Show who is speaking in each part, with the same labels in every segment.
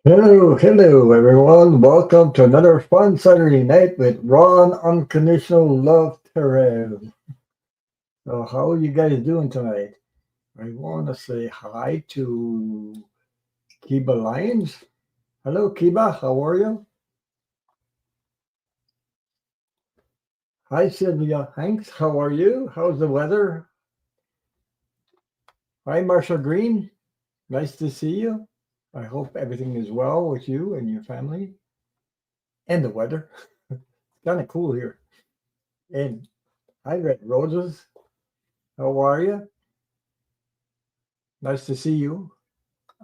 Speaker 1: Hello, everyone. Welcome to another fun Saturday night with Ron Unconditional Love Terrell. So, how are you guys doing tonight? I want to say hi to Kiba Lyons. Hello, Kiba. How are you? Hi, Sylvia Hanks. How are you? How's the weather? Hi, Marsha Green. Nice to see you. I hope everything is well with you and your family and the weather. It's kind of cool here. And hi, Red Roses. How are you? Nice to see you.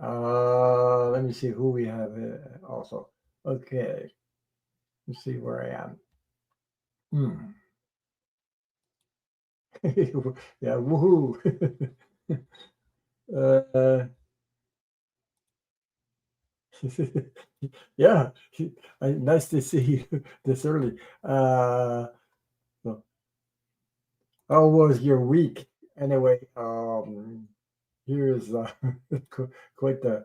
Speaker 1: Let me see who we have also. Okay, let's see where I am. Hmm. Yeah, woohoo. uh, yeah, nice to see you this early. So how was your week? Anyway, here's quite the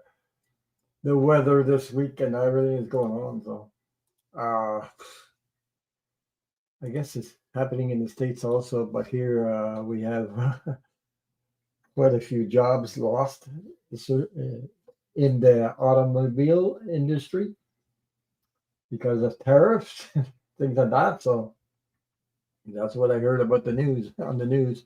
Speaker 1: weather this week and everything is going on. So, uh, I guess it's happening in the States also, but here we have quite a few jobs lost in the automobile industry because of tariffs, things like that. So that's what I heard about the news on the news.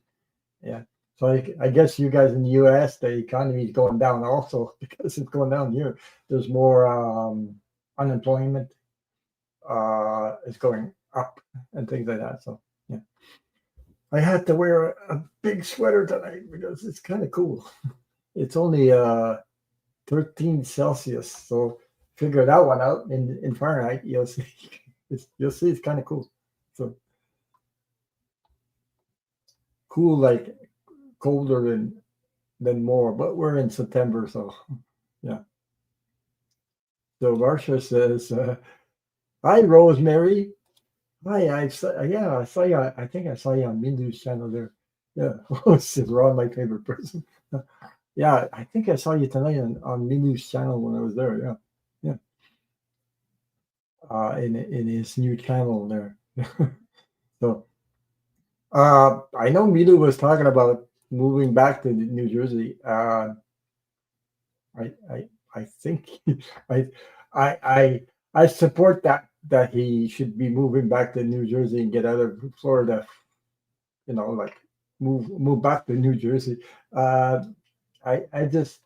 Speaker 1: Yeah. So I guess you guys in the US, the economy is going down also because it's going down here. There's more unemployment is going up and things like that. So yeah. I had to wear a big sweater tonight because it's kind of cool. It's only 13 Celsius, so figure that one out in Fahrenheit. You'll see. You'll see it's kind of cool. So cool, like colder than more. But we're in September, so yeah. So Marsha says, "Hi, Rosemary. Hi, yeah, I saw you. I think I saw you on Mindu's channel there. Yeah, this is Ron, my favorite person. Yeah, I think I saw you tonight on Minu's channel when I was there. Yeah, yeah. In his new channel there. So I know Minu was talking about moving back to New Jersey. I think I I I I support that he should be moving back to New Jersey and get out of Florida. Like move back to New Jersey. Uh, I just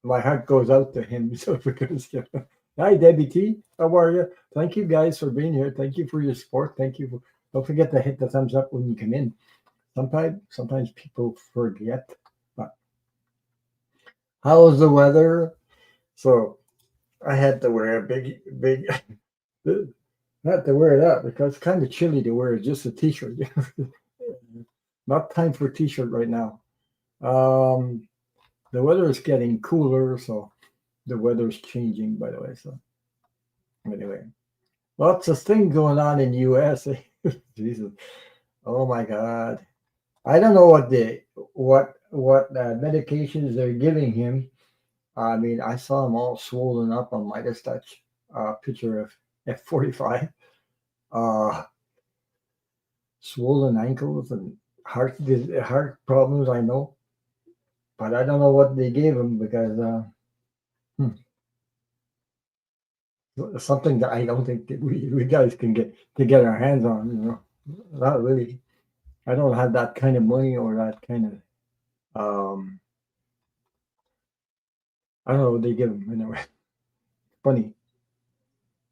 Speaker 1: my heart goes out to him. So because hi Debbie T, how are you? Thank you guys for being here. Thank you for your support. Thank you. Don't forget to hit the thumbs up when you come in. Sometimes people forget. But how's the weather? So I had to wear a big. I had to wear that because it's kind of chilly to wear just a t-shirt. Not time for a t-shirt right now. Um, the weather is getting cooler, so the weather's changing. By the way, so anyway. Lots of things going on in U.S. Jesus, oh my God! I don't know what medications they're giving him. I mean, I saw him all swollen up on Midas Touch picture of F45, uh, swollen ankles and heart problems. I know, but I don't know what they gave him because hmm, something that I don't think that we guys can get our hands on. Not really. I don't have that kind of money or that kind of I don't know what they give them anyway. Funny.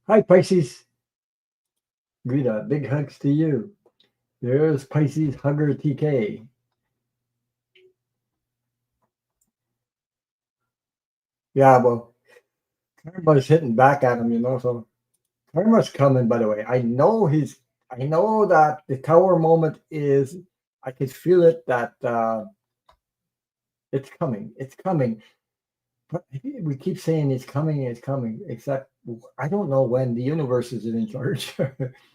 Speaker 1: Hi Pisces, Greta. Big hugs to you. There's Pisces Hugger TK. Yeah, well, karma's hitting back at him. So karma's coming. By the way, I know that the tower moment is. I could feel it that it's coming. It's coming. But we keep saying it's coming, except I don't know when the universe is in charge.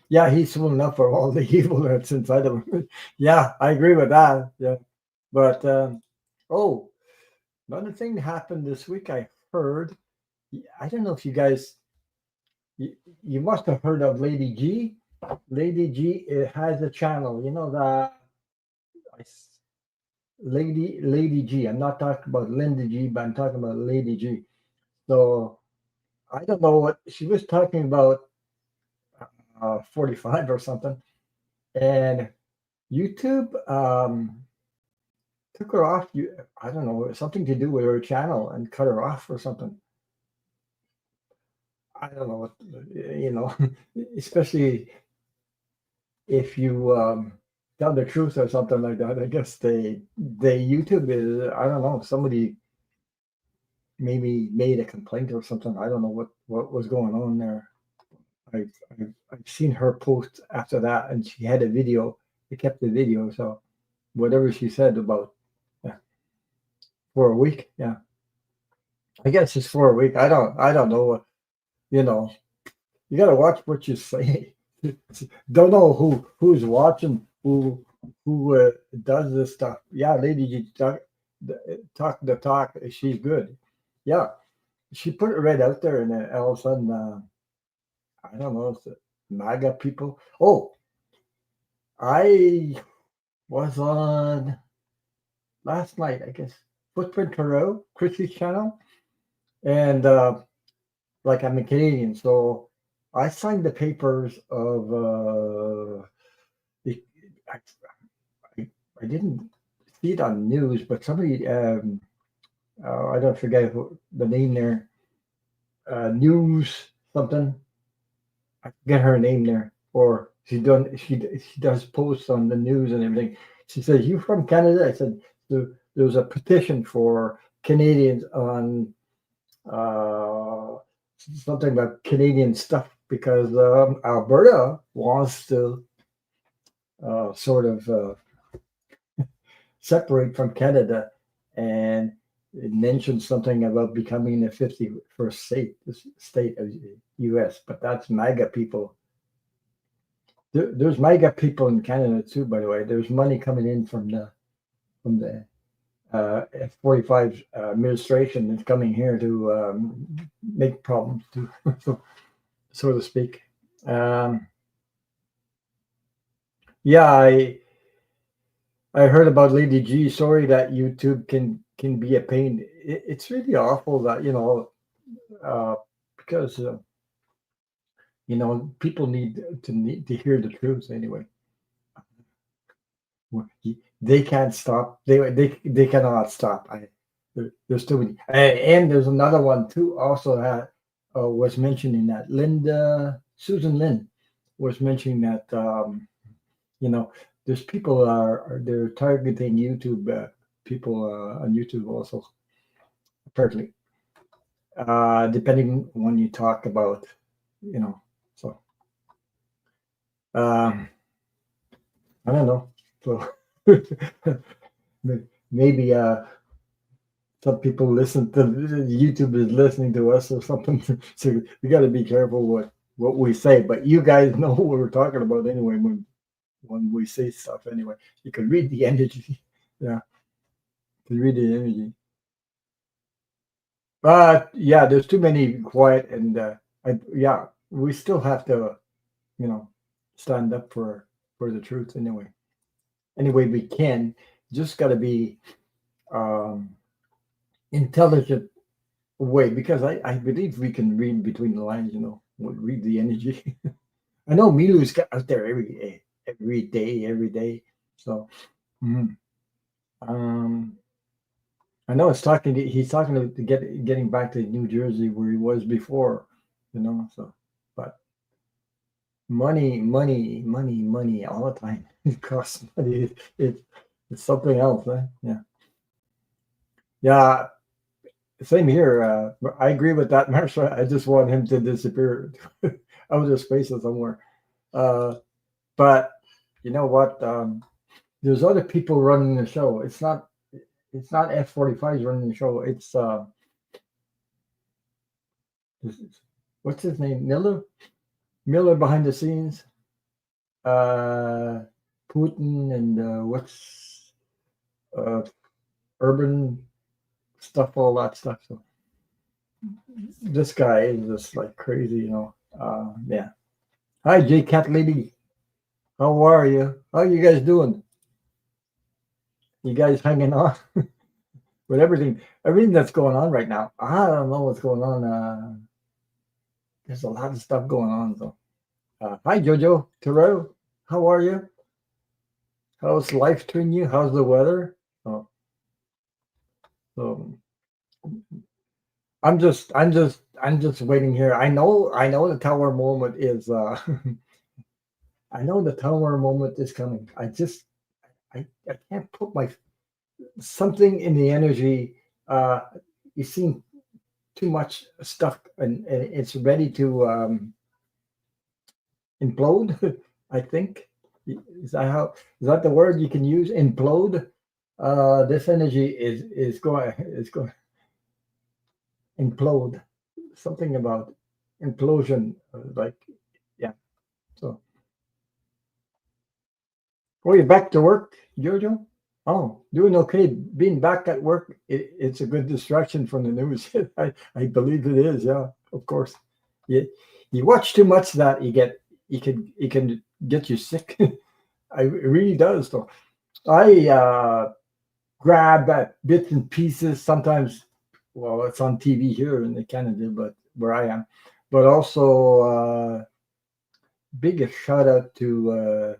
Speaker 1: Yeah, he's swollen up for all the evil that's inside of him. Yeah, I agree with that. Yeah. But oh, another thing happened this week. I heard I don't know if you guys, you must have heard of Lady G. Lady G has a channel. You know the Lady G. I'm not talking about Linda G, but I'm talking about Lady G. So I don't know what she was talking about, 45 or something, and YouTube took her off. I don't know, something to do with her channel and cut her off or something. I don't know what, you know, especially if you tell the truth or something like that. I guess they YouTube is, I don't know, somebody maybe made a complaint or something. I don't know what was going on there. I've seen her post after that, and she had a video. They kept the video, so whatever she said about, yeah, for a week, yeah, I guess it's for a week. I don't know what, you know. You got to watch what you say. Don't know who's watching, who does this stuff. Yeah, lady, you talk the talk. She's good. Yeah, she put it right out there, and then all of a sudden, I don't know, it's the MAGA people. Oh, I was on last night, I guess, Footprint Tarot, Chrissy's channel, and like I'm a Canadian, so I signed the papers of the. I, I, I didn't see it on news, but somebody, I don't forget the name there, news something. I forget her name there, or she does posts on the news and everything. She says, "You from Canada?" I said, there was a petition for Canadians on uh, something about Canadian stuff because Alberta wants to sort of separate from Canada, and it mentioned something about becoming the 51st state of the U.S. But that's MAGA people. There's MAGA people in Canada too, by the way. There's money coming in from the F-45 administration that's coming here to make problems, to so to speak. Um, yeah, I heard about Lady G. Sorry that YouTube can be a pain. It's really awful that uh, because people need to hear the truth anyway. They can't stop. They cannot stop. There's too many. And there's another one too. Also had was mentioning that Susan Lin was mentioning that you know there's people they're targeting YouTube people on YouTube also apparently depending when you talk about you know so um, I don't know so maybe some people listen to YouTube is listening to us or something. So we got to be careful what we say. But you guys know what we're talking about anyway when we say stuff. Anyway, you can read the energy. Yeah, you can read the energy. But yeah, there's too many quiet and yeah, we still have to you know stand up for the truth anyway. Anyway, we can. Just got to be um, intelligent way because I believe we can read between the lines, read the energy. I know Milu's got out there every day. So mhm. um, I know he's talking to getting back to New Jersey where he was before, so but money all the time. It costs money. It's something else, huh? Yeah. Yeah, same here. I agree with that, Marsha. I just want him to disappear out of space or somewhere. Uh, but you know what? There's other people running the show. It's not F-45s running the show. It's what's his name? Miller behind the scenes. Uh, Putin and what's uh, urban stuff, all that stuff. So this guy is just like crazy, yeah. Hi, J Cat Lady. How are you? How you guys doing? You guys hanging on with everything that's going on right now? I don't know what's going on. There's a lot of stuff going on. So, hi, Jojo Terrell. How are you? How's life treating you? How's the weather? Oh, so I'm just waiting here. I know the tower moment is. I know the tower moment is coming. I can't put my something in the energy. Uh, you seen too much stuff, and it's ready to implode. I think is that the word you can use? Implode. This energy is going implode. Something about implosion. Like yeah. So oh, you're back to work, Jojo? Oh, doing okay. Being back at work, it's a good distraction from the news. I believe it is. Yeah, of course. You watch too much that you can get you sick. It really does. Though I grab at bits and pieces sometimes. Well, it's on TV here in Canada, but where I am, but also big shout out to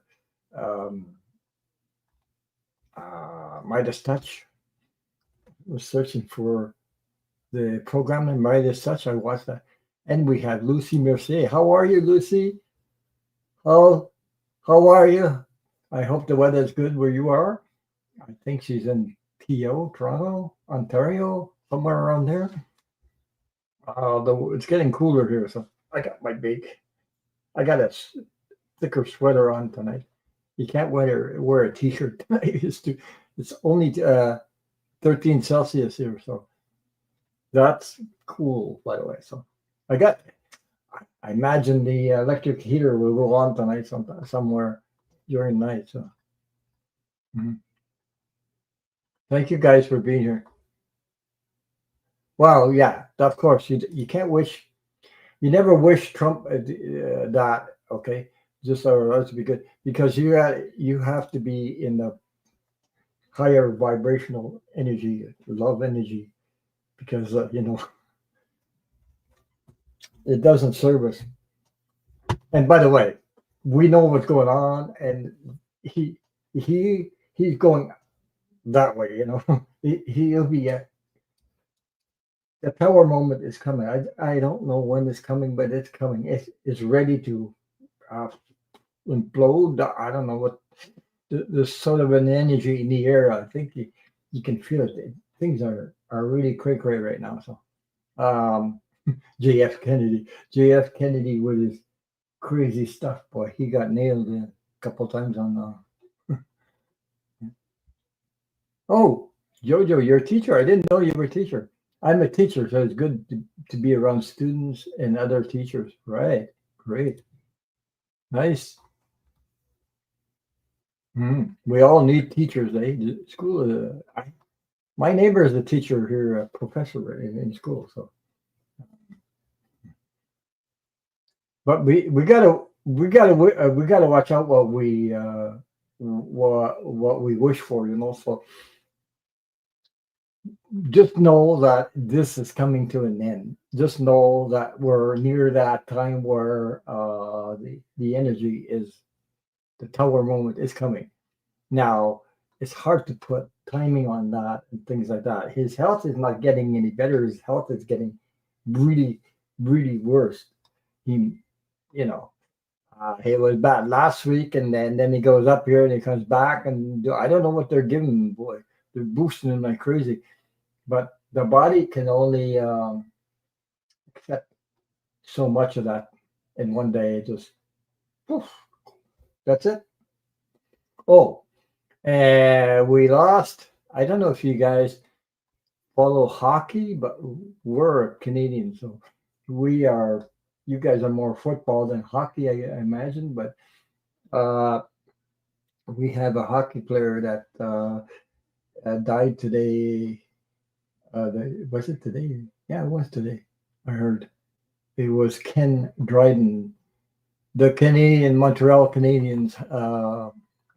Speaker 1: Midas Touch. Was searching for the program and Midas Touch. I watched that, and we had Lucy Mercier. How are you, Lucy? How how are you? I hope the weather is good where you are. I think she's in TO, Toronto, Ontario, somewhere around there. It's getting cooler here, so I got my big. I got a thicker sweater on tonight. You can't wear a t-shirt tonight. It's only 13 Celsius here, so that's cool, by the way. So I got. I imagine the electric heater will go on tonight somewhere during the night. So mhm. Thank you guys for being here. Well, yeah, of course you can't wish. You never wish Trump that. Okay, just so to be good because you have to be in the higher vibrational energy, love energy, because it doesn't serve us. And by the way, we know what's going on, and he he's going that way. He'll be the power moment is coming. I don't know when it's coming, but it's coming. It's ready to uh, implode. I don't know what there's sort of an energy in the air. I think you can feel it. Things are really cray cray right now. So um, JF Kennedy, JF Kennedy with his crazy stuff, boy, he got nailed a couple times on the. Oh, Jojo, you're a teacher. I didn't know you were a teacher. I'm a teacher, so it's good to be around students and other teachers. Right. Great. Nice. We all need teachers, eh? The school. My neighbor is a teacher here, a professor in school. So, but we gotta watch out what we wish for. So just know that this is coming to an end. Just know that we're near that time where the energy is the tower moment is coming. Now it's hard to put timing on that and things like that. His health is not getting any better. His health is getting really, really worse. He, you know, he was bad last week, and then he goes up here and he comes back, and I don't know what they're giving him. Boy, they're boosting him like crazy, but the body can only accept so much of that in one day. It just poof, that's it. Oh, and we lost. I don't know if you guys follow hockey, but we're Canadians, so we are. You guys are more football than hockey, I imagine. But uh, we have a hockey player that died today. Was it today? Yeah, it was today. I heard it was Ken Dryden, the Canadian Montreal Canadiens.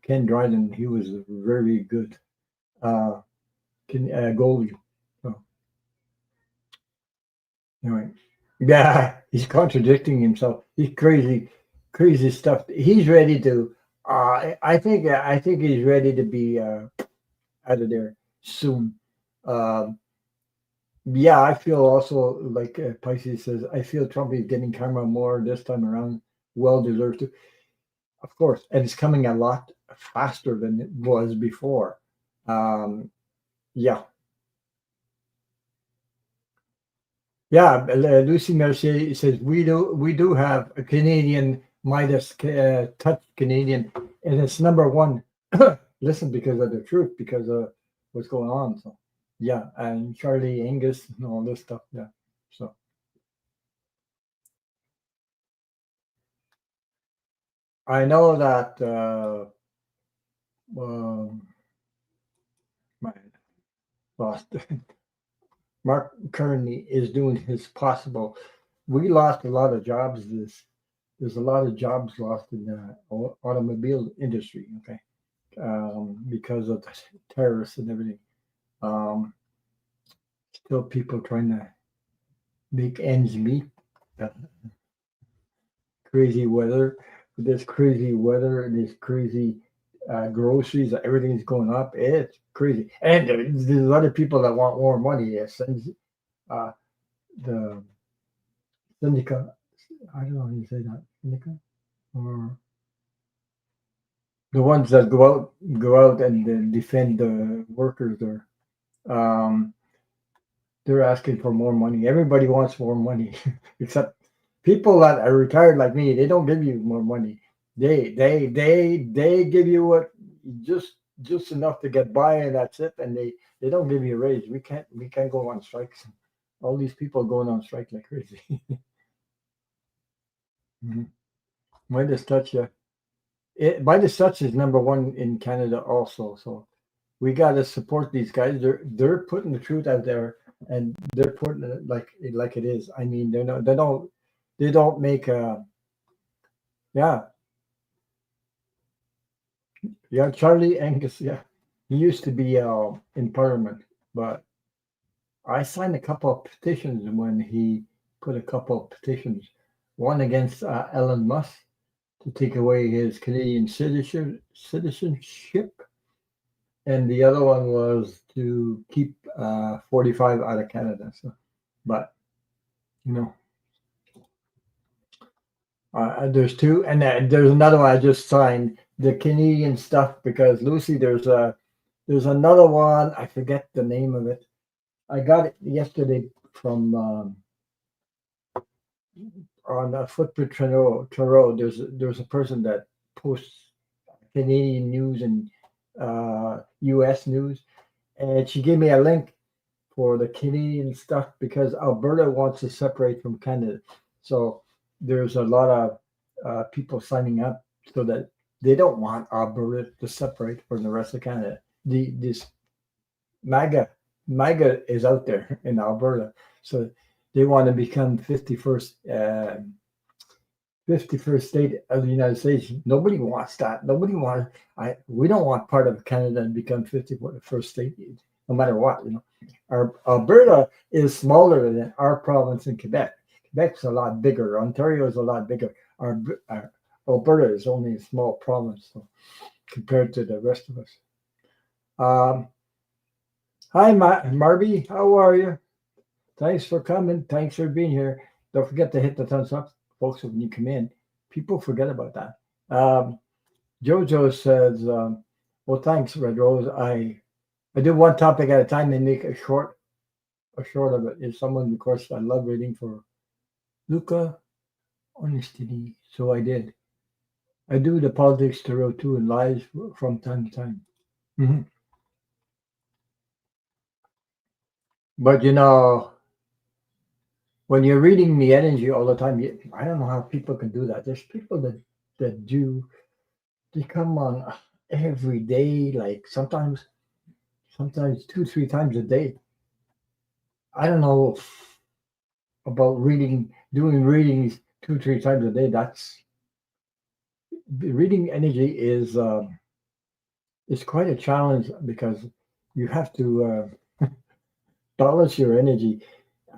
Speaker 1: Ken Dryden, he was very good uh, goalie. So anyway, yeah, he's contradicting himself. He's crazy, crazy stuff. He's ready to. I think he's ready to be out of there soon. Um, yeah, I feel also like Pisces says. I feel Trump is getting karma more this time around. Well deserved to, of course, and it's coming a lot faster than it was before. Um, yeah, yeah. Lucy Mercier says we do have a Canadian Midas touch Canadian, and it's number one. Listen, because of the truth, because of what's going on. So yeah, and Charlie Angus and all this stuff. Yeah, so I know that um, my boss Mark currently is doing his possible. We lost a lot of jobs. There's a lot of jobs lost in the automobile industry. Okay, because of the terrorists and everything. Um, Still, people trying to make ends meet. Uh, Crazy weather. This crazy weather and this crazy groceries. Everything's going up. It's crazy. And there's other people that want more money. Yes, and uh, the syndicate. I don't know how you say that. Syndicate or the ones that go out and then defend the workers there. Um, they're asking for more money. Everybody wants more money, except people that are retired like me. They don't give you more money. They give you what just enough to get by, and that's it. And they don't give you a raise. We can't go on strikes. All these people going on strike like crazy. Mhm. Midas touch you. Midas touch is number one in Canada also. So we got to support these guys. They're putting the truth out there, and they're putting it like it is. I mean, they don't make yeah, yeah. Charlie Angus, yeah, he used to be in Parliament, but I signed a couple of petitions when he put a couple of petitions, one against Elon Musk to take away his Canadian citizenship, and the other one was to keep 45 out of Canada. So, but you know, there's two, and there's another one I just signed the Canadian stuff because Lucy, there's another one. I forget the name of it. I got it yesterday from on Footprint Truro. There's a person that posts Canadian news and U.S. news, and she gave me a link for the Canadian stuff because Alberta wants to separate from Canada. So there's a lot of people signing up so that they don't want Alberta to separate from the rest of Canada. This MAGA MAGA is out there in Alberta, so they want to become 51st state of the United States. Nobody wants that. Nobody wants. We don't want part of Canada and become 51st state, no matter what. Our Alberta is smaller than our province in Quebec. Quebec's a lot bigger. Ontario is a lot bigger. Our Alberta is only a small province so, compared to the rest of us. Um, Hi, Marby. How are you? Thanks for coming. Thanks for being here. Don't forget to hit the thumbs up, folks, when you come in. People forget about that. Jojo says, well, thanks, Red Rose. I do one topic at a time and make a short of it. If someone requests, I love reading for Luca Honesty. So I did. I do the politics tarot too and lies from time to time. Mhm. But when you're reading the energy all the time, I don't know how people can do that. There's people that do. They come on every day, like sometimes 2, 3 times a day. I don't know. about reading, doing readings 2, 3 times a day. That's reading energy is quite a challenge because you have to balance your energy.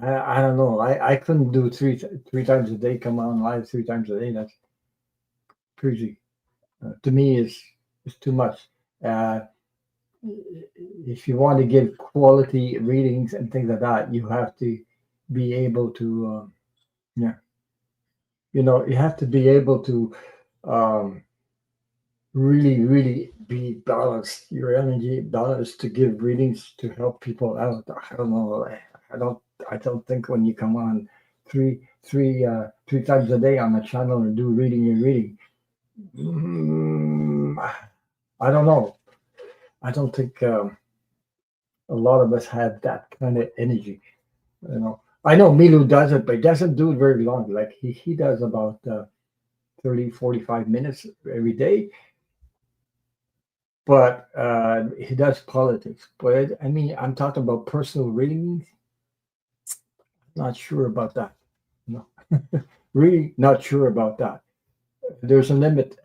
Speaker 1: I don't know. I couldn't do three times a day. Come on live 3 times a day. That's crazy. To me, is too much. Uh, if you want to give quality readings and things like that, you have to be able to, yeah, you have to be able to um, really be balanced, your energy balanced to give readings to help people out. I don't know. I don't. I don't think when you come on three times a day on the channel and do reading and reading. Mm, I don't know. I don't think a lot of us have that kind of energy. I know Milu does it, but he doesn't do it very long. Like he does about 30, 45 minutes every day, but he does politics. But I mean, I'm talking about personal readings. Not sure about that. No, really not sure about that. There's a limit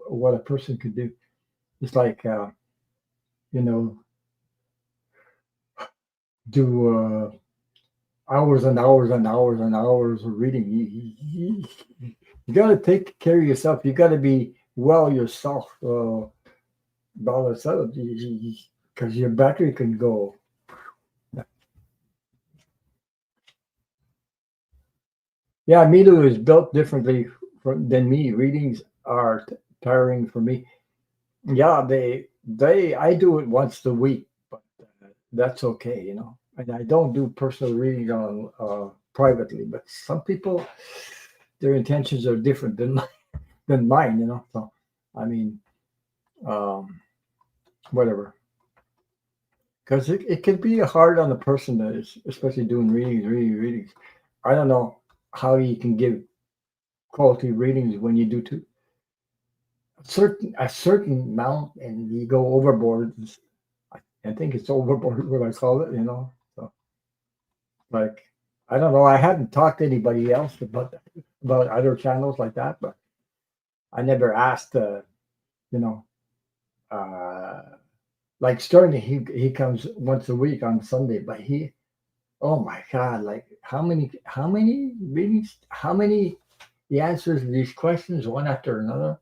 Speaker 1: what a person could do. It's like you know, do hours and hours and hours and hours of reading. You got to take care of yourself. You got to be well yourself. Balance out because your battery can go. Yeah, Milo is built differently than me. Readings are tiring for me. Yeah, I do it once a week, but that's okay, And I don't do personal reading on privately, but some people, their intentions are different than mine. So, I mean, um, whatever. Because it can be hard on a person that is especially doing readings. I don't know how you can give quality readings when you do a certain amount and you go overboard. I think it's overboard what I call it. So like I don't know. I hadn't talked to anybody else about other channels like that, but I never asked. You know, uh, like Sterling, he comes once a week on Sunday, but oh my God, like how many readings, how many he answers these questions one after another.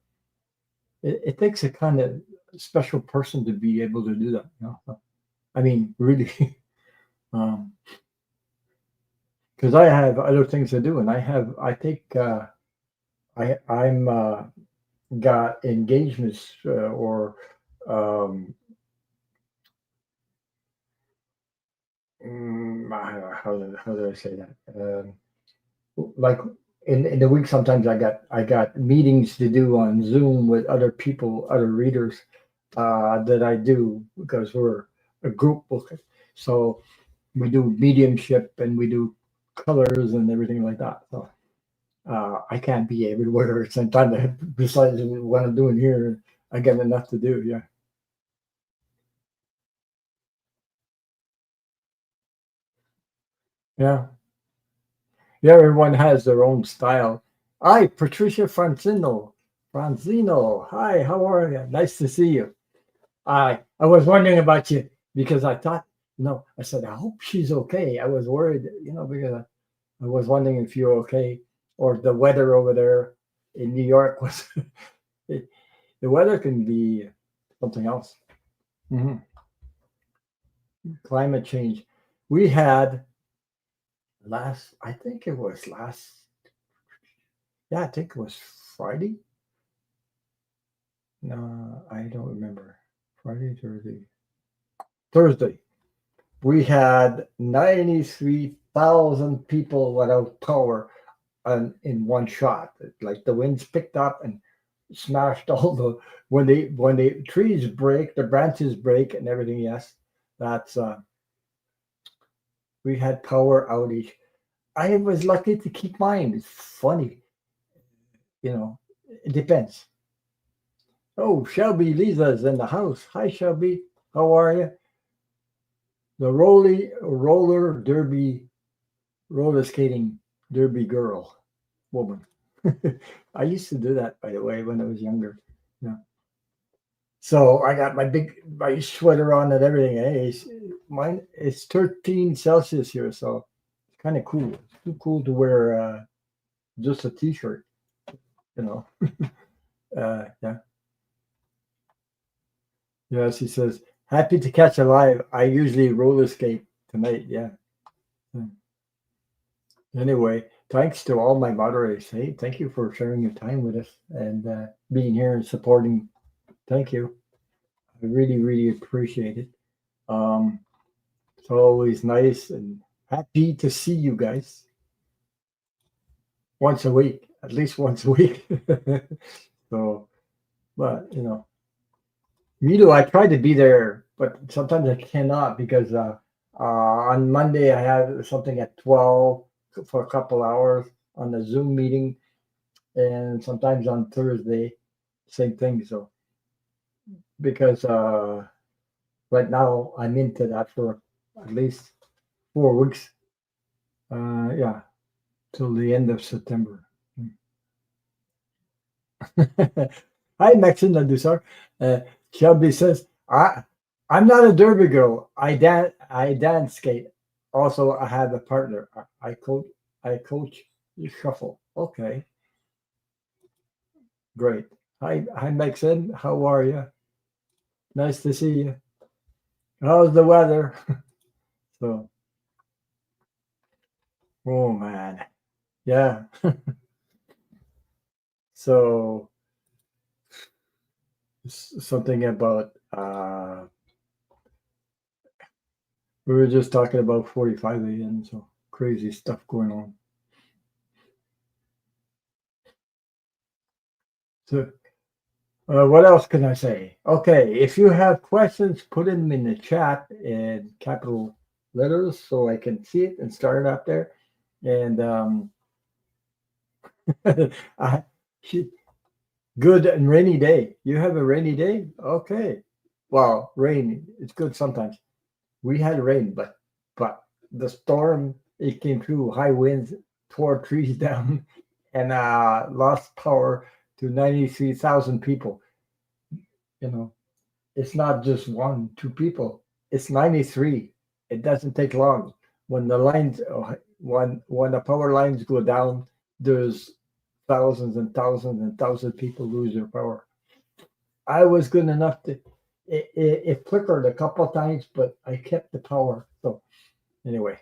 Speaker 1: It takes a kind of special person to be able to do that. So, I mean, really, um, because I have other things to do, and I take I'm got engagements or um, how do I say that? Like in the week, sometimes I got meetings to do on Zoom with other people, other readers that I do because we're a group book. So we do mediumship and we do colors and everything like that. So I can't be everywhere at the same time. Besides what I'm doing here, I got enough to do. Yeah, yeah, yeah. Everyone has their own style. Hi, Patricia Francino. Franzino. Hi, how are you? Nice to see you. I was wondering about you because I thought, I said I hope she's okay. I was worried, because I was wondering if you're okay or the weather over there in New York was. it, the weather can be something else. Mhm. Climate change. We had I think it was yeah, I think it was Friday. No, I don't remember. Friday, Thursday. We had 93,000 people without power in one shot. Like the winds picked up and smashed all the when the trees break, the branches break and everything. Yes, that's we had power outage. I was lucky to keep mine. It's funny, you know. It depends. Oh, Shelby Lisa's in the house. Hi, Shelby. How are you? The roller derby roller skating derby girl, woman. I used to do that, by the way, when I was younger. Yeah. So I got my sweater on and everything. Hey, mine it's 13 Celsius here, so it's kind of cool. It's too cool to wear just a t-shirt, you know. Yeah. Yes, he says, happy to catch a live. I usually roller skate tonight. Yeah. Hmm. Anyway, thanks to all my moderators. Hey, thank you for sharing your time with us and being here and supporting. Thank you. I really, really appreciate it. Um, it's always nice and happy to see you guys once a week, at least once a week. So, but me too. I try to be there, but sometimes I cannot because on Monday I have something at 12 for a couple hours on the Zoom meeting, and sometimes on Thursday, same thing. So because right now I'm into that for at least 4 weeks. Yeah, till the end of September. Hi, Maxine Ladusar. Uh, Shelby says, I'm not a derby girl. I dance skate. Also, I have a partner. I coach shuffle. Okay, great. Hi, Maxine. How are you? Nice to see you. How's the weather? So, oh man, yeah. So, something about we were just talking about 45 a.m. So crazy stuff going on. So what else can I say? Okay, if you have questions, put them in the chat in capital letters so I can see it and start it up there. And I, good and rainy day. You have a rainy day? Okay. Well, rain, it's good sometimes. We had rain, but the storm, it came through high winds, tore trees down, and lost power to 93,000 people. You know, it's not just one, two people. It's 93. It doesn't take long. When the lines, when the power lines go down, there's thousands and thousands and thousands of people lose their power. I was good enough to. It flickered a couple of times, but I kept the power. So anyway,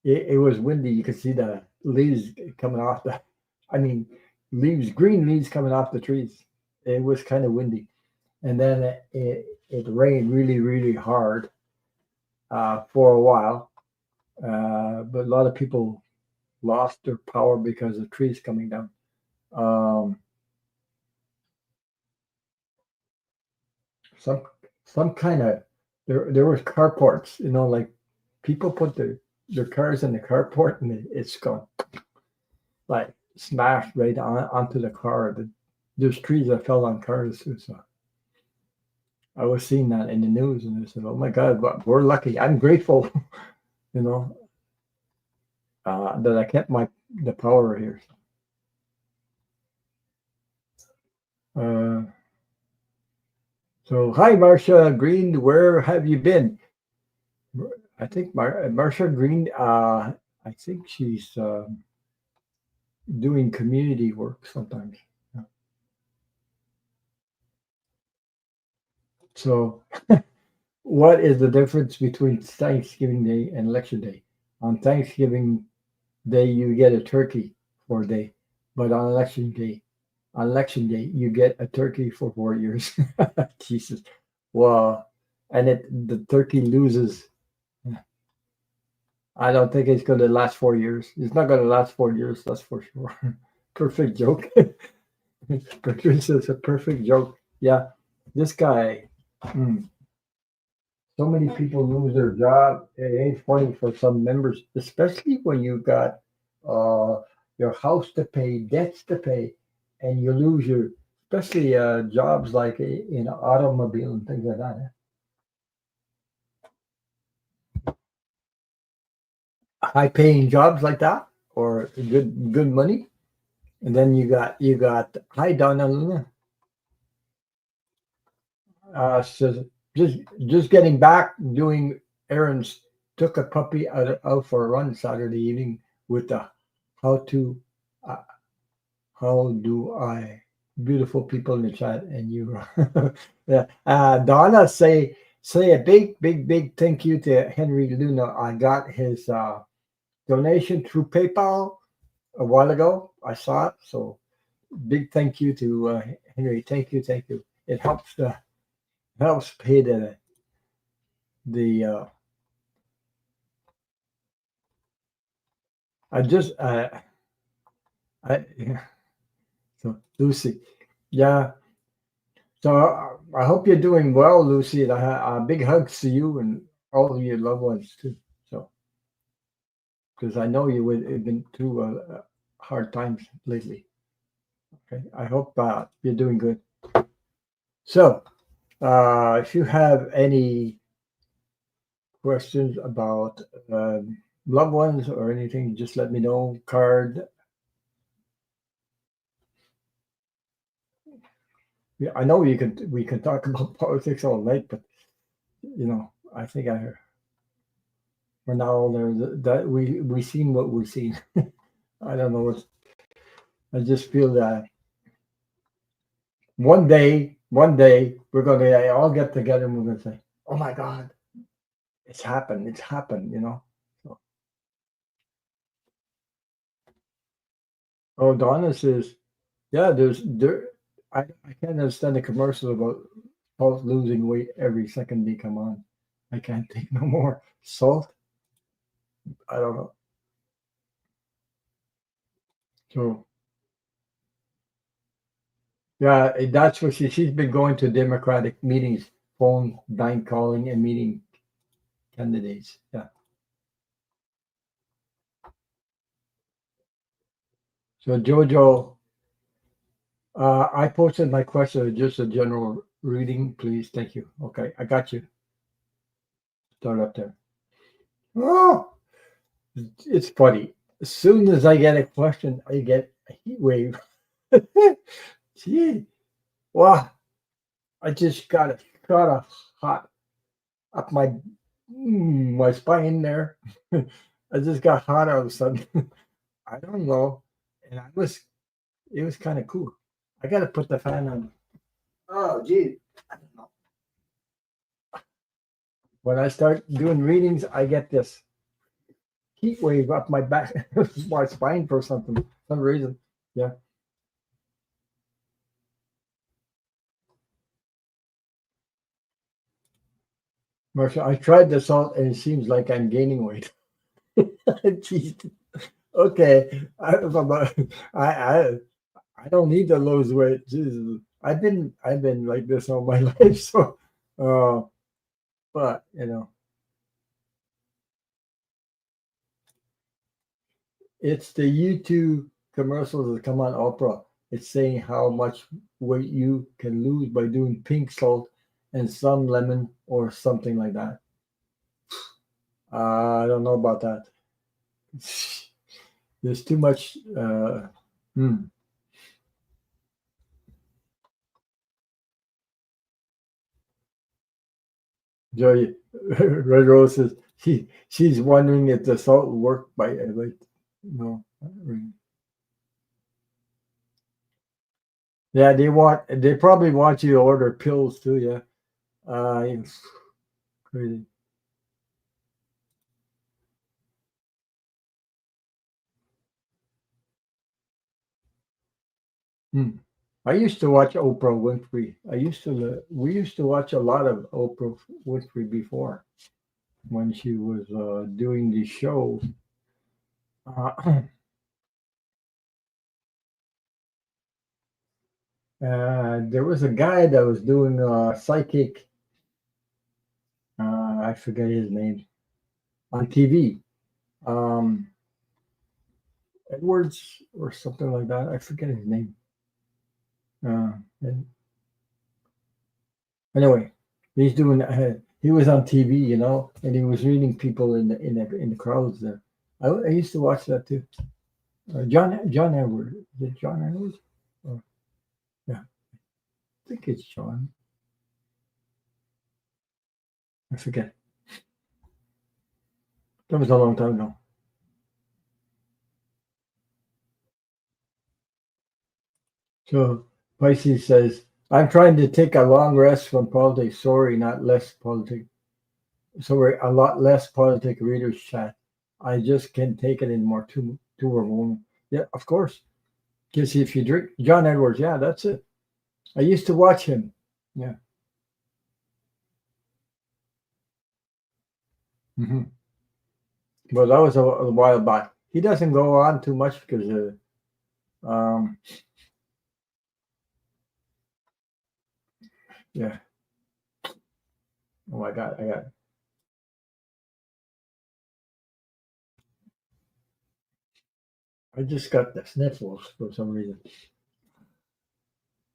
Speaker 1: it was windy. You could see the leaves coming off the. I mean, green leaves coming off the trees. It was kind of windy, and then it rained really, really hard for a while. But a lot of people lost their power because of trees coming down. Um, some some kind of there was carports, like people put their cars in the carport and it's gone like smashed right onto the car. There's trees that fell on cars too. So I was seeing that in the news and I said, "Oh my God, but we're lucky. I'm grateful, you know, that I kept the power here." Uh, so hi, Marcia Green. Where have you been? I think Marcia Green. I think she's doing community work sometimes. Yeah. So, what is the difference between Thanksgiving Day and Election Day? On Thanksgiving Day, you get a turkey for a day, but on election day, you get a turkey for 4 years. Jesus, well, and the turkey loses. I don't think it's going to last 4 years. It's not going to last 4 years, that's for sure. Perfect joke. Patricia, it's a perfect joke. Yeah, this guy. mm, So many people lose their job. It ain't funny for some members, especially when you got uh, your house to pay, debts to pay, and you lose especially jobs like in automobile and things like that. high paying jobs like that or good money. And then you got hi Donna Luna. So just getting back doing errands. Took a puppy out for a run Saturday evening with the how to uh, how do I beautiful people in the chat and you yeah. Donna say a big thank you to Henry Luna. I got his donation through PayPal a while ago. I saw it, so big thank you to Henry. Thank you. It helps pay the I just I yeah. So Lucy, yeah. So I hope you're doing well, Lucy. And big hugs to you and all of your loved ones too. So because I know you've been through hard times lately. Okay, I hope you're doing good. So if you have any questions about loved ones or anything, just let me know. Card. Yeah, I know we can talk about politics all night, but I think for now there's that we seen what we've seen. I don't know what I just feel that one day we're gonna all get together and we're gonna say, "Oh my God, it's happened," So, oh, Donna says, "Yeah, I can't understand the commercial about salt losing weight every second they come on. I can't take no more salt. I don't know." So yeah, that's what she's been going to Democratic meetings, phone, bank calling, and meeting candidates. Yeah. So Jojo, I posted my question, just a general reading, please. Thank you. Okay, I got you. Start up there. Oh, it's funny. As soon as I get a question, I get a heat wave. Gee, wow! I just got a shot of hot up my spine there. I just got hot all of a sudden. I don't know, and it was kind of cool. I got to put the fan on. Oh, gee. I don't know. When I start doing readings, I get this heat wave up my back, my spine for some reason. Yeah, Marcia, I tried the salt and it seems like I'm gaining weight. Jeez. Okay, I I don't need to lose weight. Jesus, I've been like this all my life. So, uh, but it's the YouTube commercials that come on Oprah. It's saying how much weight you can lose by doing pink salt and some lemon or something like that. I don't know about that. There's too much. Hmm. Joy Red Rose says she's wondering if the salt worked by like no. Not really. Yeah, they probably want you to order pills too. Yeah, it's crazy. Hmm. I used to watch Oprah Winfrey. We used to watch a lot of Oprah Winfrey before when she was doing the show. Uh, there was a guy that was doing psychic. I forget his name on TV. Um, Edwards or something like that. I forget his name. And anyway, he's doing. He was on TV, and he was reading people in the crowds there. I used to watch that too. John Edward. Is it John Edward? Oh, yeah, I think it's John. I forget. That was a long time ago. So Pisces says, "I'm trying to take a long rest from politics. Sorry, not less politics. Sorry, a lot less politic readers chat. I just can't take it anymore. Too overwhelming." Yeah, of course. Because if you drink John Edwards, yeah, that's it. I used to watch him. Yeah. Hmm. Well, that was a while back. He doesn't go on too much because, yeah. Oh my God, I just got the sniffles for some reason.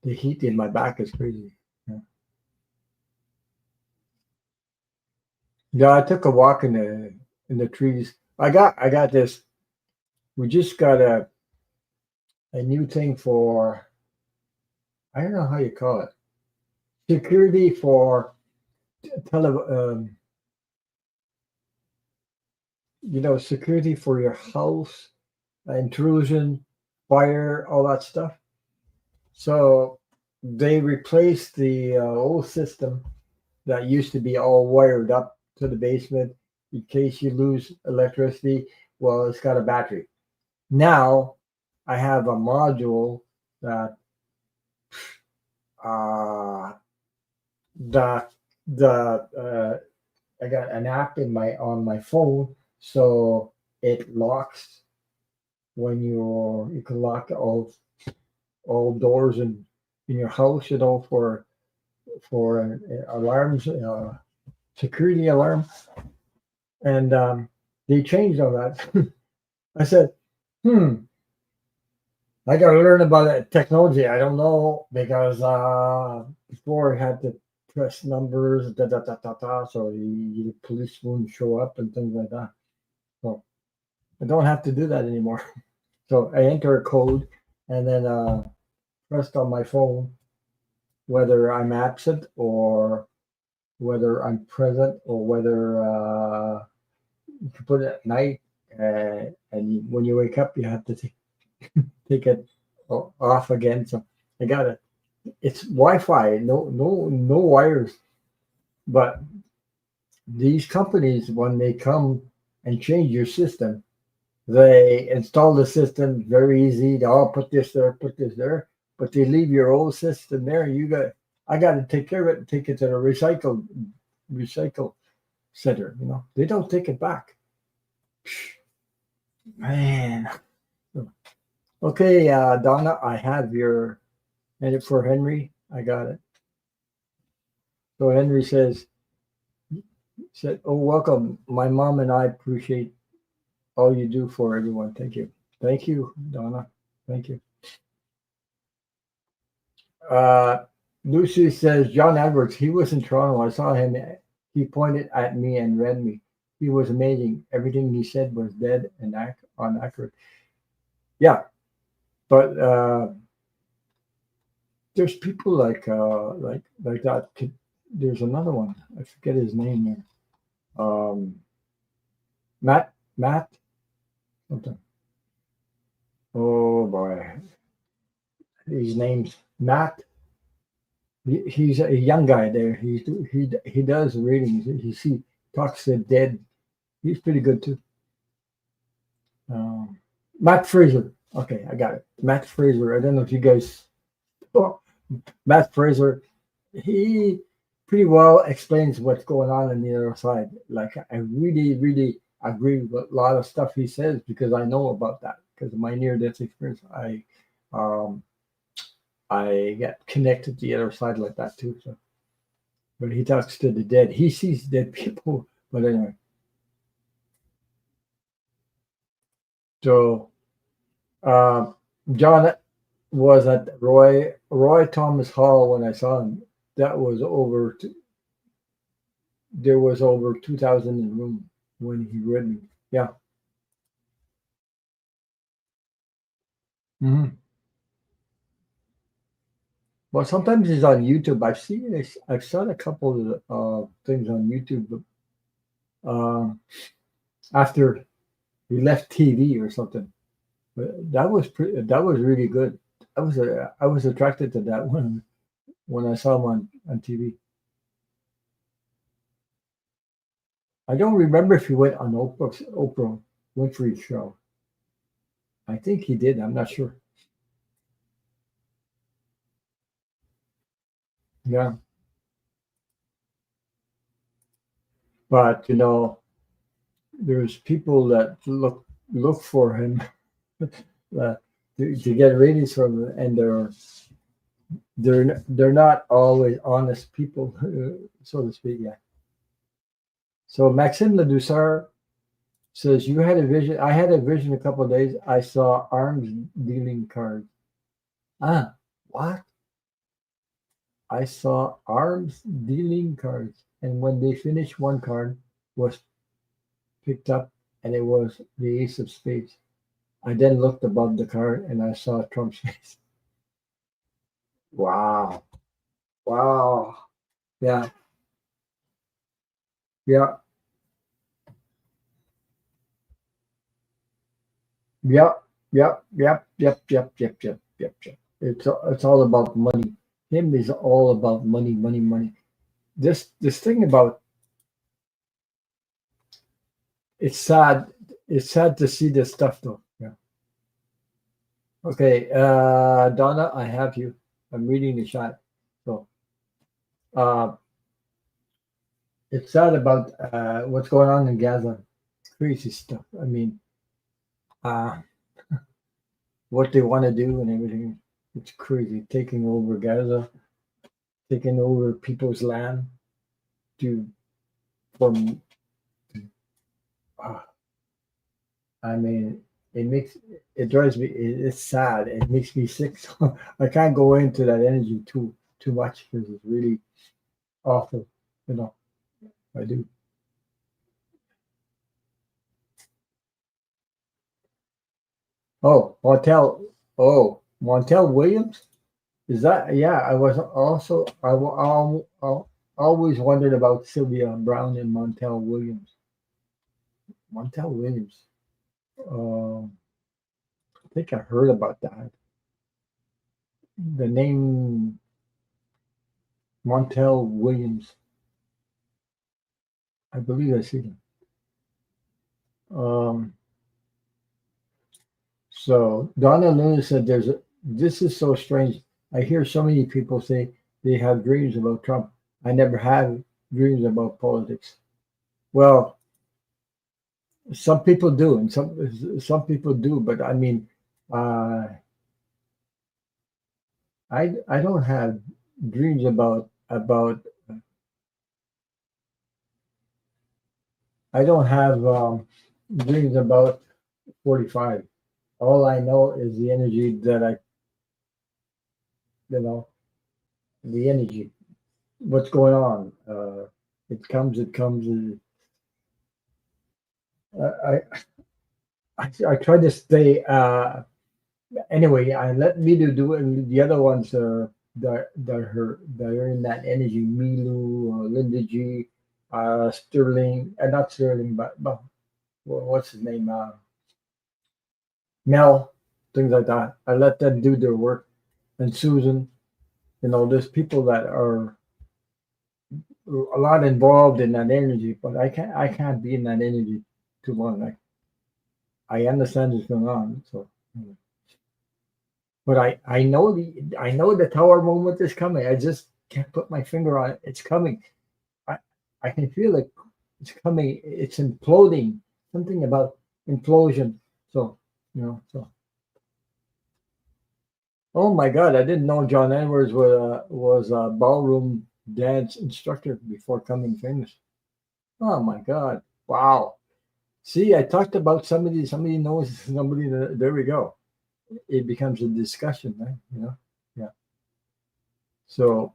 Speaker 1: The heat in my back is crazy. Yeah, yeah. I took a walk in the trees. I got this. We just got a new thing for, I don't know how you call it, security for tele security for your house, intrusion, fire, all that stuff. So they replaced the old system that used to be all wired up to the basement in case you lose electricity. Well, it's got a battery. Now I have a module that uh, that I got an app in my on my phone, so it locks when you can lock all doors in your house, for alarms, security alarm, and they changed all that. I said, hmm, I got to learn about that technology. I don't know because before I had to press numbers, da da da da da, so the police wouldn't show up and things like that. So I don't have to do that anymore. So I enter a code and then pressed on my phone whether I'm absent or whether I'm present or whether you can put it at night. And when you wake up, you have to take it off again. So I got it. It's Wi-Fi, no wires. But these companies, when they come and change your system, they install the system very easy. They all put this there, put this there, but they leave your old system there. I got to take care of it and take it to the recycle center. They don't take it back. Man. Okay, Donna, I have your edit for Henry. I got it. So Henry said, "Oh, welcome. My mom and I appreciate all you do for everyone. Thank you. Thank you, Donna. Thank you." Uh, Lucy says, "John Edwards, he was in Toronto. I saw him. He pointed at me and read me. He was amazing. Everything he said was dead and inaccurate." Yeah, but there's people like that. There's another one. I forget his name there. Matt something. Oh boy, his name's Matt. He's a young guy there. He does readings. He talks to dead. He's pretty good too. Um, Matt Fraser. Okay, I got it. Matt Fraser. I don't know if you guys. Oh, Matt Fraser. He pretty well explains what's going on the other side. Like I really, really agree with a lot of stuff he says because I know about that because of my near-death experience. Um, I get connected to the other side like that too. So, but he talks to the dead. He sees dead people. But anyway, so uh, John was at Roy Thomas Hall when I saw him. That was there was over 2,000 in the room when he read me. Yeah, Mhm. Well, sometimes it's on YouTube. I've seen a couple of things on YouTube uh, after he left TV or something. But that was really good. I was attracted to that one when I saw him on TV. I don't remember if he went on Oprah Winfrey's show. I think he did. I'm not sure. Yeah, but there's people that look for him uh, to get ratings from him, and they're not always honest people, so to speak. Yeah. So Maxime Ladouceur says you had a vision. I had a vision a couple of days. I saw arms dealing cards. Ah, what? I saw arms dealing cards, and when they finished, one card was picked up, and it was the ace of spades. I then looked above the card, and I saw Trump's face. Wow! Wow! Yeah! Yeah! Yep! Yep! Yep! Yep! Yep! Yep! Yep! Yep! Yep. It's all about money. Him is all about money, money, money. This thing about it's sad. It's sad to see this stuff though. Yeah. Okay, Donna, I have you. I'm reading the chat. So uh, it's sad about what's going on in Gaza. Crazy stuff. I mean, uh, what they want to do and everything. It's crazy. Taking over Gaza, taking over people's land to from. Uh, I mean, it makes it drives me. It's sad. It makes me sick. So I can't go into that energy too much because it's really awful. You know, I do. Oh, Montel. Oh, Montel Williams. Is that? Yeah, I was also. Always wondered about Sylvia Brown and Montel Williams. Montel Williams. I think I heard about that. The name Montel Williams. I believe I see them. Um, so Donna Luna said, "There's a, this is so strange. I hear so many people say they have dreams about Trump. I never have dreams about politics. Well, some people do, and some people do, but I mean, uh, I don't have dreams about. I don't have dreams about 45. All I know is the energy that you know, the energy. What's going on? It comes. It comes. I try to stay. Anyway, I let Milu do it. And the other ones that are in that energy. Milu, Linda G, Sterling, not Sterling, but what's his name? Mel, things like that. I let them do their work. And Susan, there's people that are a lot involved in that energy, but I can't be in that energy too long. I understand what's going on, so but I know the tower moment is coming. I just can't put my finger on it. It's coming. I I can feel it. It's coming. It's imploding. Something about implosion. So so oh my God, I didn't know John Edwards was a ballroom dance instructor before coming famous. Oh my God. Wow. See, I talked about somebody knows somebody that, there we go. It becomes a discussion, right? Yeah. So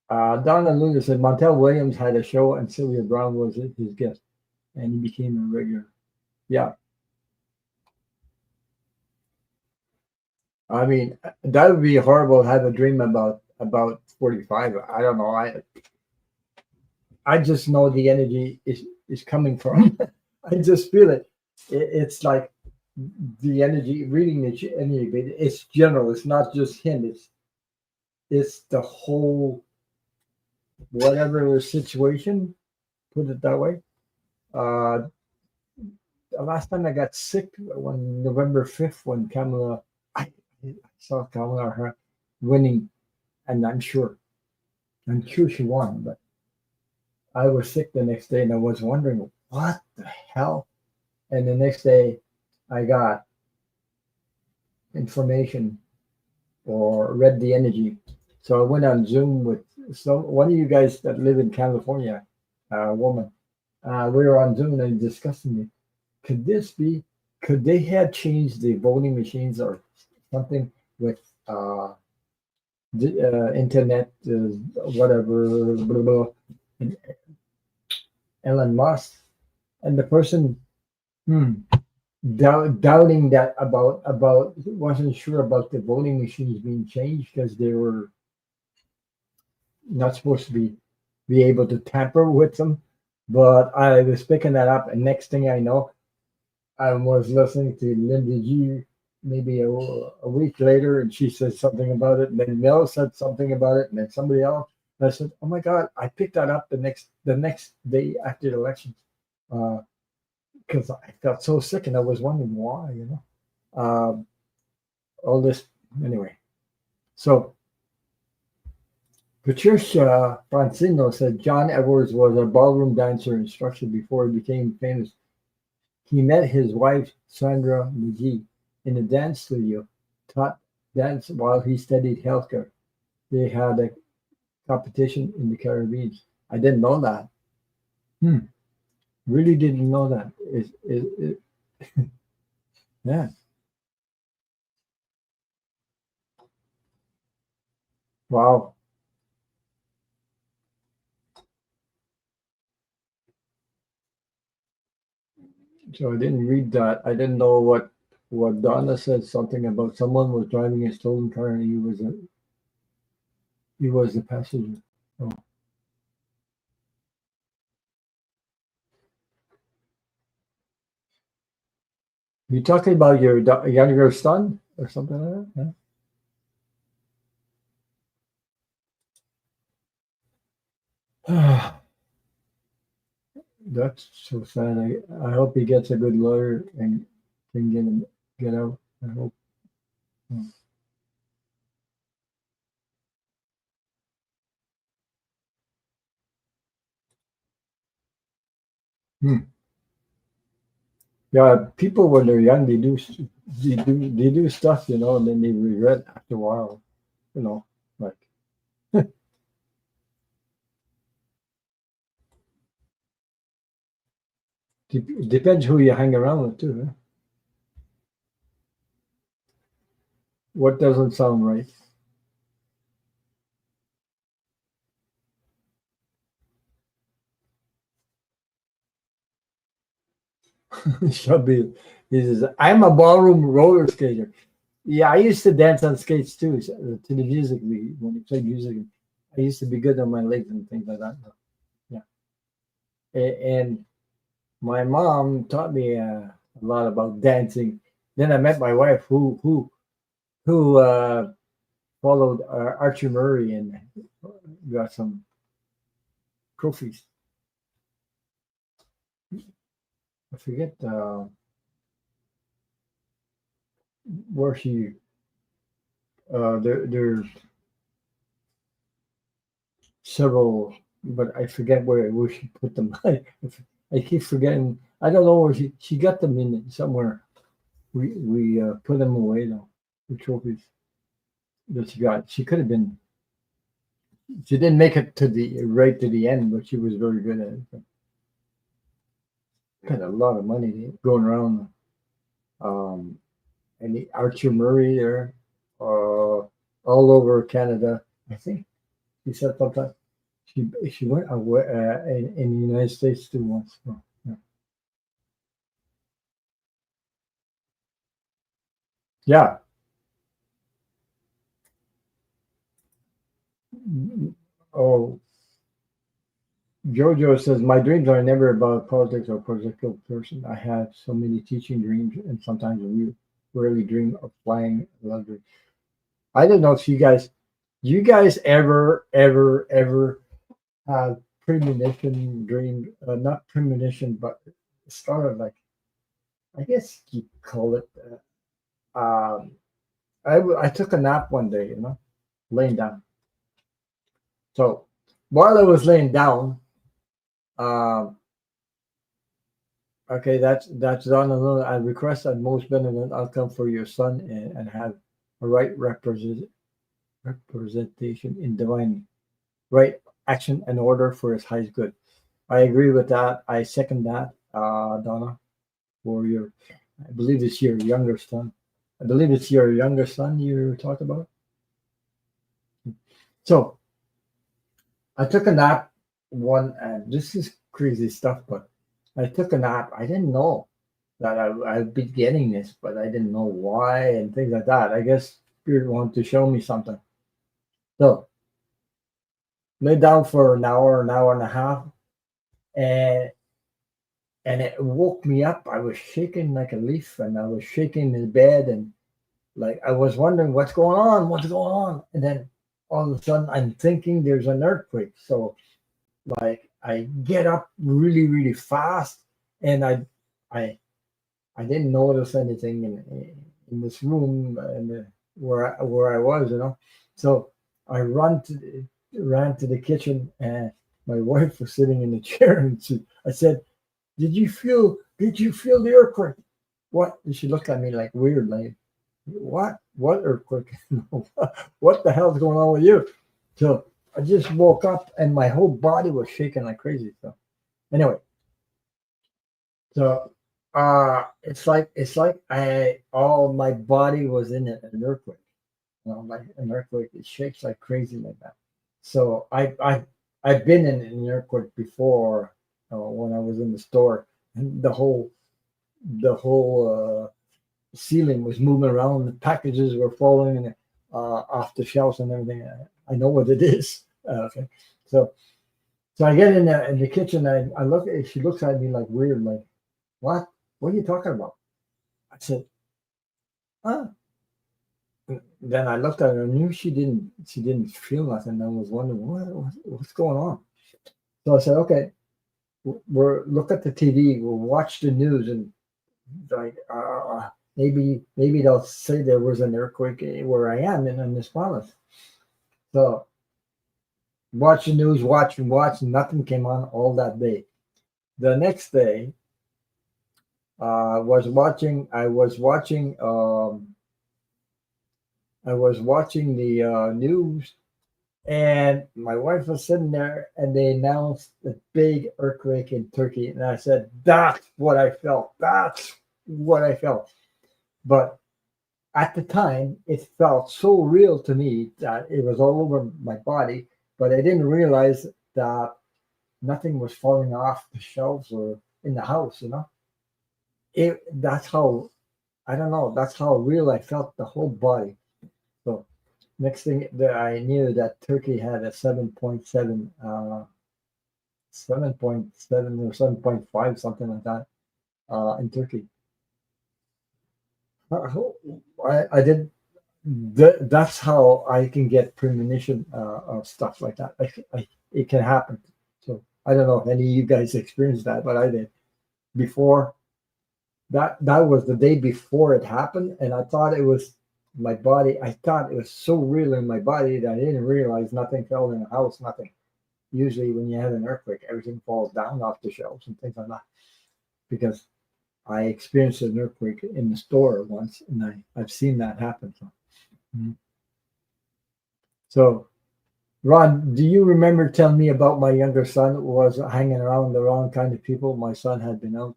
Speaker 1: Donna Luna said Montel Williams had a show and Sylvia Brown was his guest and he became a regular. Yeah. I mean, that would be horrible to have a dream about 45. I don't know. I just know the energy is coming from. I just feel it. It's like the energy, reading the energy, but it's general. It's not just him. It's the whole whatever situation. Put it that way. Uh, the last time I got sick, when November 5th, when I saw Kamala her winning, and I'm sure she won, but I was sick the next day, and I was wondering what the hell. And the next day, I got information or read the energy. So I went on Zoom with one of you guys that live in California, a woman. We were on Zoom and discussing it. Could this be? Could they have changed the voting machines or something with internet, whatever, blah, blah, and Elon Musk, and the person hmm, doubting that about wasn't sure about the voting machines being changed because they were not supposed to be able to tamper with them. But I was picking that up, and next thing I know, I was listening to Linda G maybe a week later, and she said something about it, and then Mel said something about it, and then somebody else. And I said, "Oh my God!" I picked that up the next day after the election because I felt so sick, and I was wondering why. All this anyway. So Patricia Francino said John Edwards was a ballroom dancer instructor before he became famous. He met his wife, Sandra McGee, in a dance studio, taught dance while he studied healthcare. They had a competition in the Caribbean. I didn't know that. Hmm. Really didn't know that. Yeah. Wow. So I didn't read that. I didn't know what Donna said something about someone was driving a stolen car and he was the passenger. Oh. You talking about your younger son or something like that? Yeah. That's so sad. I hope he gets a good lawyer and can get out. I hope. Hmm. Hmm. Yeah, people when they're young, they do stuff, and then they regret after a while. Like depends who you hang around with too. Huh? What doesn't sound right? Shabby, he says, "I'm a ballroom roller skater." Yeah, I used to dance on skates too, to the music when we played music. I used to be good on my legs and things like that. Yeah, and my mom taught me a lot about dancing. Then I met my wife, who followed Archie Murray and got some trophies. I forget where she. There's several, but I forget where she put them. I keep forgetting. I don't know where she got them in somewhere. We put them away though. The trophies that she got. She could have been. She didn't make it to the right to the end, but she was very good at it. Got a lot of money going around. Um, and the Archer Murray there, all over Canada. I think she said sometime she went away in the United States too once. So, yeah. Yeah, Oh, Jojo says, my dreams are never about politics or political person. I have so many teaching dreams, and sometimes we rarely dream of flying luxury. I don't know if you guys ever have premonition dream, not premonition, but sort of like, I guess you call it, I took a nap one day, laying down. So while I was laying down, um, okay, that's done alone. I request that most benevolent outcome for your son and have a right representation in divine right action and order for his highest good. I agree with that. I second that, Donna, for your, I believe it's your younger son. I believe it's your younger son you talked about. So I took a nap and this is crazy stuff, but I took a nap. I didn't know that I'd be getting this, but I didn't know why and things like that. I guess Spirit wanted to show me something. So lay down for an hour and a half, and it woke me up. I was shaking like a leaf, and I was shaking in bed, and like I was wondering what's going on, and then all of a sudden I'm thinking there's an earthquake. So like I get up really really fast, and I I didn't notice anything in this room and where I was, So I ran to the kitchen, and my wife was sitting in the chair, and I said, Did you feel the earthquake?" What? And she looked at me like weird, like, what earthquake? What the hell's going on with you? So I just woke up, and my whole body was shaking like crazy. So anyway, so it's like I all my body was in an earthquake. Like an earthquake, it shakes like crazy like that. So I've been in an earthquake before, when I was in the store, and the whole ceiling was moving around, the packages were falling and off the shelves and everything. I know what it is. Okay, so I get in the kitchen. I look at she looks at me like weird, like, what? What are you talking about? I said, huh? Then I looked at her and knew she didn't feel nothing. I was wondering what's going on. So I said, okay, we're look at the TV, we'll watch the news, and like maybe they'll say there was an earthquake where I am in this palace. So watch the news, watch and watch, and nothing came on all that day. The next day, I was watching the news, and my wife was sitting there, and they announced a big earthquake in Turkey, and I said, "That's what I felt. That's what I felt." But at the time, it felt so real to me that it was all over my body, but I didn't realize that nothing was falling off the shelves or in the house. That's how, I don't know, that's how real I felt the whole body. So next thing that I knew that Turkey had a 7.7 or 7.5, something like that, in Turkey. I did. That's how I can get premonition of stuff like that. It can happen. So I don't know if any of you guys experienced that, but I did before. That was the day before it happened, and I thought it was my body. I thought it was so real in my body that I didn't realize nothing fell in the house. Nothing. Usually, when you have an earthquake, everything falls down off the shelves and things like that. Because I experienced an earthquake in the store once, and I've seen that happen. So, mhm. So, Ron, do you remember telling me about my younger son was hanging around the wrong kind of people? My son had been out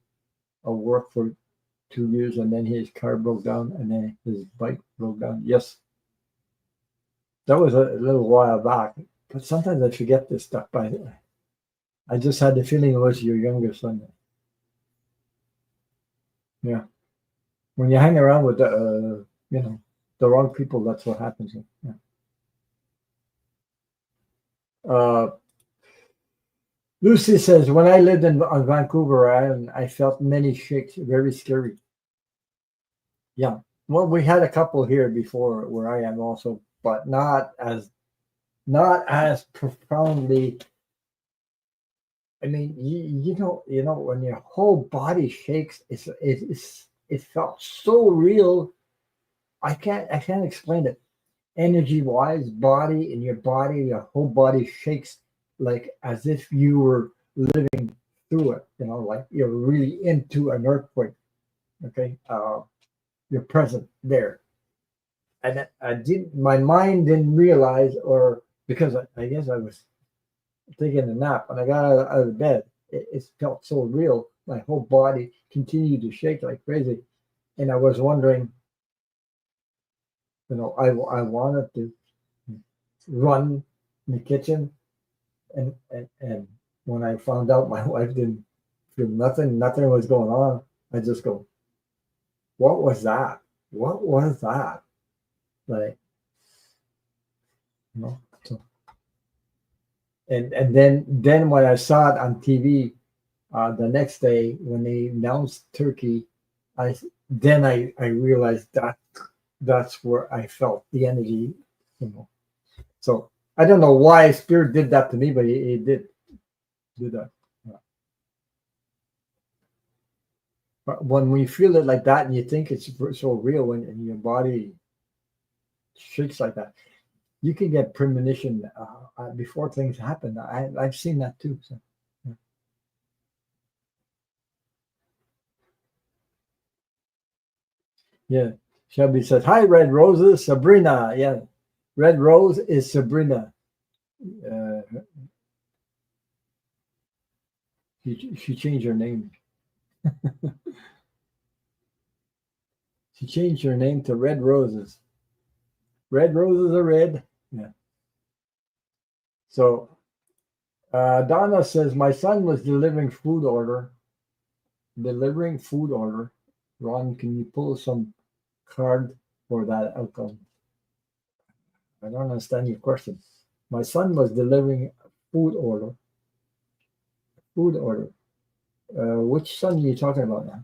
Speaker 1: of work for 2 years, and then his car broke down, and then his bike broke down. Yes, that was a little while back, but sometimes I forget this stuff. But I just had the feeling it was your younger son. Yeah, when you hang around with the wrong people, that's what happens. Yeah. Uh, Lucy says, when I lived on Vancouver Island, I felt many shakes, very scary. Yeah. Well, we had a couple here before where I am also, but not as profoundly. I mean, you know, when your whole body shakes, it felt so real. I can't explain it. Energy wise, body in your body, your whole body shakes like as if you were living through it. You know, like you're really into an earthquake. Okay, you're present there, and I didn't. My mind didn't realize, or because I guess I was taking a nap. When I got out of bed, it felt so real. My whole body continued to shake like crazy, and I was wondering, I wanted to run in the kitchen, and when I found out my wife didn't feel nothing was going on, I just go, "What was that? What was that?" Like, you know. So, and then when I saw it on TV, the next day when they announced Turkey, I then I realized that's where I felt the energy, you know. So I don't know why Spirit did that to me, but it did do that. Yeah. But when we feel it like that, and you think it's so real, when and your body shakes like that, you can get premonition before things happen. I've seen that too. So yeah. Yeah. Shelby says, "Hi, Red Roses, Sabrina." Yeah, Red Rose is Sabrina. Uh, she changed her name. She changed her name to Red Roses. Red Roses are red. Yeah. So Donna says, my son was delivering food order. Ron, can you pull some card for that outcome? I don't understand your question. My son was delivering a food order. Food order. Which son are you talking about now?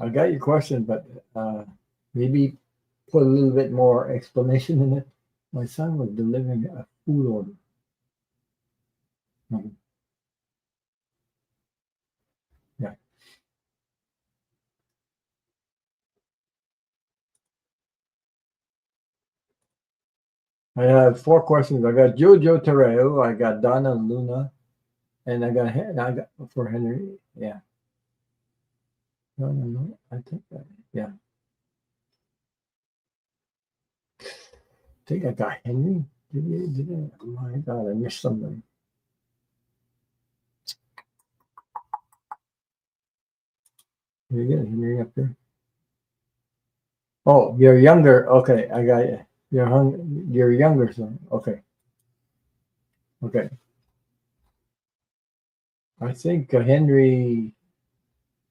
Speaker 1: I got your question, but maybe put a little bit more explanation in it. My son was delivering a food order. Mhm. Yeah. I have four questions. I got Jojo Terrell, I got Donna Luna, and I got for Henry. Yeah. No, no, no. I think that, yeah. I think I got Henry. Did I? Oh my God, I missed somebody. Did you get Henry up there? Oh, you're younger. Okay, I got you. You're younger son. Okay, okay. I think Henry.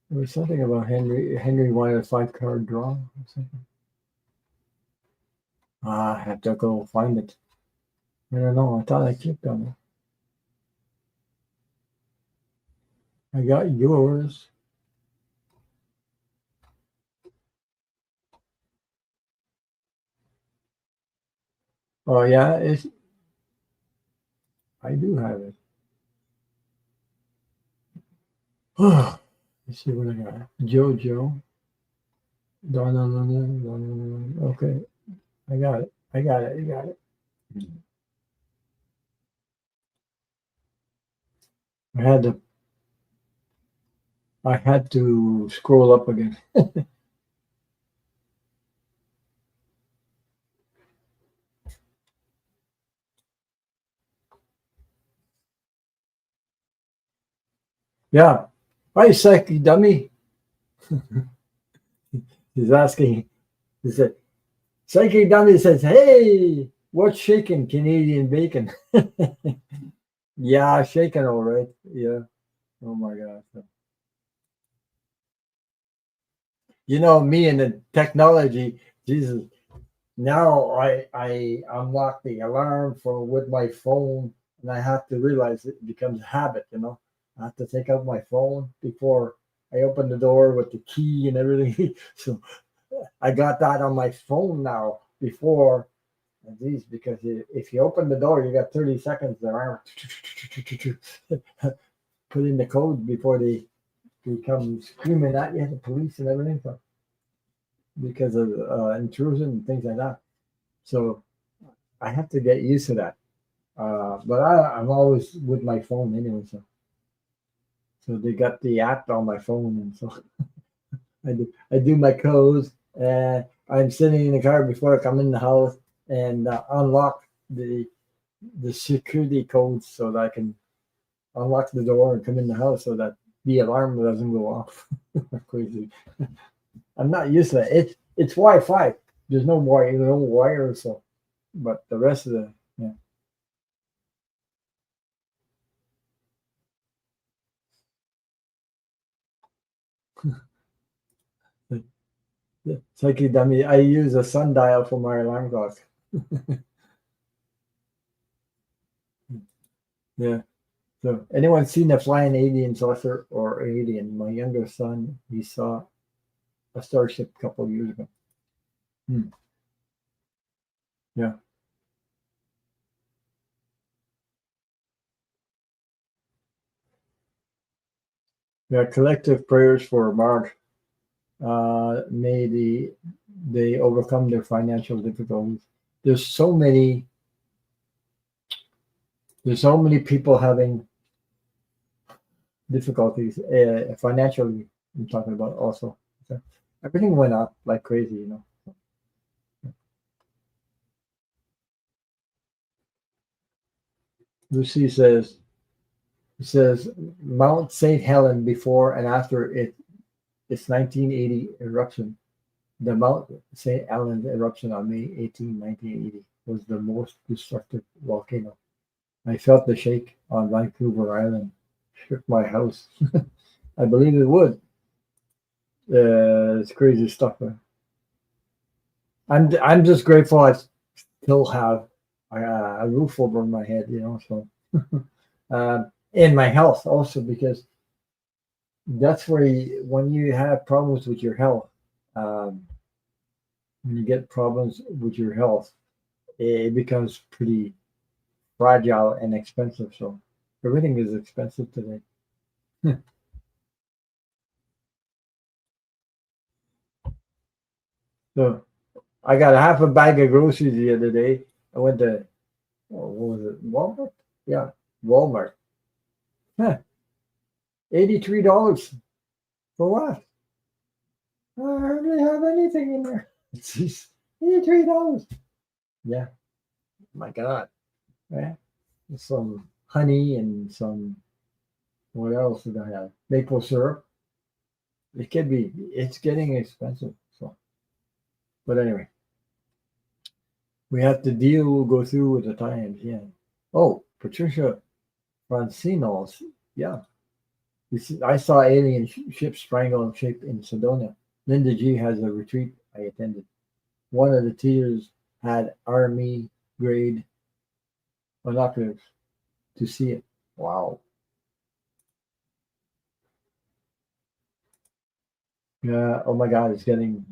Speaker 1: There was something about Henry. Henry wanted a five-card draw or something. I have to go find it. I don't know. I thought I clicked on it. I got yours. Oh yeah, I do have it. Let's see what I got. Jojo, Donna Luna, Donna Luna. Okay, I got it. I got it. I got it. I had to. I had to scroll up again. Yeah. Hi, Seki dummy. He's asking. He said, Seki dummy says, "Hey, what's shaking Canadian bacon?" Yeah, shaking all right. Yeah. Oh my God. You know me and the technology. Jesus. Now I unlock the alarm for with my phone, and I have to realize it becomes a habit. I have to take out my phone before I open the door with the key and everything. So I got that on my phone now before. And these because if you open the door, you got 30 seconds. The alarm put in the code before they come screaming at you, the police and everything, so, because of intrusion and things like that. So I have to get used to that. But I'm always with my phone anyway, so they got the app on my phone, and so I do my codes. I'm sitting in the car before I come in the house and unlock the security codes so that I can unlock the door and come in the house so that the alarm doesn't go off. Crazy. I'm not used to it. It's Wi-Fi. There's no wire, so but the rest of the yeah. It's like you dummy. I use a sundial for my alarm clock. Yeah. So anyone seen a flying alien saucer or alien? My younger son, he saw a starship a couple of years ago. Hmm. Yeah. Yeah. Collective prayers for Mark. May they overcome their financial difficulties. There's so many. There's so many people having difficulties financially. I'm talking about also. So everything went up like crazy. Lucy says Mount St. Helen before and after its 1980 eruption. The Mount St. Helens eruption on May 18, 1980 was the most destructive volcano. I felt the shake on Vancouver Island. Shook my house. I believe it would. It's crazy stuff. I'm just grateful I still have a roof over my head. So and my health also because that's where when you have problems with your health, um, when you get problems with your health, it becomes pretty fragile and expensive. So everything is expensive today. So I got a half a bag of groceries the other day. I went to what was it? Walmart? Yeah, Walmart. Huh, $83 for what? I hardly have anything in there. It's just $83. Yeah, my God. Yeah. Some honey and some what else did I have? Maple syrup. It's getting expensive. So but anyway, we have to go through with the times, yeah. Oh, Patricia Francinos, yeah. I saw alien ship strangle shape in Sedona. Linda G has a retreat I attended. One of the teachers had army grade binoculars to see it. Wow. Yeah. Oh my God, it's getting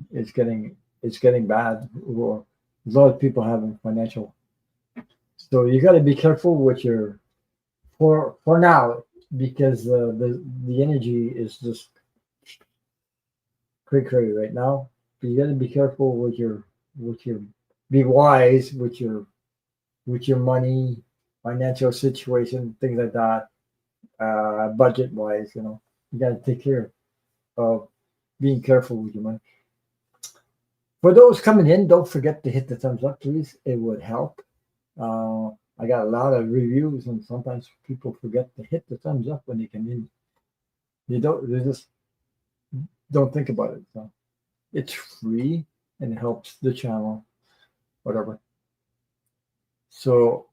Speaker 1: bad. Well, there's a lot of people having financial. So you got to be careful with your for now because the energy is just cray right now. But you got to be careful with your be wise with your money, financial situation, things like that. Budget wise, you got to take care of being careful with your money. For those coming in, don't forget to hit the thumbs up, please. It would help. Uh, I got a lot of reviews, and sometimes people forget to hit the thumbs up when they come in. They just don't think about it. So it's free and it helps the channel, whatever. So,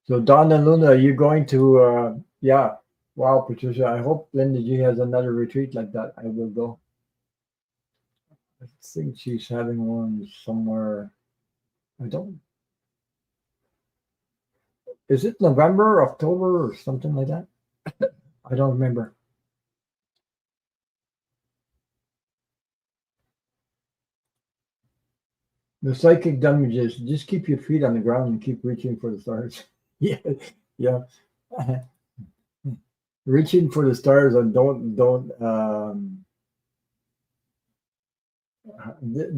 Speaker 1: so Don and Luna, are you going to? Yeah. Wow, Patricia, I hope Linda G has another retreat like that. I will go. I think she's having one somewhere. I don't. Is it November, October, or something like that? I don't remember. The psychic damage is just keep your feet on the ground and keep reaching for the stars. Yeah, yeah. Reaching for the stars and don't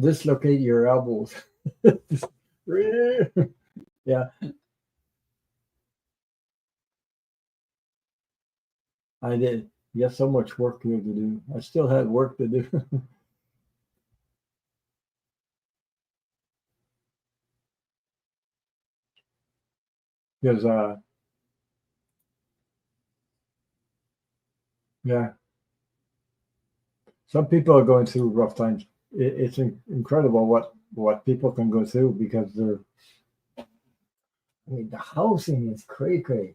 Speaker 1: dislocate your elbows. Yeah, I did. You have so much work here to do. I still had work to do. Because yeah, some people are going through rough times. It's incredible what people can go through because they're. I mean, the housing is cray cray.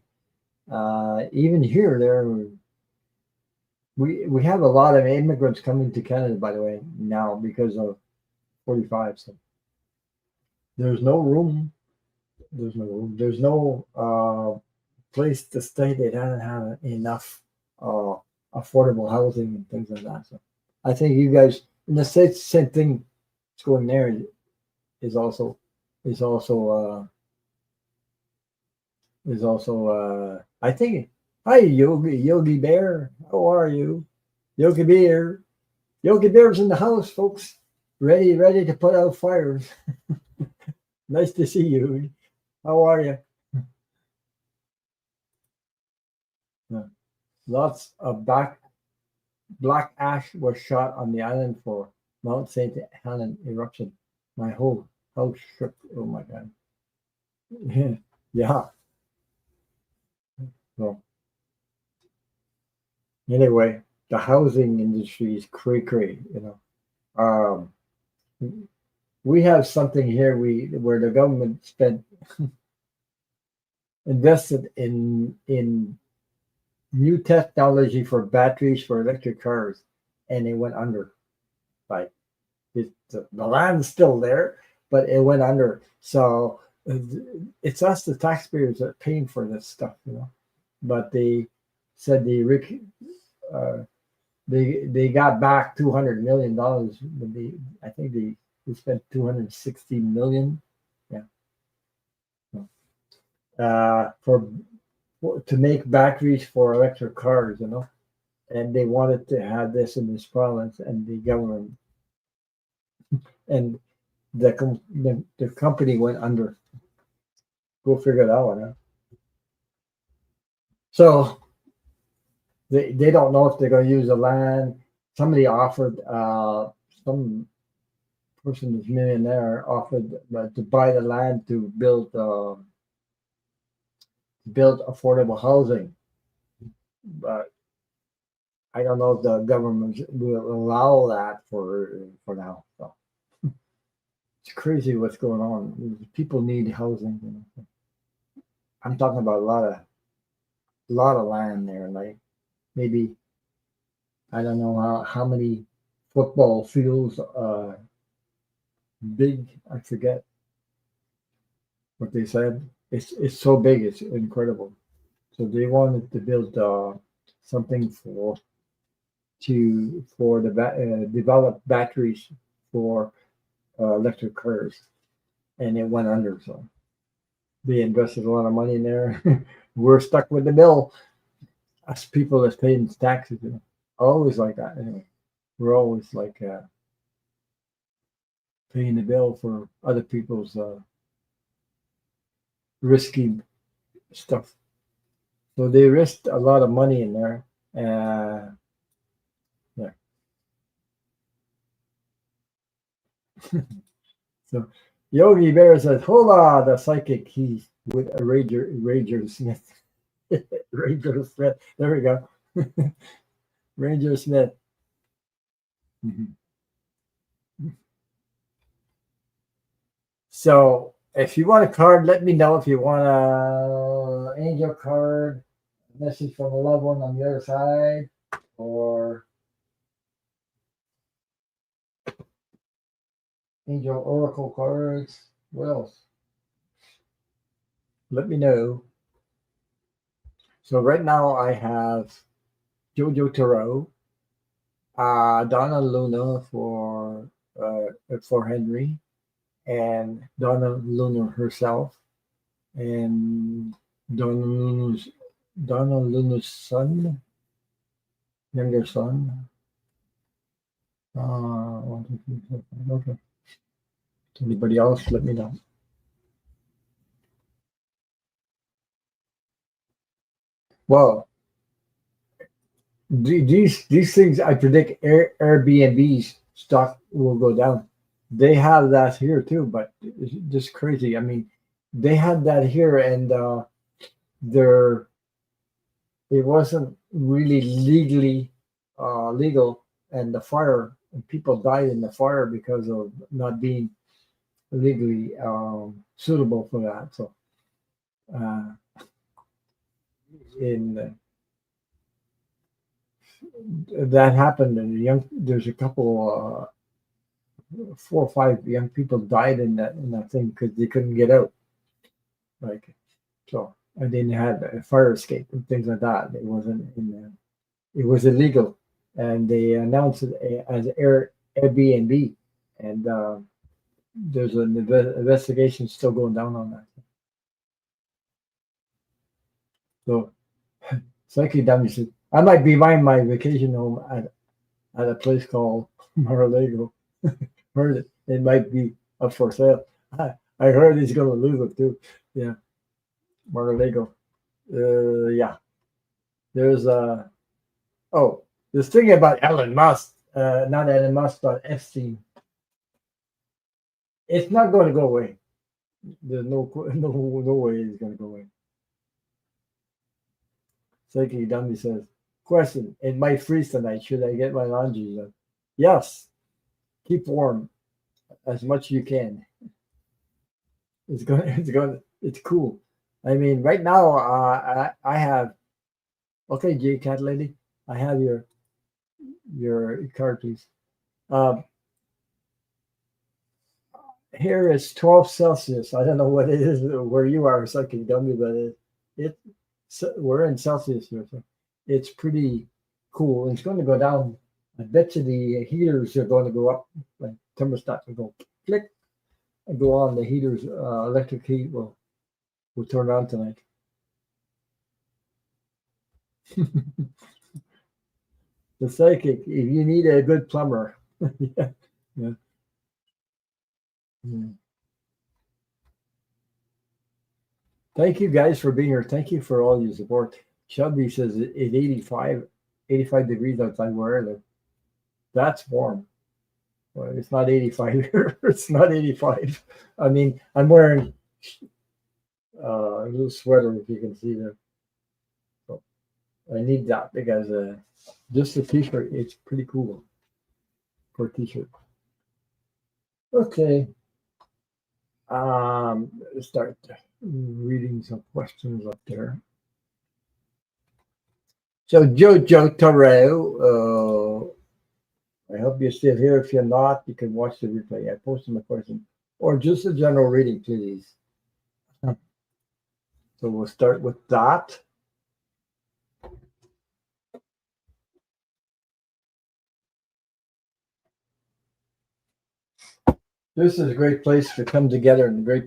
Speaker 1: Even here, we have a lot of immigrants coming to Canada, by the way, now because of 45. So there's no room. There's no room. There's no place to stay. They don't have enough uh, affordable housing and things like that. So I think you guys in the States, same thing is going there is also is also I think hi Yogi Bear, how are you? Yogi Bear. Yogi Bear's in the house, folks. Ready to put out fires. Nice to see you. How are you? Yeah. Lots of black ash was shot on the island for Mount St. Helens eruption. My whole house shook. Oh my god. Yeah. Well, anyway, the housing industry is cray. Um, we have something here where the government spent invested in new technology for batteries for electric cars, and it went under. Like the land's still there, but it went under. So it's us, the taxpayers, that are paying for this stuff. But they said uh, they got back $200 million. But I think they spent 260 million. Yeah, for to make batteries for electric cars. And they wanted to have this in this province, and the government and the company went under. Go figure that one out. So they don't know if they're going to use the land. Somebody offered some person who's millionaire offered to buy the land to build affordable housing, but I don't know if the government will allow that for now. So it's crazy what's going on. People need housing. I'm talking about a lot of land there, like maybe I don't know how many football fields big. I forget what they said. It's so big, it's incredible. So they wanted to build something for the develop batteries for electric cars, and it went under. So they invested a lot of money in there. We're stuck with the bill. Us people that's paying taxes. Always like that. Anyway, we're always like paying the bill for other people's risky stuff. So they risked a lot of money in there. Uh, yeah. So Yogi Bear says, "Hola, the psychic." He's with a Ranger Smith. Ranger Smith. There we go. Ranger Smith. Mhm. So if you want a card, let me know. If you want a angel card, message from a loved one on the other side, or angel oracle cards. What else? Let me know. So right now I have Jojo Tarot, Donna Luna for Henry, and Donna Luna herself, and Donna Luna's Donna Luna's son, younger son. One, two, three, four, five. Okay. Anybody else? Let me know. Well, these things I predict Airbnb's stock will go down. They have that here too, but it's just crazy. I mean, they had that here, and there it wasn't really legally legal, and the fire and people died in the fire because of not being legally suitable for that. So uh, in that happened, and there's a couple, 4 or 5 young people died in that thing because they couldn't get out. Like so, and they had a fire escape and things like that. It wasn't in. It was illegal, and they announced it as Airbnb, and there's an investigation still going down on that. So, Psyche Dummy said, I might be buying my vacation home at a place called Mar-a-Lago. Heard it. It might be up for sale. I heard he's going to lose it too. Yeah, Mar-a-Lago. Yeah, there's oh, this thing about Elon Musk, not Elon Musk, but Epstein. It's not going to go away. There's no way it's going to go away. Psyche Dummy says, question, it might freeze tonight. Should I get my laundry done? Yes, keep warm as much as you can. It's cool. I mean, right now, I have, okay, J Cat Lady, I have your card, please. Um, Here is 12 Celsius. I don't know what it is where you are, Psyche Dummy, but it we're in Celsius here, so it's pretty cool. It's going to go down. I bet you the heaters are going to go up, like thermostats will go click and go on. The heaters, electric heat will turn on tonight. The psychic, if you need a good plumber. Yeah, yeah. Mm. Thank you guys for being here. Thank you for all your support. Chubby says it's 85 degrees outside where I live. That's warm. Well, it's not 85 here. It's not 85. I mean, I'm wearing a little sweater if you can see there. So I need that because just a t-shirt, it's pretty cool for a t-shirt. Okay. Let's start reading some questions up there. So Jojo Taro, I hope you're still here. If you're not, you can watch the replay. I posted my question. Or just a general reading, please. So we'll start with that. This is a great place to come together and a great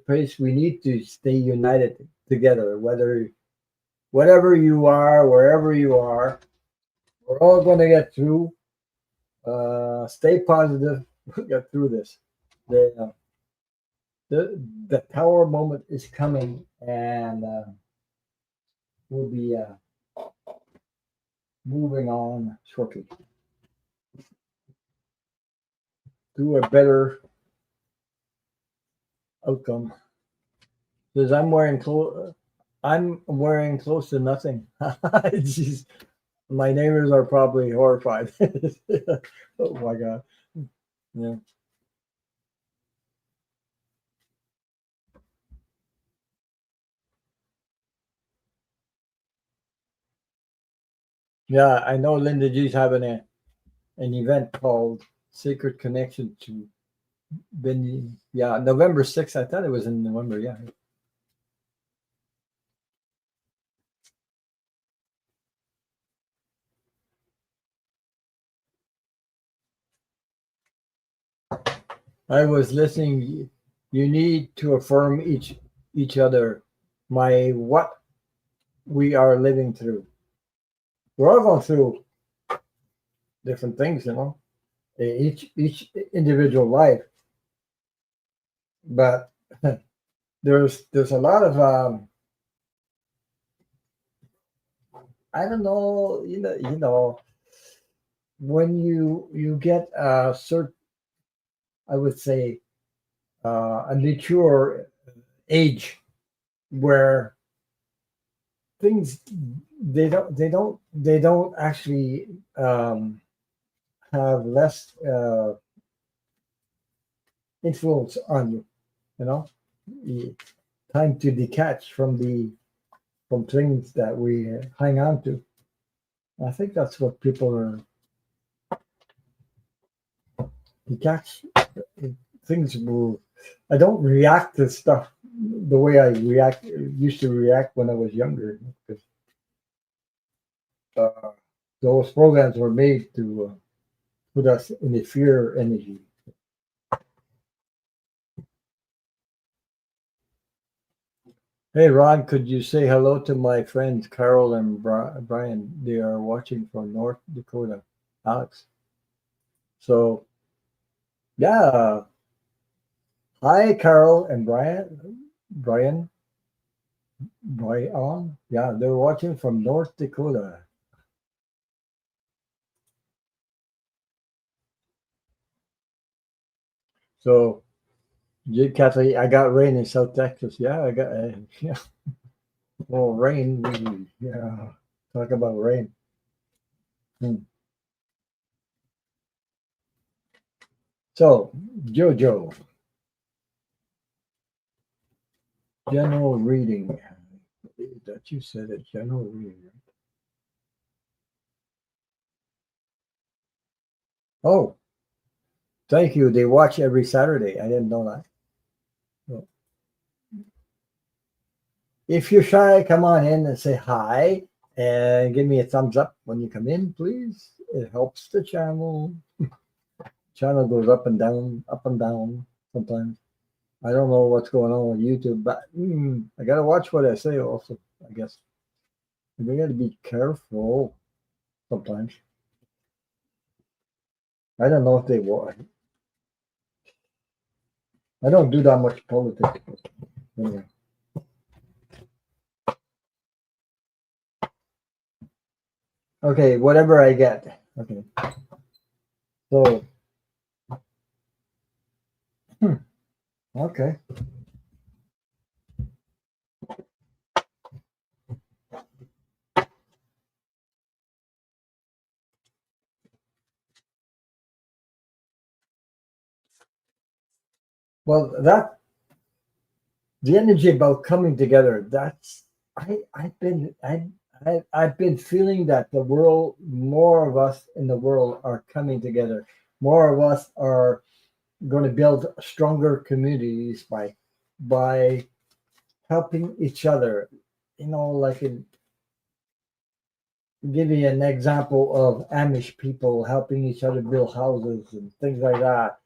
Speaker 1: place. We need to stay united together, whatever you are, wherever you are, we're all going to get through. Stay positive. We'll get through this. The, the power moment is coming, and we'll be moving on shortly to a better outcome. Because I'm wearing close to nothing. Jeez, my neighbors are probably horrified. Oh my god. Yeah. Yeah, I know Linda G's having an event called Sacred Connection to Benny. Yeah, November 6th. I thought it was in November. Yeah. I was listening. You need to affirm each other. My what we are living through. We're all going through different things, each individual life. But there's a lot of I don't know, when you get a certain, I would say, a mature age where things they don't actually have less influence on you. You know, Y- Time to detach from things that we hang on to. I think that's what people are detached. Things move. I don't react to stuff the way I used to react when I was younger, because uh, those programs were made to put us in the fear energy. Hey Ron, could you say hello to my friends Carol and Brian? They are watching from North Dakota. Alex. So yeah, hi Carol and Brian, Brian. Yeah, they're watching from North Dakota. So Kathy, I got rain in South Texas. Yeah, I got yeah. Well, rain. Yeah, talk about rain. Hmm. So Jojo, general reading. That you said it. General reading. Oh, thank you. They watch every Saturday. I didn't know that. So, if you're shy, come on in and say hi and give me a thumbs up when you come in, please. It helps the channel. Channel goes up and down sometimes. I don't know what's going on with YouTube, but I gotta watch what I say. Also, I guess we gotta be careful sometimes. I don't know if they watch. I don't do that much politics. Anyway. Okay, whatever I get. Okay, so hmm, okay. Well, that the energy about coming together. That's I've been feeling that the world, more of us in the world are coming together. More of us are going to build stronger communities by helping each other. Like give you an example of Amish people helping each other build houses and things like that.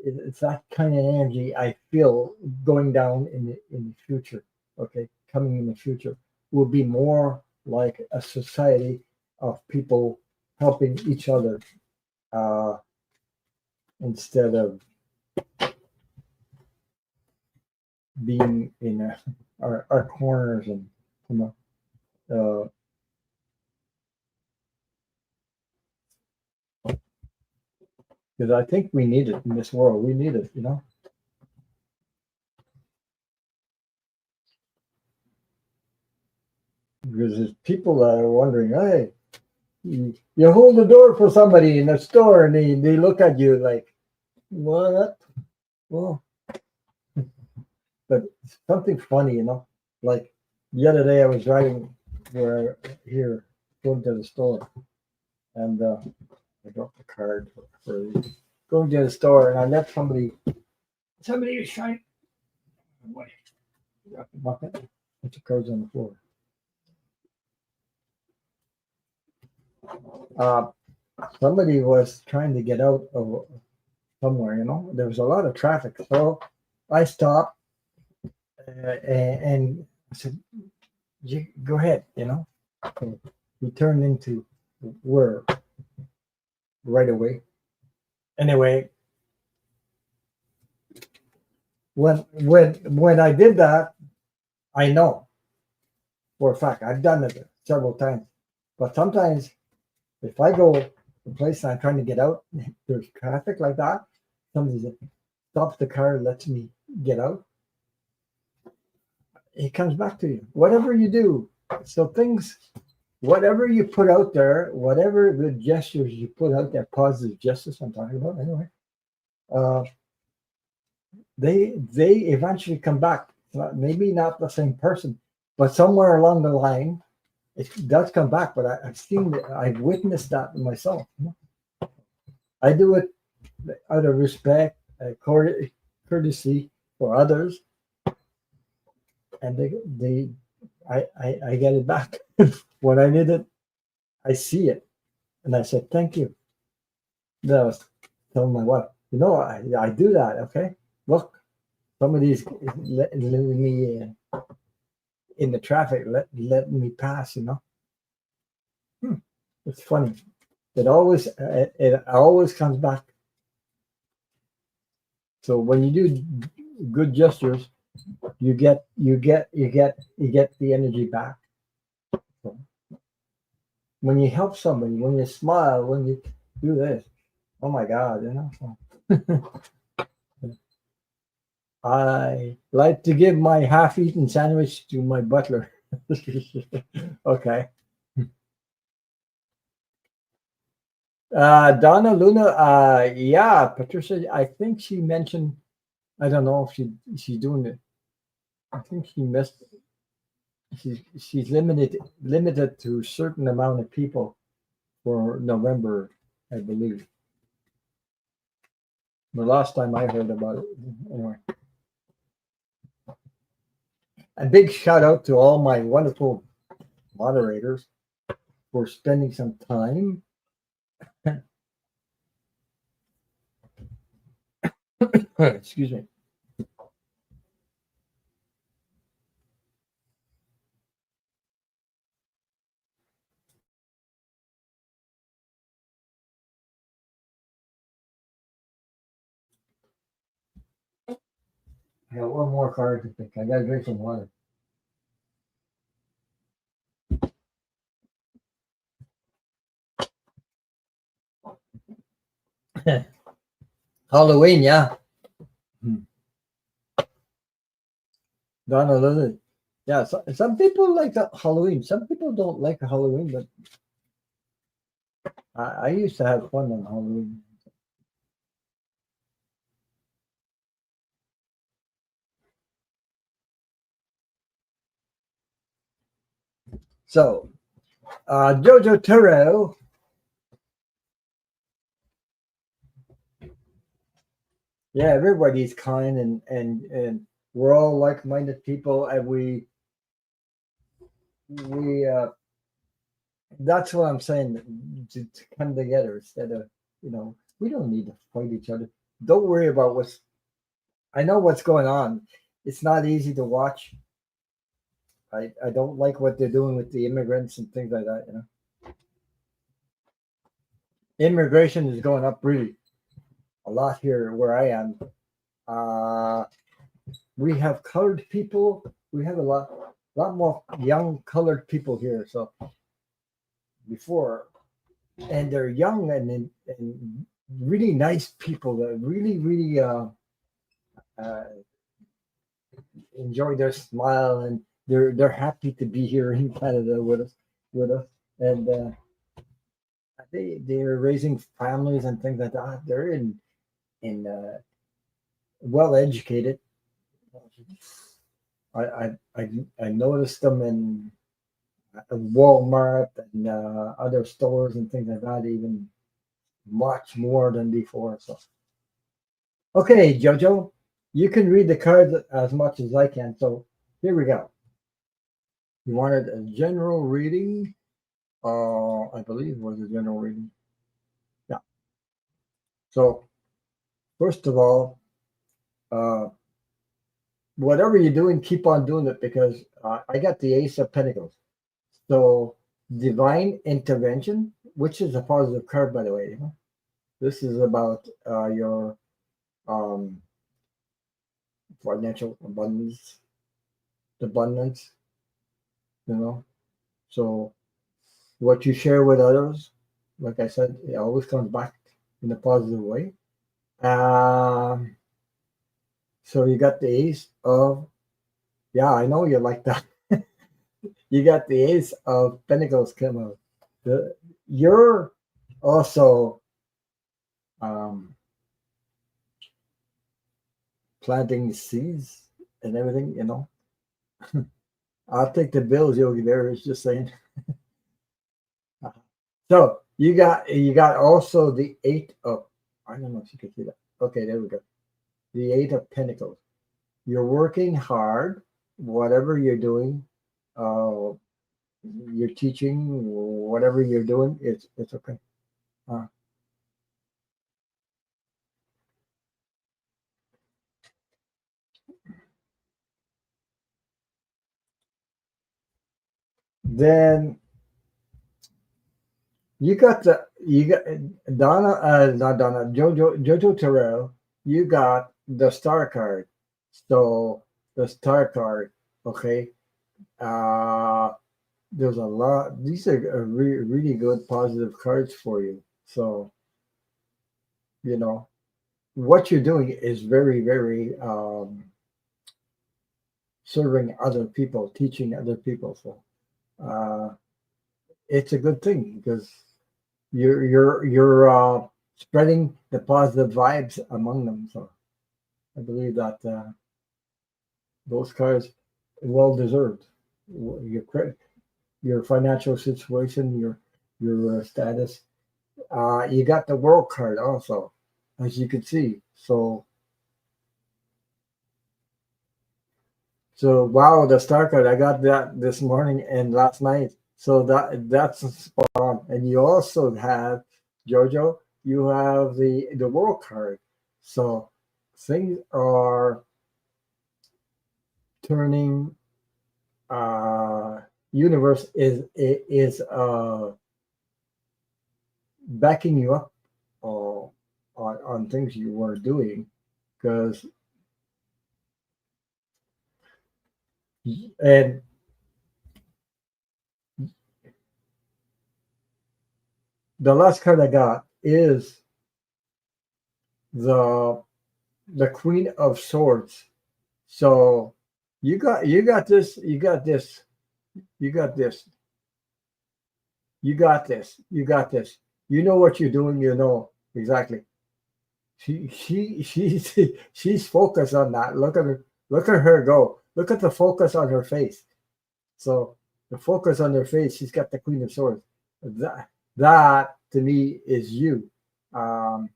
Speaker 1: It's that kind of energy I feel going down in the future. Okay, coming in the future will be more like a society of people helping each other uh, instead of being in our corners and you know because I think we need it in this world. We need it. Because there's people that are wondering, hey, you hold the door for somebody in the store and they look at you like, what? Well, but it's something funny. Like the other day I was driving where here. going to the store, and I dropped the card for going to the store, and I let somebody was trying. What? Drop the bucket. Put the cards on the floor. Uh, Somebody was trying to get out of somewhere. There was a lot of traffic, so I stopped and I said, "Go ahead." So he turned into where right away. Anyway, when I did that, I know for a fact I've done it several times. But sometimes if I go to a place and I'm trying to get out, there's traffic like that. Somebody stops the car, lets me get out. It comes back to you. Whatever you do, so things, whatever you put out there, whatever the gestures you put out there, positive gestures I'm talking about anyway, uh, they eventually come back. Maybe not the same person, but somewhere along the line, it does come back. But I've witnessed that myself. I do it out of respect, courtesy for others, and I get it back. When I did it, I see it, and I said thank you. Then I was telling my wife, I do that. Okay, look, somebody's letting me in the traffic, letting me pass. It's funny. It always comes back. So when you do good gestures, you get the energy back. So when you help somebody, when you smile, when you do this, oh my God, So I like to give my half-eaten sandwich to my butler. Okay. Donna Luna, yeah, Patricia, I think she mentioned, I don't know if she's doing it. I think she missed. She's limited to a certain amount of people for November, I believe. The last time I heard about it, anyway. A big shout out to all my wonderful moderators for spending some time. Excuse me. I got one more card to pick. I gotta drink some water. Halloween, yeah. Donna Lily. Yeah, some people like Halloween. Some people don't like Halloween, but I used to have fun on Halloween. So, Jojo Turo. Yeah, everybody's kind and we're all like-minded people, and we that's what I'm saying, to come together instead of we don't need to fight each other. Don't worry about I know what's going on. It's not easy to watch. I don't like what they're doing with the immigrants and things like that. Immigration is going up really a lot here where I am. We have colored people. We have a lot more young colored people here. So before, and they're young and really nice people that really enjoy their smile, and they're happy to be here in Canada with us, and they're raising families and things like that. They're in well educated. I noticed them, and Walmart and other stores and things like that, even much more than before. So, okay, Jojo, you can read the cards as much as I can. So here we go. You wanted a general reading. I believe it was a general reading. Yeah. So first of all, uh, whatever you're doing, keep on doing it because I got the Ace of Pentacles. So divine intervention, which is a positive card, by the way. This is about your um, financial abundance. You know, so what you share with others, like I said, it always comes back in a positive way. Um, so you got the Ace of, yeah, I know you like that. You got the Ace of Pentacles come out. You're also um, planting seeds and everything, you know. I'll take the bills, Yogi Bear is just saying. So you got also the eight of, I don't know if you can see that. Okay, there we go. The Eight of Pentacles. You're working hard, whatever you're doing, uh, you're teaching, whatever you're doing, it's okay. Uh, then you got Donna, not Donna, Jojo Terrell. You got the star card. So the star card, okay. Uh, there's a lot. These are really good positive cards for you. So you know what you're doing is very serving other people, teaching other people. So uh, it's a good thing because you're spreading the positive vibes among them. So I believe that those cards well deserved. Your your financial situation, your status. You got the world card also, as you can see. So wow, the star card. I got that this morning and last night. So that's spot on. And you also have Jojo. You have the world card. So things are turning. Universe is backing you up on things you were doing because and the last card I got is the the Queen of Swords. So you got this, you got this, you got this, you got this, you got this. You know what you're doing, you know exactly. She's she's focused on that. Look at her go. Look at the focus on her face. So the focus on her face, she's got the Queen of Swords. That to me is you. Um,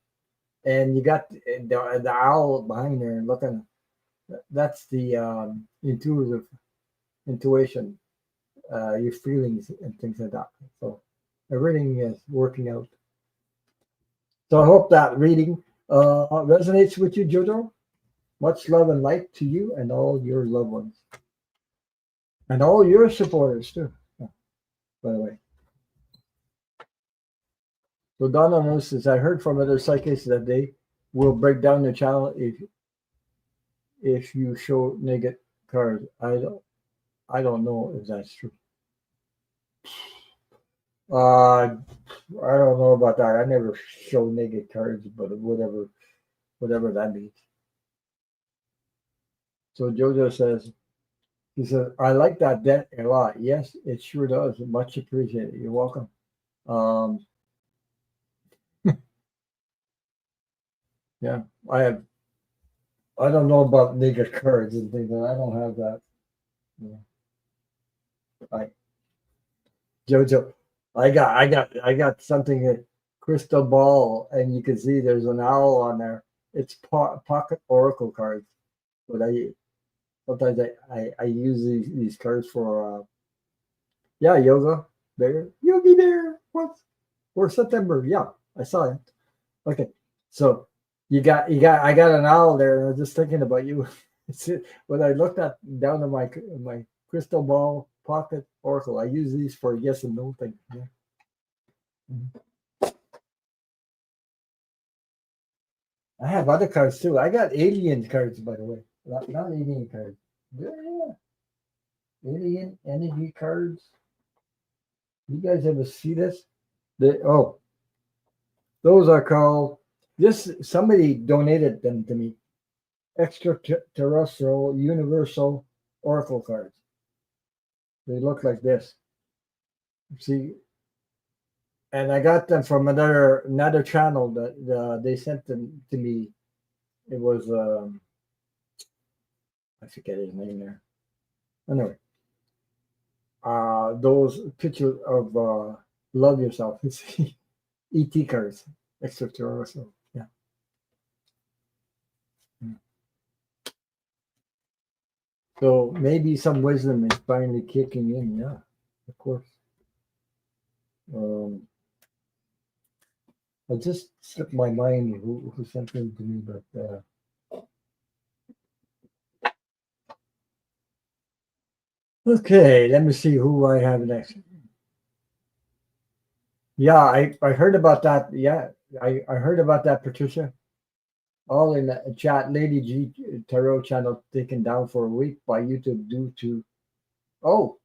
Speaker 1: and you got the owl behind her and looking. That's the intuition, your feelings and things like that. So everything is working out. So I hope that reading resonates with you, Jojo. Much love and light to you and all your loved ones and all your supporters too. Yeah, by the way. So Donna knows says I heard from other psychics that they will break down the channel if you show negative cards. I don't know if that's true. I don't know about that. I never show negative cards, but whatever that means. So Jojo says he says I like that debt a lot. Yes, it sure does. Much appreciated. You're welcome. Um, yeah, I have. I don't know about negative cards and things. I don't have that. Yeah. Jojo, I got something crystal ball, and you can see there's an owl on there. It's pocket oracle cards, but I sometimes I use these cards for yeah, yoga there, yogi there. What or September? Yeah, I saw it. Okay, so I got an owl there, and I was just thinking about you. When I looked at down at my crystal ball pocket oracle, I use these for yes and no thing. Yeah. Mhm. I have other cards too. I got alien cards, by the way. Not alien cards. Yeah, yeah. Alien energy cards. You guys ever see this? Oh, those are called. This somebody donated them to me. Extraterrestrial universal oracle cards. They look like this. See, and I got them from another channel that they sent them to me. It was I forget his name there. Anyway, those pictures of love yourself. ET cards, extraterrestrial. Yeah. Mm. So maybe some wisdom is finally kicking in. Yeah, of course. Um, I just slipped my mind who sent them to me, but okay. Let me see who I have next. Yeah, I heard about that. Yeah, I heard about that, Patricia. All in the chat. Lady G Tarot channel taken down for a week by YouTube due to. Oh,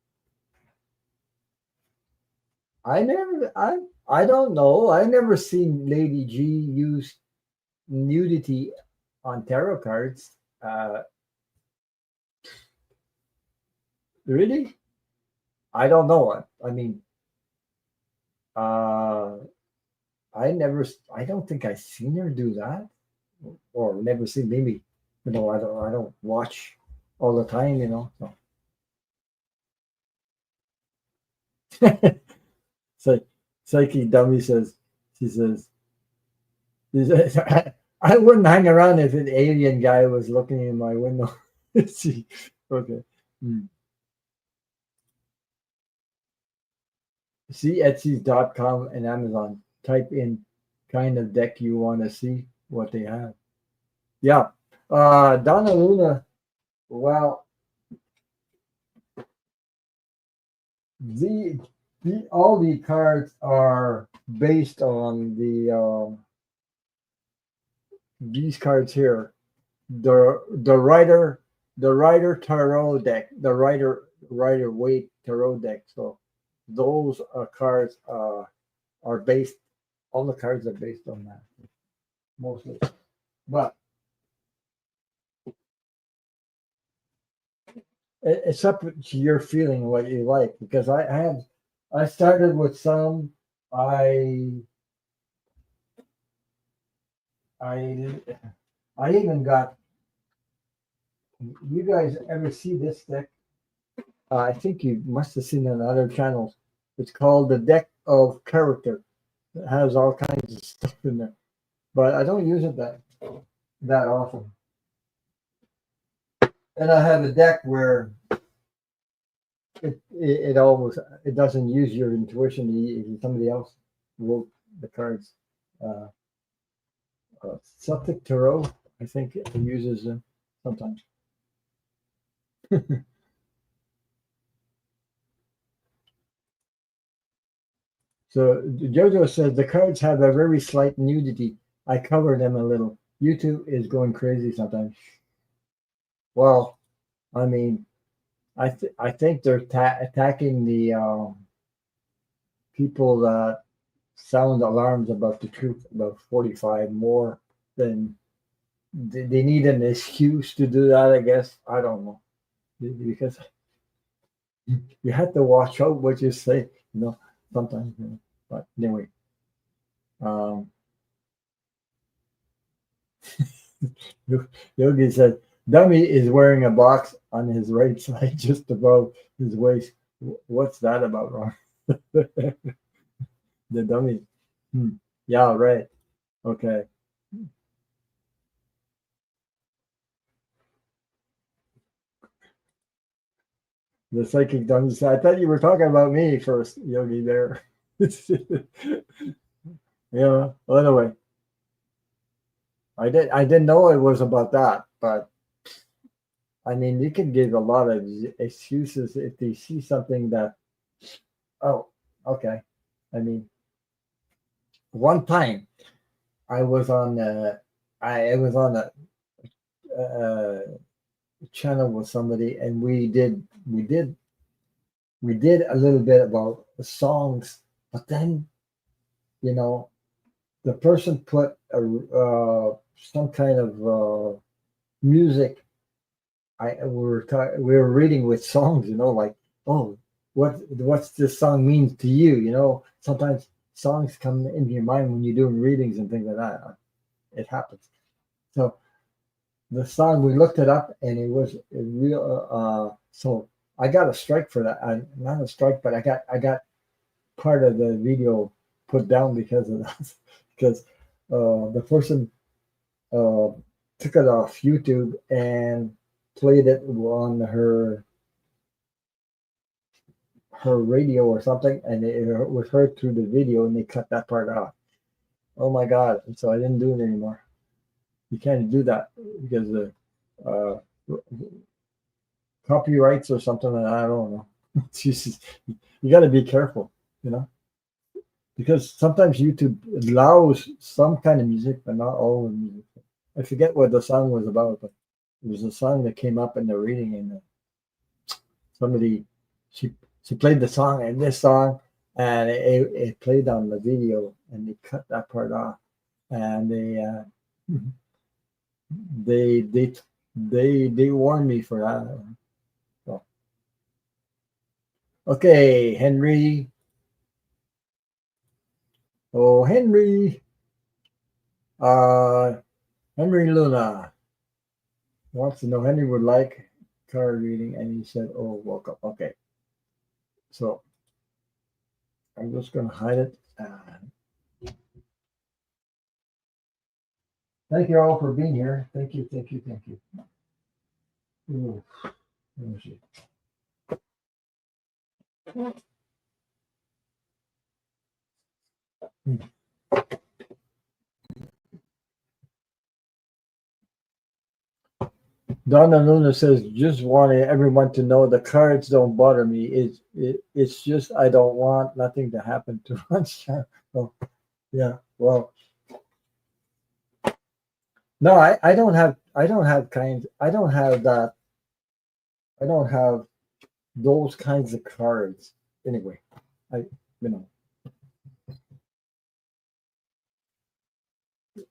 Speaker 1: I don't know. I never seen Lady G use nudity on tarot cards. Really? I don't know. I mean, uh, I don't think I seen her do that, or never seen. Maybe, I don't watch all the time. So. So, Psyche Dummy says, she says, I wouldn't hang around if an alien guy was looking in my window. See, okay. Hmm. See Etsy.com and Amazon. Type in kind of deck you want to see what they have. Yeah. Donna Luna, well, the all the cards are based on these cards here. The Rider Tarot deck, the Rider Waite Tarot deck. So those cards are based. All the cards are based on that mostly. But it's up to your feeling what you like, because I started with some. I I I even got. You guys ever see this deck? I think you must have seen it on other channels. It's called the Deck of Character. It has all kinds of stuff in there, but I don't use it that often. And I have a deck where it almost it doesn't use your intuition. Somebody else wrote the cards. Uh, Celtic Tarot, I think it uses them sometimes. So Jojo says the cards have a very slight nudity. I cover them a little. YouTube is going crazy sometimes. Well, I mean, I think they're attacking the people that sound alarms about the truth about 45 more than they need an excuse to do that. I guess I don't know, because you have to watch out what you say. Sometimes. But anyway, um, Yogi said, Dummy is wearing a box on his right side just above his waist. What's that about, Ron? The dummy. Hmm. Yeah, right. Okay. The psychic dummies. I thought you were talking about me first, Yogi. There. Yeah. Well, anyway, I didn't know it was about that, but I mean, you can give a lot of excuses if they see something that. Oh, okay. I mean, one time I was on I was on a channel with somebody, and we did a little bit about the songs, but then you know the person put some kind of music. We were reading with songs, like, oh, what's this song means to you? Sometimes songs come into your mind when you're doing readings and things like that. It happens. So the song, we looked it up, and it was a real. So I got a strike for that. Not a strike, but I got part of the video put down because of that. Because the person uh, took it off YouTube and played it on her radio or something, and it was heard through the video, and they cut that part off. Oh my god! And so I didn't do it anymore. You can't do that because of uh, copyrights or something. I don't know. Jesus, you got to be careful, you know, because sometimes YouTube allows some kind of music, but not all of the music. I forget what the song was about, but it was a song that came up in the reading, and somebody she she played the song and this song, and it played on the video, and they cut that part off, and they they they warned me for that. So, okay, Henry. Oh, Henry. Uh, Henry Luna wants to know. Henry would like card reading, and he said, "Oh, welcome." Okay, so I'm just gonna hide it. Thank you all for being here. Thank you, thank you, thank you. Ooh, let me see. Donna Luna says, just wanted everyone to know the cards don't bother me. It's just I don't want nothing to happen to us. Oh, yeah. Well, no, I don't have that. I don't have those kinds of cards. Anyway, I you know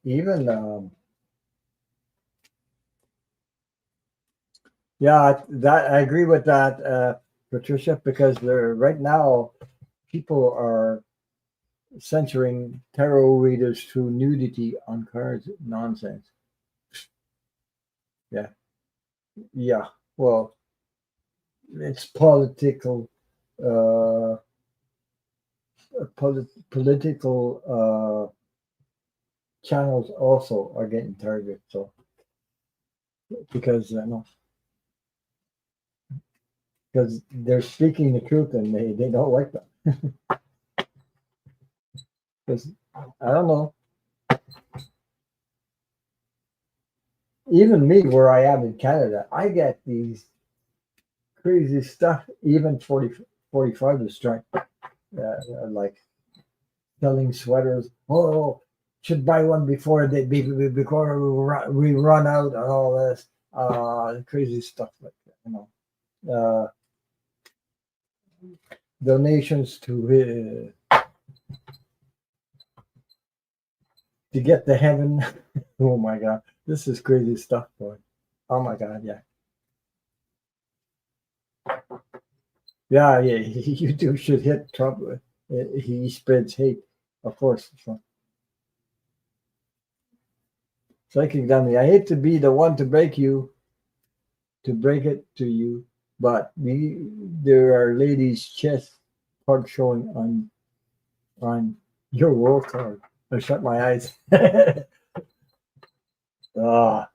Speaker 1: even yeah, that I agree with that, Patricia, because they're right now people are censoring tarot readers through nudity on cards. Nonsense. Yeah, yeah. Well, it's political. Uh, Political channels also are getting targeted. So because no, because they're speaking the truth, and they don't like that. Because I don't know. Even me, where I am in Canada, I get these crazy stuff. Even 45 is strike. Like selling sweaters. Oh, should buy one before before we run out and all this crazy stuff like that. Donations to get to heaven. Oh my god, this is crazy stuff, boy. Oh my god, yeah, yeah. YouTube should hit Trump. He spreads hate, of course. So, psychic dummy. I hate to be the one to break it to you, but there are ladies' chests Park showing on your world card. I shut my eyes. Ah,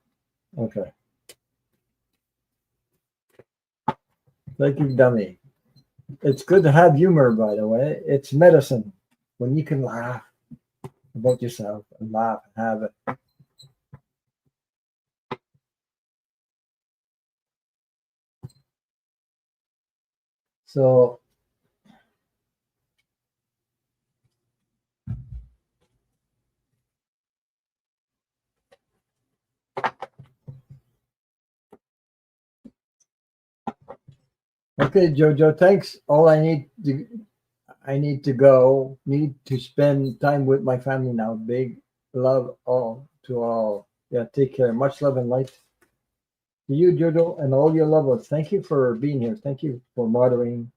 Speaker 1: okay. Thank you, dummy. It's good to have humor, by the way. It's medicine when you can laugh about yourself and laugh and have it. So, okay, Jojo, thanks. All I need to go. Need to spend time with my family now. Big love all to all. Yeah, take care. Much love and light to you, Jojo, and all your loved ones. Thank you for being here. Thank you for moderating.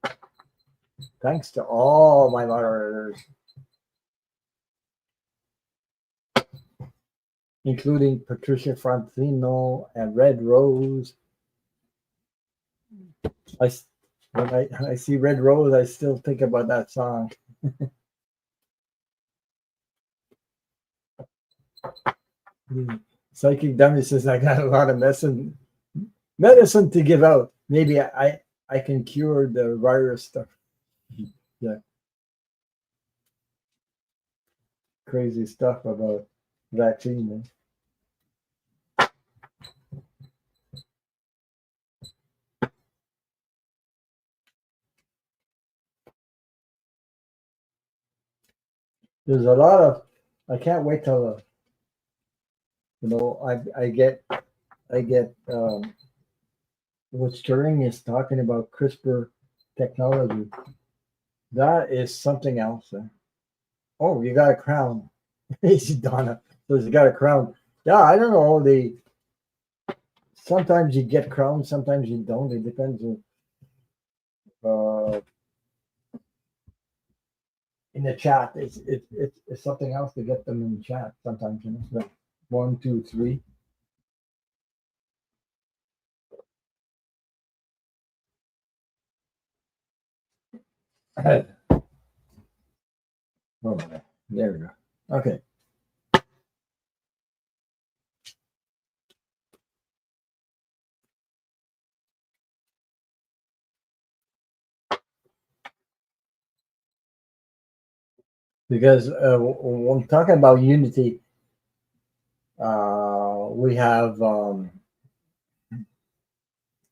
Speaker 1: Thanks to all my moderators, including Patricia Francino and Red Rose. I when I see Red Rose, I still think about that song. Psychic Dummy says I got a lot of medicine to give out. Maybe I can cure the virus stuff. Yeah, crazy stuff about vaccine. There's a lot of. I can't wait till I get what Stirring is talking about CRISPR technology. That is something else. Oh, you got a crown. Easy, Donna. So you got a crown. Yeah, I don't know. Sometimes you get crowns, sometimes you don't. It depends on uh, in the chat. It's something else to get them in the chat. Sometimes like 1, 2, 3. Oh, there we go. Okay. Because when talking about unity, we have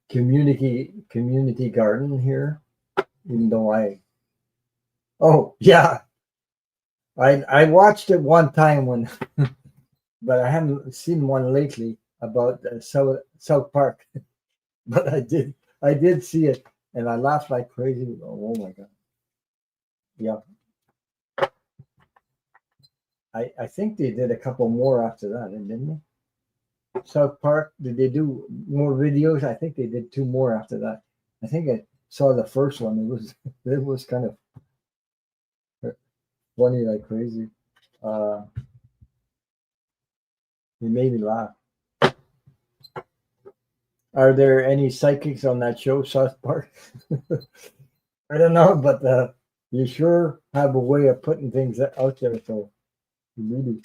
Speaker 1: community garden here. Even though oh yeah, I watched it one time when, but I haven't seen one lately about South Park. But I did see it, and I laughed like crazy. Oh my god! Yeah, I think they did a couple more after that, didn't they? South Park, did they do more videos? I think they did two more after that. I think I saw the first one. It was kind of funny like crazy. Uh, it made me laugh. Are there any psychics on that show, South Park? I don't know, but you sure have a way of putting things out there. So really,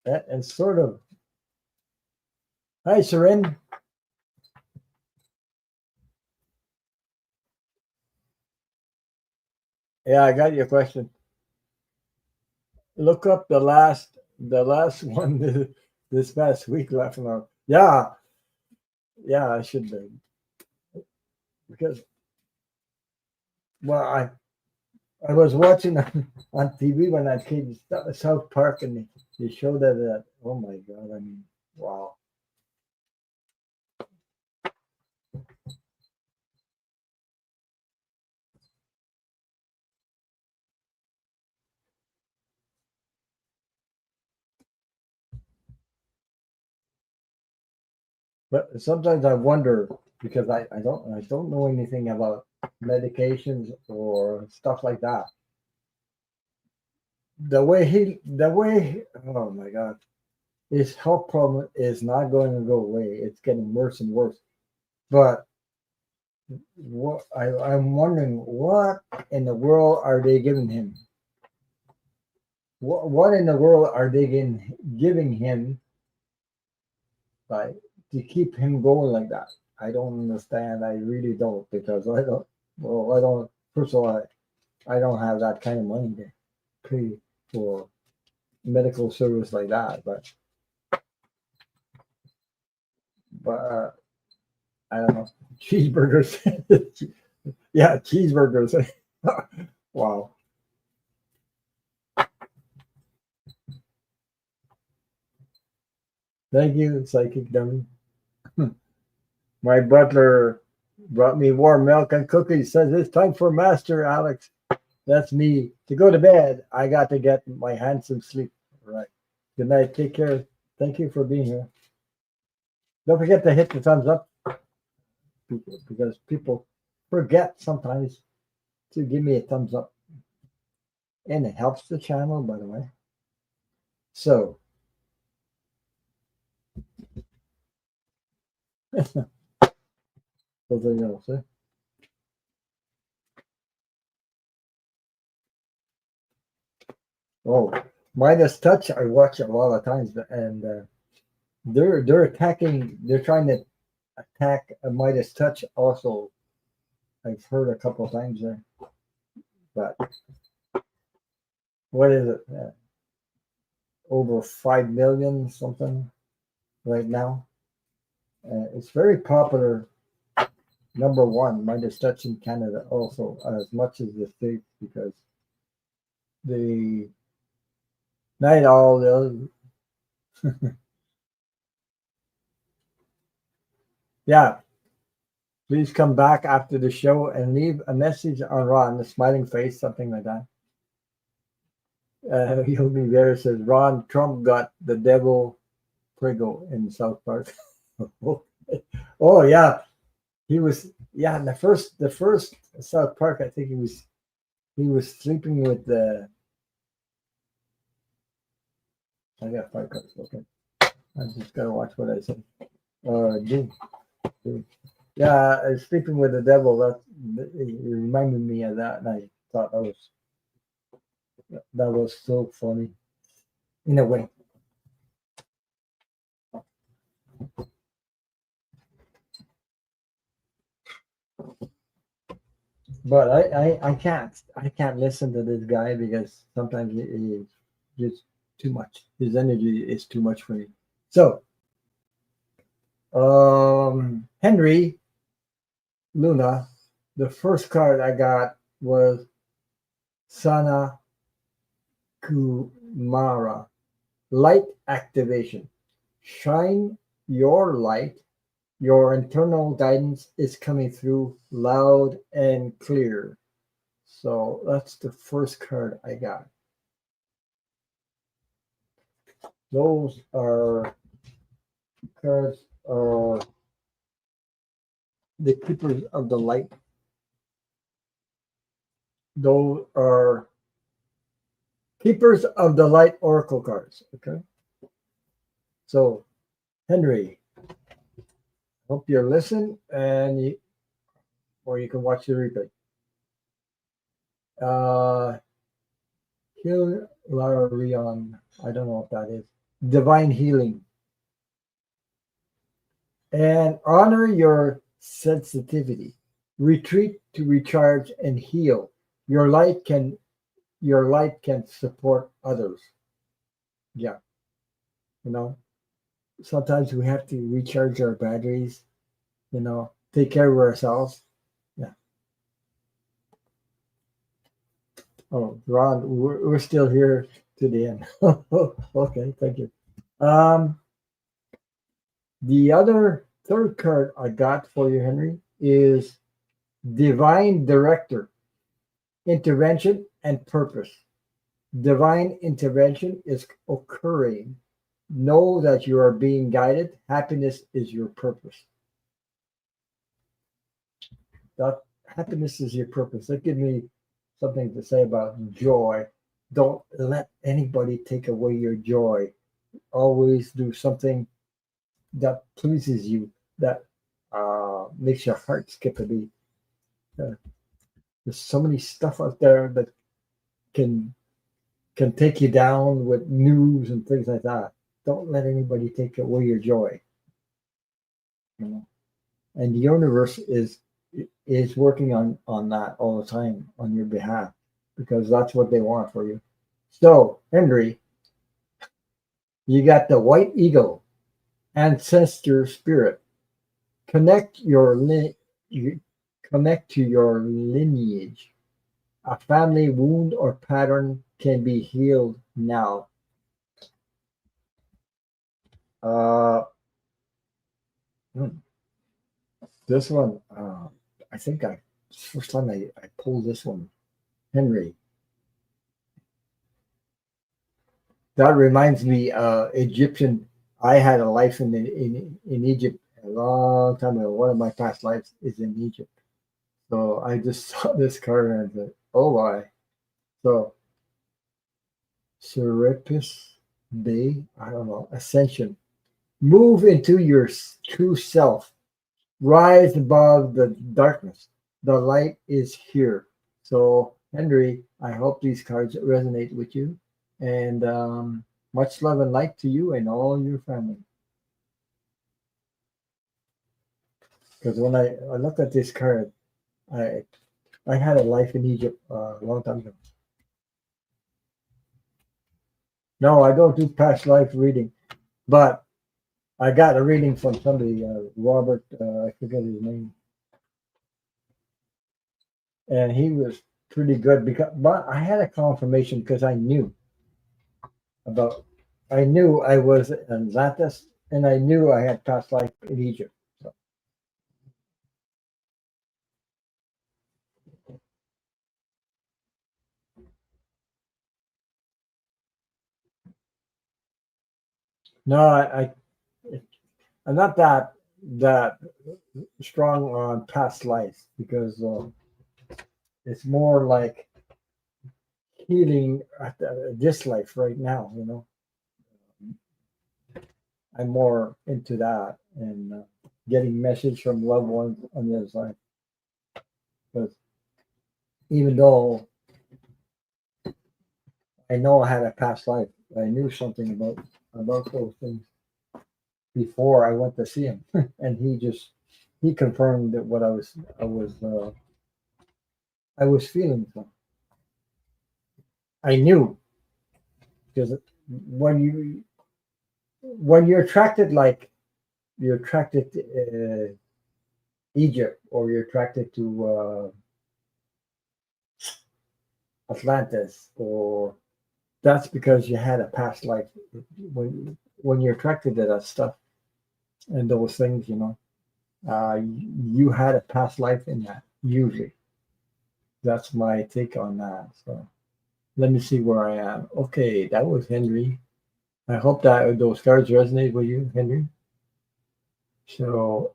Speaker 1: and sort of. Hi, Seren. Yeah, I got your question. Look up the last one this past week, laughing out. Yeah, yeah, I should be because well, I was watching on TV when I came to South Park and they showed that. Oh my god! I mean, wow. But sometimes I wonder because I don't know anything about medications or stuff like that. The way oh my god, his health problem is not going to go away. It's getting worse and worse. But I'm wondering what in the world are they giving him? What in the world are they giving him, like, to keep him going like that? I don't understand. I really don't, because I don't. Well, I don't. First of all, I don't have that kind of money to pay for medical service like that. But I don't know. Cheeseburgers. Yeah, cheeseburgers. Wow. Thank you, psychic dummy. My butler brought me warm milk and cookies. Says it's time for Master Alex. That's me. To go to bed, I got to get my handsome sleep. All right. Good night. Take care. Thank you for being here. Don't forget to hit the thumbs up, people, because people forget sometimes to give me a thumbs up. And it helps the channel, by the way. So, something else. Eh? Oh, Midas Touch, I watch it a lot of times, and they're attacking. They're trying to attack a Midas Touch. Also, I've heard a couple of times there. But what is it? Over 5 million something right now. It's very popular. Number one, Midas Touch in Canada also, as much as the States, because the night all the other. Yeah, please come back after the show and leave a message on Ron, the smiling face, something like that. Yogi Vera says Ron Trump got the devil Prigo in South Park. Oh yeah, he was, yeah, in the first South Park. I think he was sleeping with the. I got five cards. Okay, I just gotta watch what I say. Dude. Yeah, sleeping with the devil. That it reminded me of that, and I thought that was so funny in a way. But I can't listen to this guy because sometimes it is just too much. His energy is too much for me. So, Henry Luna, the first card I got was Sana Kumara, light activation. Shine your light. Your internal guidance is coming through loud and clear. So that's the first card I got. Those are cards are the keepers of the light. Those are keepers of the light oracle cards. Okay. So Henry, hope you're listening, or you can watch the replay. Hilarion, I don't know what that is. Divine healing. And honor your sensitivity. Retreat to recharge and heal. Your light can support others. Yeah, you know, sometimes we have to recharge our batteries, take care of ourselves. Yeah. Oh, Ron, we're still here to the end. Okay, thank you. Um, the other third card I got for you, Henry, is Divine Director, Intervention and Purpose. Divine intervention is occurring. Know that you are being guided. Happiness is your purpose. That happiness is your purpose. That gives me something to say about joy. Don't let anybody take away your joy. Always do something that pleases you, that makes your heart skip a beat. Uh, there's so many stuff out there that can can take you down with news and things like that. Don't let anybody take away your joy. You know? And the universe is working on that all the time on your behalf because that's what they want for you. So, Henry, you got the white eagle, ancestor spirit. Connect your you connect to your lineage. A family wound or pattern can be healed now. Uh, hmm, this one, I think first time I pulled this one, Henry. That reminds me, Egyptian. I had a life in Egypt a long time ago. One of my past lives is in Egypt. So I just saw this card and I said, "Oh why?" So Serapis Day, I don't know, Ascension. Move into your true self. Rise above the darkness. The light is here. So Henry, I hope these cards resonate with you, and much love and light to you and all your family. Because when I looked at this card, I I had a life in Egypt a long time ago. No, I don't do past life reading, but I got a reading from somebody, Robert, I forget his name, and he was pretty good because, but I had a confirmation because about, I knew I was in Atlantis, and I knew I had past life in Egypt. So, no, I'm not that strong on past life because it's more like healing at this life right now. I'm more into that and getting message from loved ones on the other side. Because even though I know I had a past life, I knew something about those things before I went to see him, and he confirmed that what I was feeling. So I knew because when you're attracted, like you're attracted to Egypt or you're attracted to Atlantis, or that's because you had a past life. When you're attracted to that stuff and those things, you had a past life in that. Usually, that's my take on that. So let me see where I am. Okay, that was Henry. I hope that those cards resonate with you, Henry. So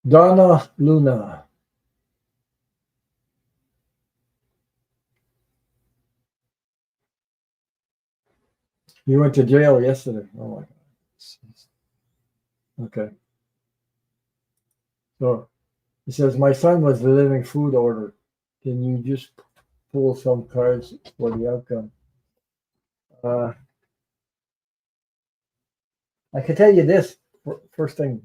Speaker 1: Donna Luna, you went to jail yesterday. Oh my God. Okay. So it says, my son was delivering food order. Can you just pull some cards for the outcome? Uh, I can tell you this first thing.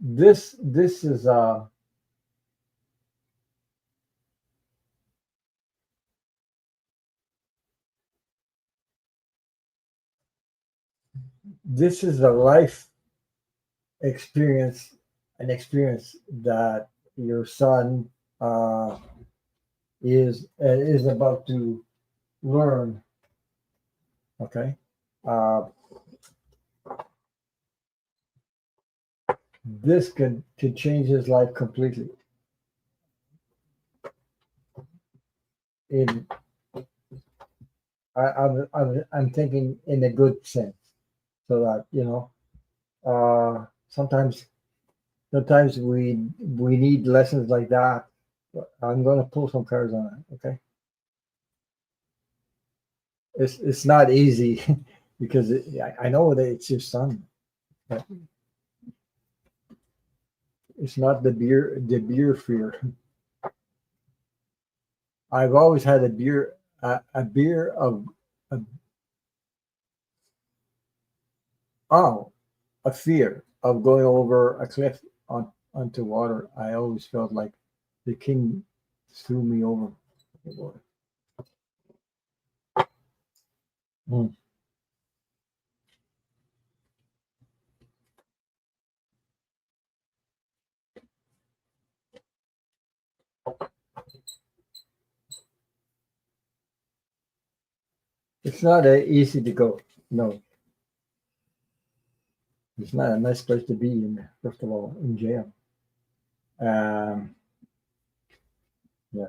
Speaker 1: This is a life experience, an experience that your son is about to learn. Okay, uh, this could change his life completely. In I'm thinking in a good sense, so that sometimes we need lessons like that. I'm going to pull some cards on it. Okay, it's not easy. because I know that it's your son. But it's not the beer fear. I've always had a beer of a, oh a fear of going over a cliff onto water. I always felt like the king threw me over the water. Mm. It's not easy to go. No, it's not a nice place to be in. First of all, in jail. Um, yeah,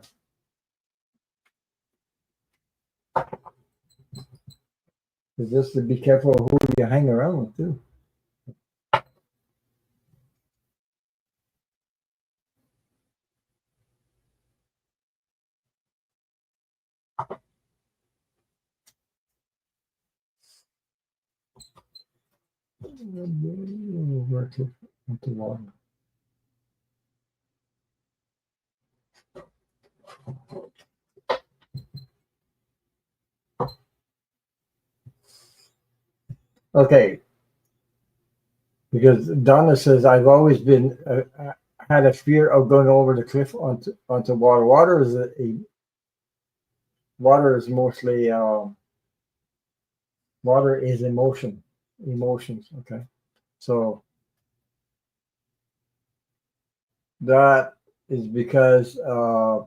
Speaker 1: it's just to be careful who you hang around with too. Over to onto water. Okay, because Donna says I've always been had a fear of going over the cliff onto water. Water is mostly water is emotions. Okay, so that is because I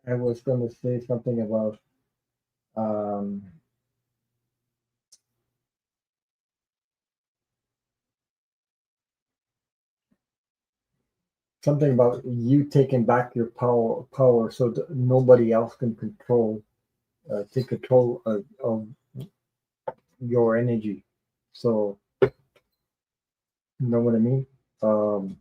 Speaker 1: was going to say something about um, something about you taking back your power so that nobody else can take control of your energy. So you know what I mean? Um,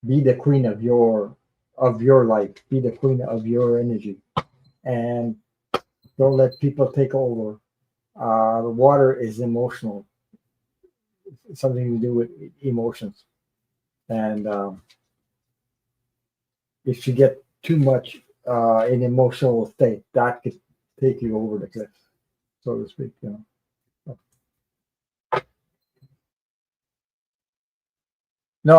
Speaker 1: be the queen of your life. Be the queen of your energy, and don't let people take over. The water is emotional. It's something to do with emotions, and if you get too much in emotional state, that could take you over the cliff, so to speak. No,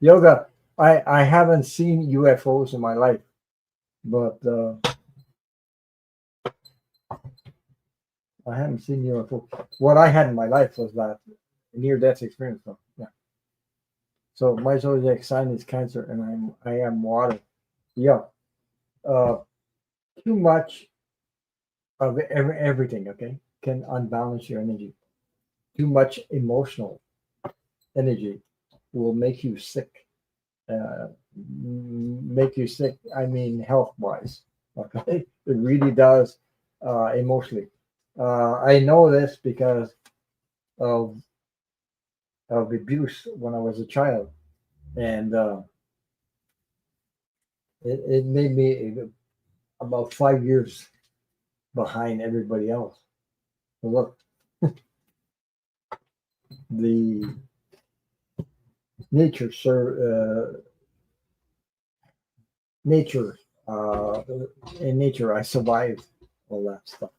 Speaker 1: yoga. I haven't seen UFOs in my life, but I haven't seen UFO. What I had in my life was that near death experience. So yeah. So my zodiac sign is Cancer, and I am water. Yeah. Uh, too much of everything. Okay, can unbalance your energy. Too much emotional energy will make you sick. Make you sick. I mean, health wise. Okay, it really does emotionally. I know this because of abuse when I was a child, and it made me about 5 years behind everybody else. So look, the nature, sir, nature, uh, in nature, I survived all that stuff.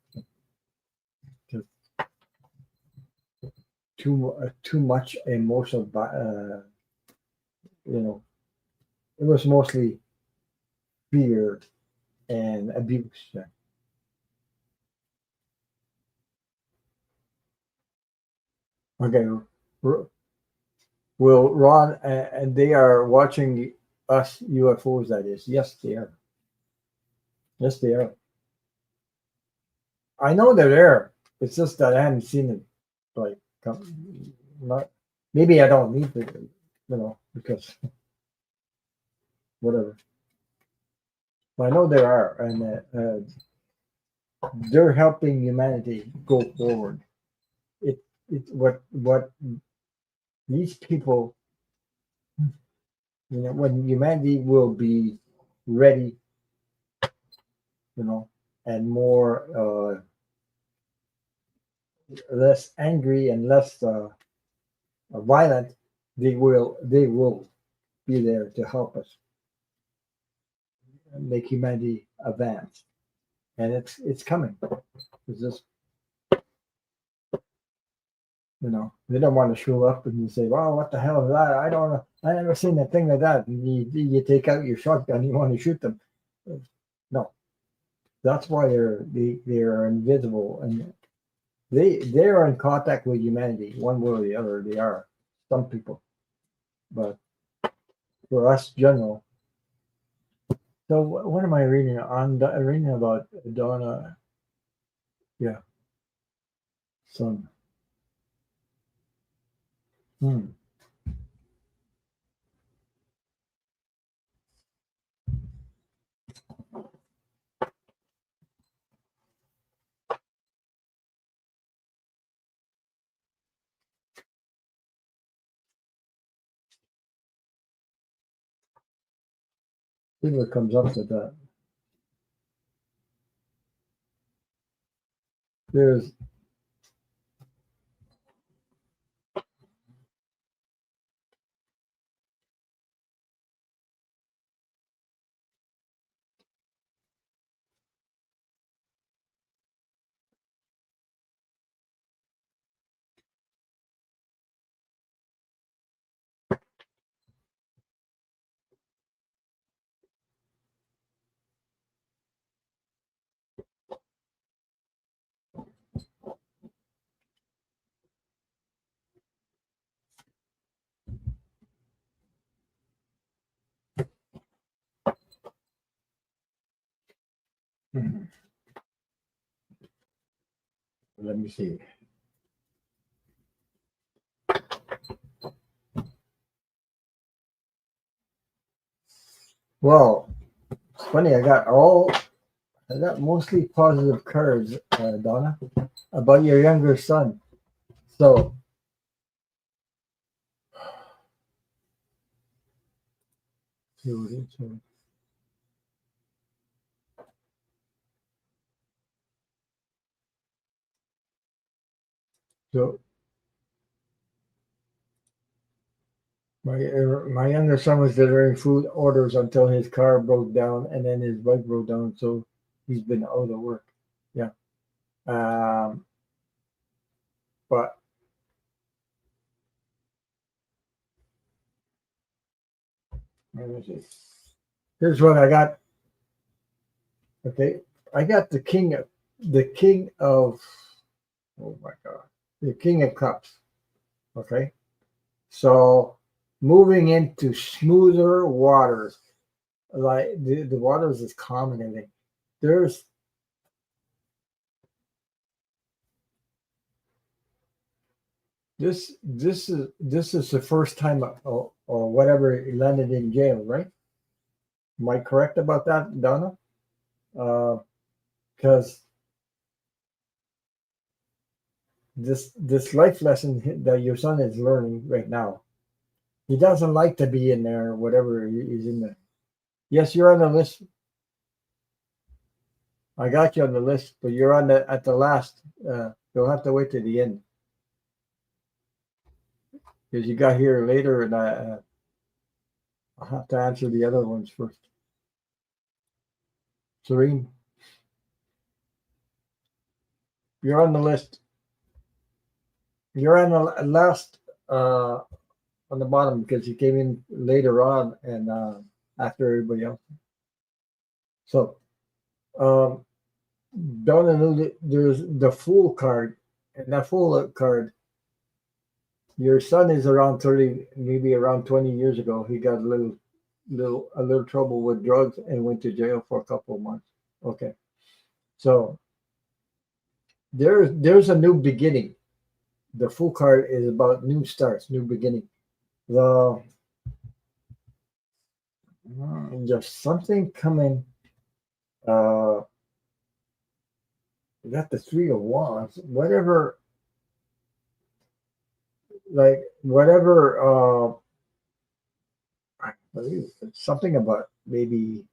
Speaker 1: Just too much emotional, you know, it was mostly fear and abuse. Yeah. Okay, R- well, Ron, and they are watching us UFOs. That is, yes, they are. Yes, they are. I know they're there. It's just that I haven't seen it. Like, not maybe I don't need to, because whatever. But I know there are, and they're helping humanity go forward. What these people, when humanity will be ready and more less angry and less violent, they will be there to help us and make humanity advance, and it's coming. It's just they don't want to show up and say, "Well, what the hell is that? I don't know. I never seen a thing like that." And you take out your shotgun, you want to shoot them. No, that's why they are invisible, and they are in contact with humanity one way or the other. They are some people, but for us general. So what am I reading? I'm reading about Donna. Yeah, son. Hmm. See what comes up with that. There's let me see. Well, it's funny. I got mostly positive cards, Donna, about your younger son. So, so my younger son was delivering food orders until his car broke down, and then his bike broke down, so he's been out of work. Yeah. Um, but let me see. Here's what I got. Okay, I got the king of oh my god, the king of cups. Okay, so moving into smoother waters, like the waters is calm and everything. There's this is the first time or whatever he landed in jail, right? Am I correct about that, Donna? Because this life lesson that your son is learning right now, he doesn't like to be in there, whatever he's in there. Yes, you're on the list. I got you on the list, but you're on the at the last. You'll have to wait to the end because you got here later, and I'll have to answer the other ones first. Serene, you're on the list. You're on the last on the bottom because you came in later on and after everybody else. So um, don't allude. There's the fool card, and that fool card. Your son is around 30, maybe around 20 years ago. He got a little trouble with drugs and went to jail for a couple of months. Okay, so there's a new beginning. The full card is about new starts, new beginning. The there's something coming. Uh, you got the three of wands. Whatever, like whatever. I believe it's something about maybe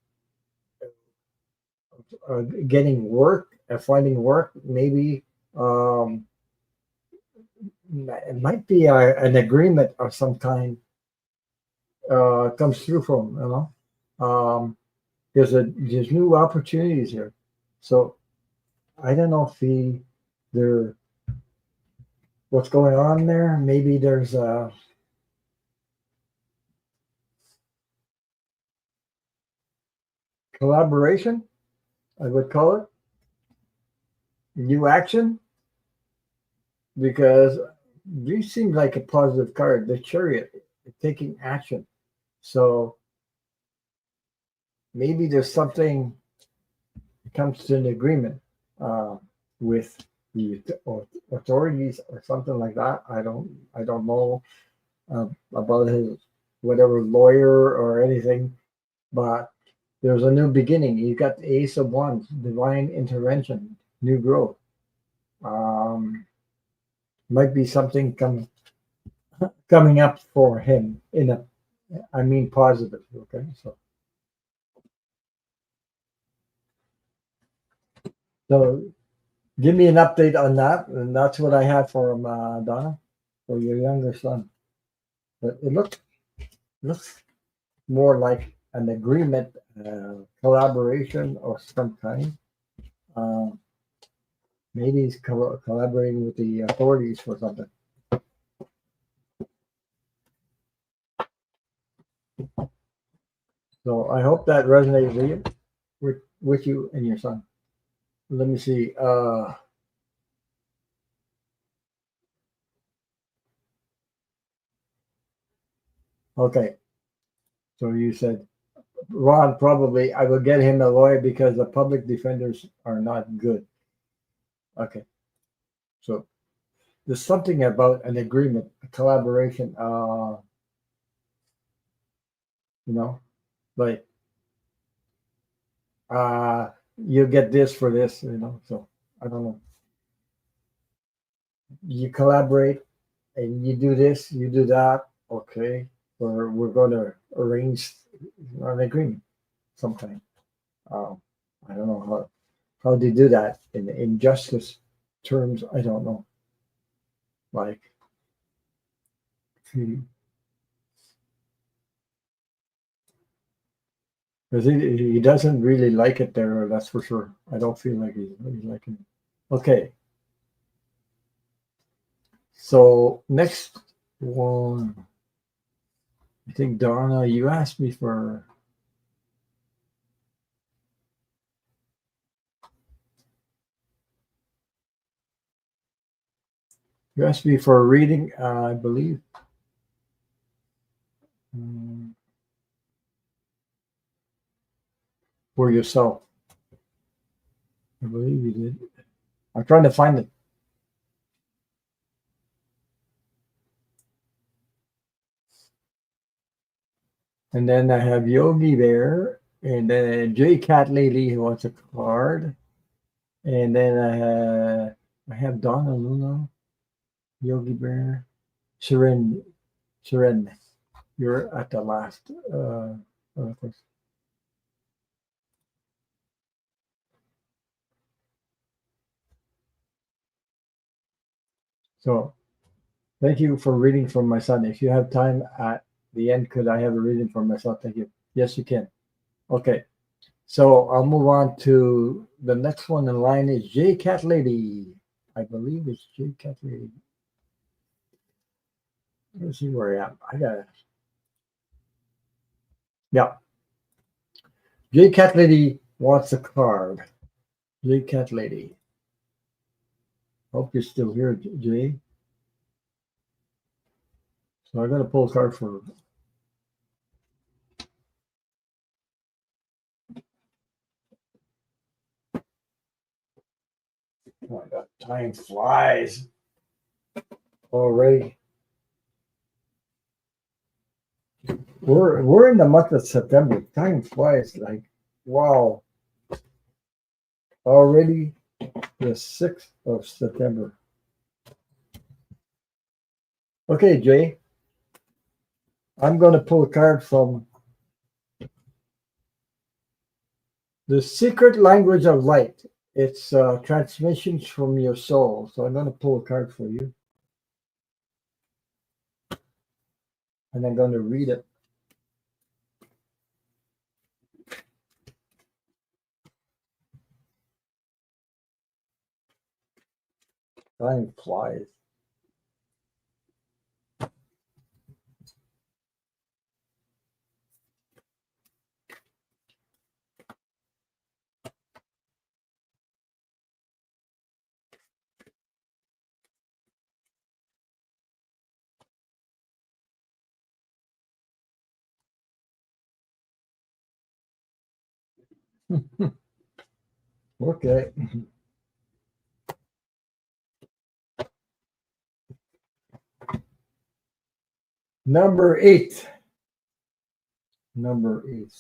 Speaker 1: getting work and finding work. Maybe um, it might be an agreement of some kind comes through from, you know. There's new opportunities here. So I don't know if there what's going on there. Maybe there's a collaboration, I would call it, new action, because this seems like a positive card. The chariot taking action. So maybe there's something comes to an agreement uh, with the authorities or something like that. I don't know about his whatever lawyer or anything, but there's a new beginning. You got the Ace of Wands, divine intervention, new growth. Um, might be something coming up for him in a, I mean, positive. Okay, so give me an update on that, and that's what I had for him, Donna, for your younger son. But it looks more like an agreement, collaboration of some kind. Uh, maybe he's collaborating with the authorities for something. So I hope that resonates with you, with you and your son. Let me see. Okay. So you said Ron probably I will get him a lawyer because the public defenders are not good. Okay. So there's something about an agreement, a collaboration. You know, like you get this for this. You know, so I don't know. You collaborate and you do this, you do that. Okay, or we're going to arrange an agreement sometime. Um, I don't know how they do that in justice terms. I don't know. Like, because he doesn't really like it there. That's for sure. I don't feel like he's liking it. Okay, so next one. I think Donna, you asked me for. You asked me for a reading, I believe. um, for yourself. I believe you did. I'm trying to find it. And then I have Yogi Bear, and then J Cat Lady who wants a card, and then I have Donna Luna, Yogi Bear, Seren, Seren. You're at the last. Question. So thank you for reading from my son. If you have time at the end, could I have a reading from myself? Thank you. Yes, you can. Okay. So I'll move on to the next one in line is J Cat Lady. I believe it's J Cat Lady. Let's see where I am. I got it. Yeah. J Cat Lady wants a card. J Cat Lady. Hope you're still here, Jay. So I got to pull a card for. Oh my God, time flies already. We're in the month of September. Time flies like wow. Already the 6th of September. Okay, Jay. I'm going to pull a card from The secret language of light. It's transmissions from your soul. So I'm going to pull a card for you, and I'm going to read it. Time flies. Okay. Number eight. Number eight.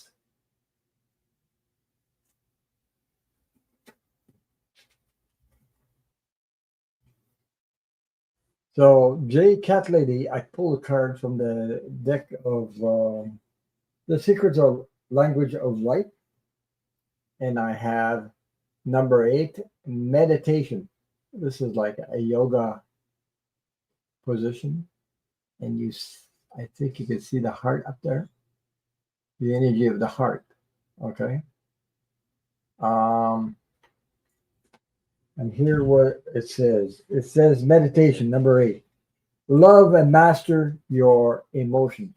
Speaker 1: So, J Cat Lady, I pulled a card from the deck of The Secrets of Language of Light, and I have number eight, meditation. This is like a yoga position, and I think you can see the heart up there, the energy of the heart. Okay. Um, and here what it says. It says meditation, number eight. Love and master your emotions.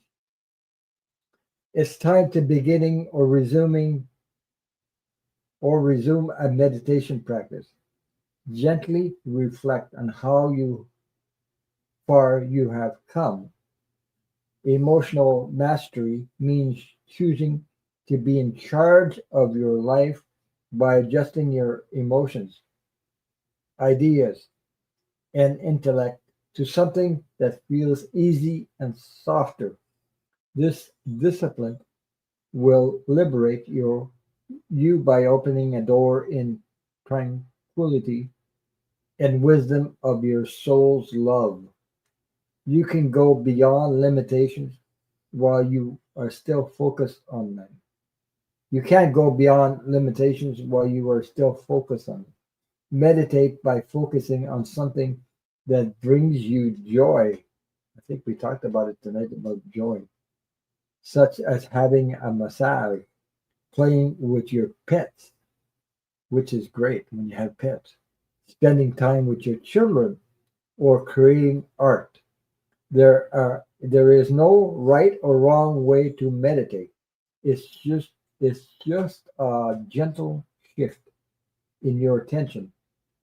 Speaker 1: It's time to beginning or resume a meditation practice. Gently reflect on how far you have come. Emotional mastery means choosing to be in charge of your life by adjusting your emotions, ideas, and intellect to something that feels easy and softer. This discipline will liberate you by opening a door in tranquility and wisdom of your soul's love. You can go beyond limitations while you are still focused on them. You can't go beyond limitations while you are still focused on them. Meditate by focusing on something that brings you joy. I think we talked about it tonight about joy, such as having a massage, playing with your pets, which is great when you have pets, spending time with your children, or creating art. There is no right or wrong way to meditate. It's just a gentle shift in your attention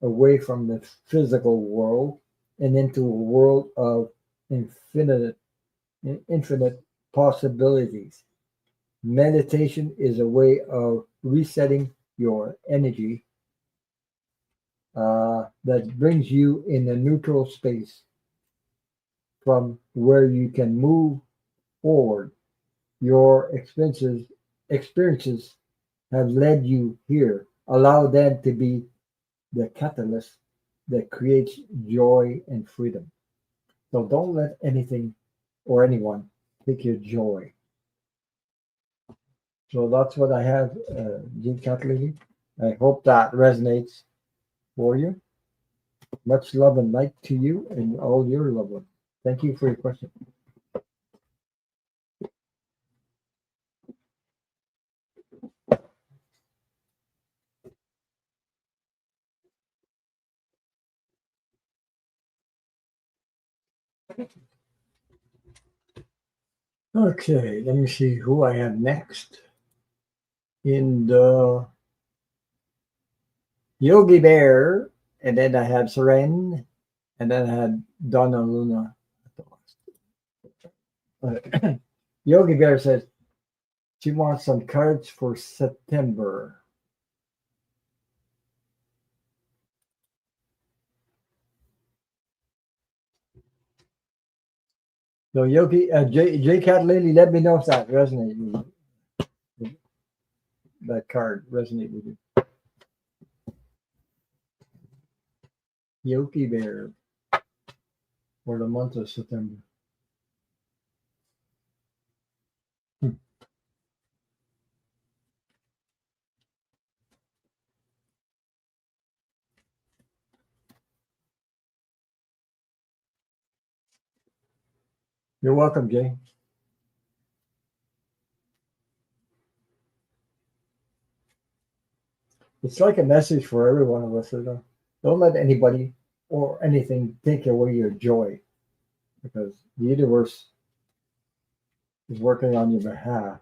Speaker 1: away from the physical world and into a world of infinite infinite possibilities. Meditation is a way of resetting your energy that brings you in a neutral space from where you can move forward. Your experiences have led you here. Allow them to be the catalyst that creates joy and freedom. So don't let anything or anyone take your joy. So that's what I have, Jim Catley. I hope that resonates for you. Much love and light to you and all your loved ones. Thank you for your question. Okay, let me see who I have next. In the Yogi Bear, and then I had Seren, and then I had Donna Luna. Yogi Bear says she wants some cards for September. So J Cat Lily, let me know if that resonates with you. That card resonate with you. Yogi Bear for the month of September. Hmm. You're welcome, Jay. It's like a message for every one of us. You know? Don't let anybody or anything take away your joy because the universe is working on your behalf.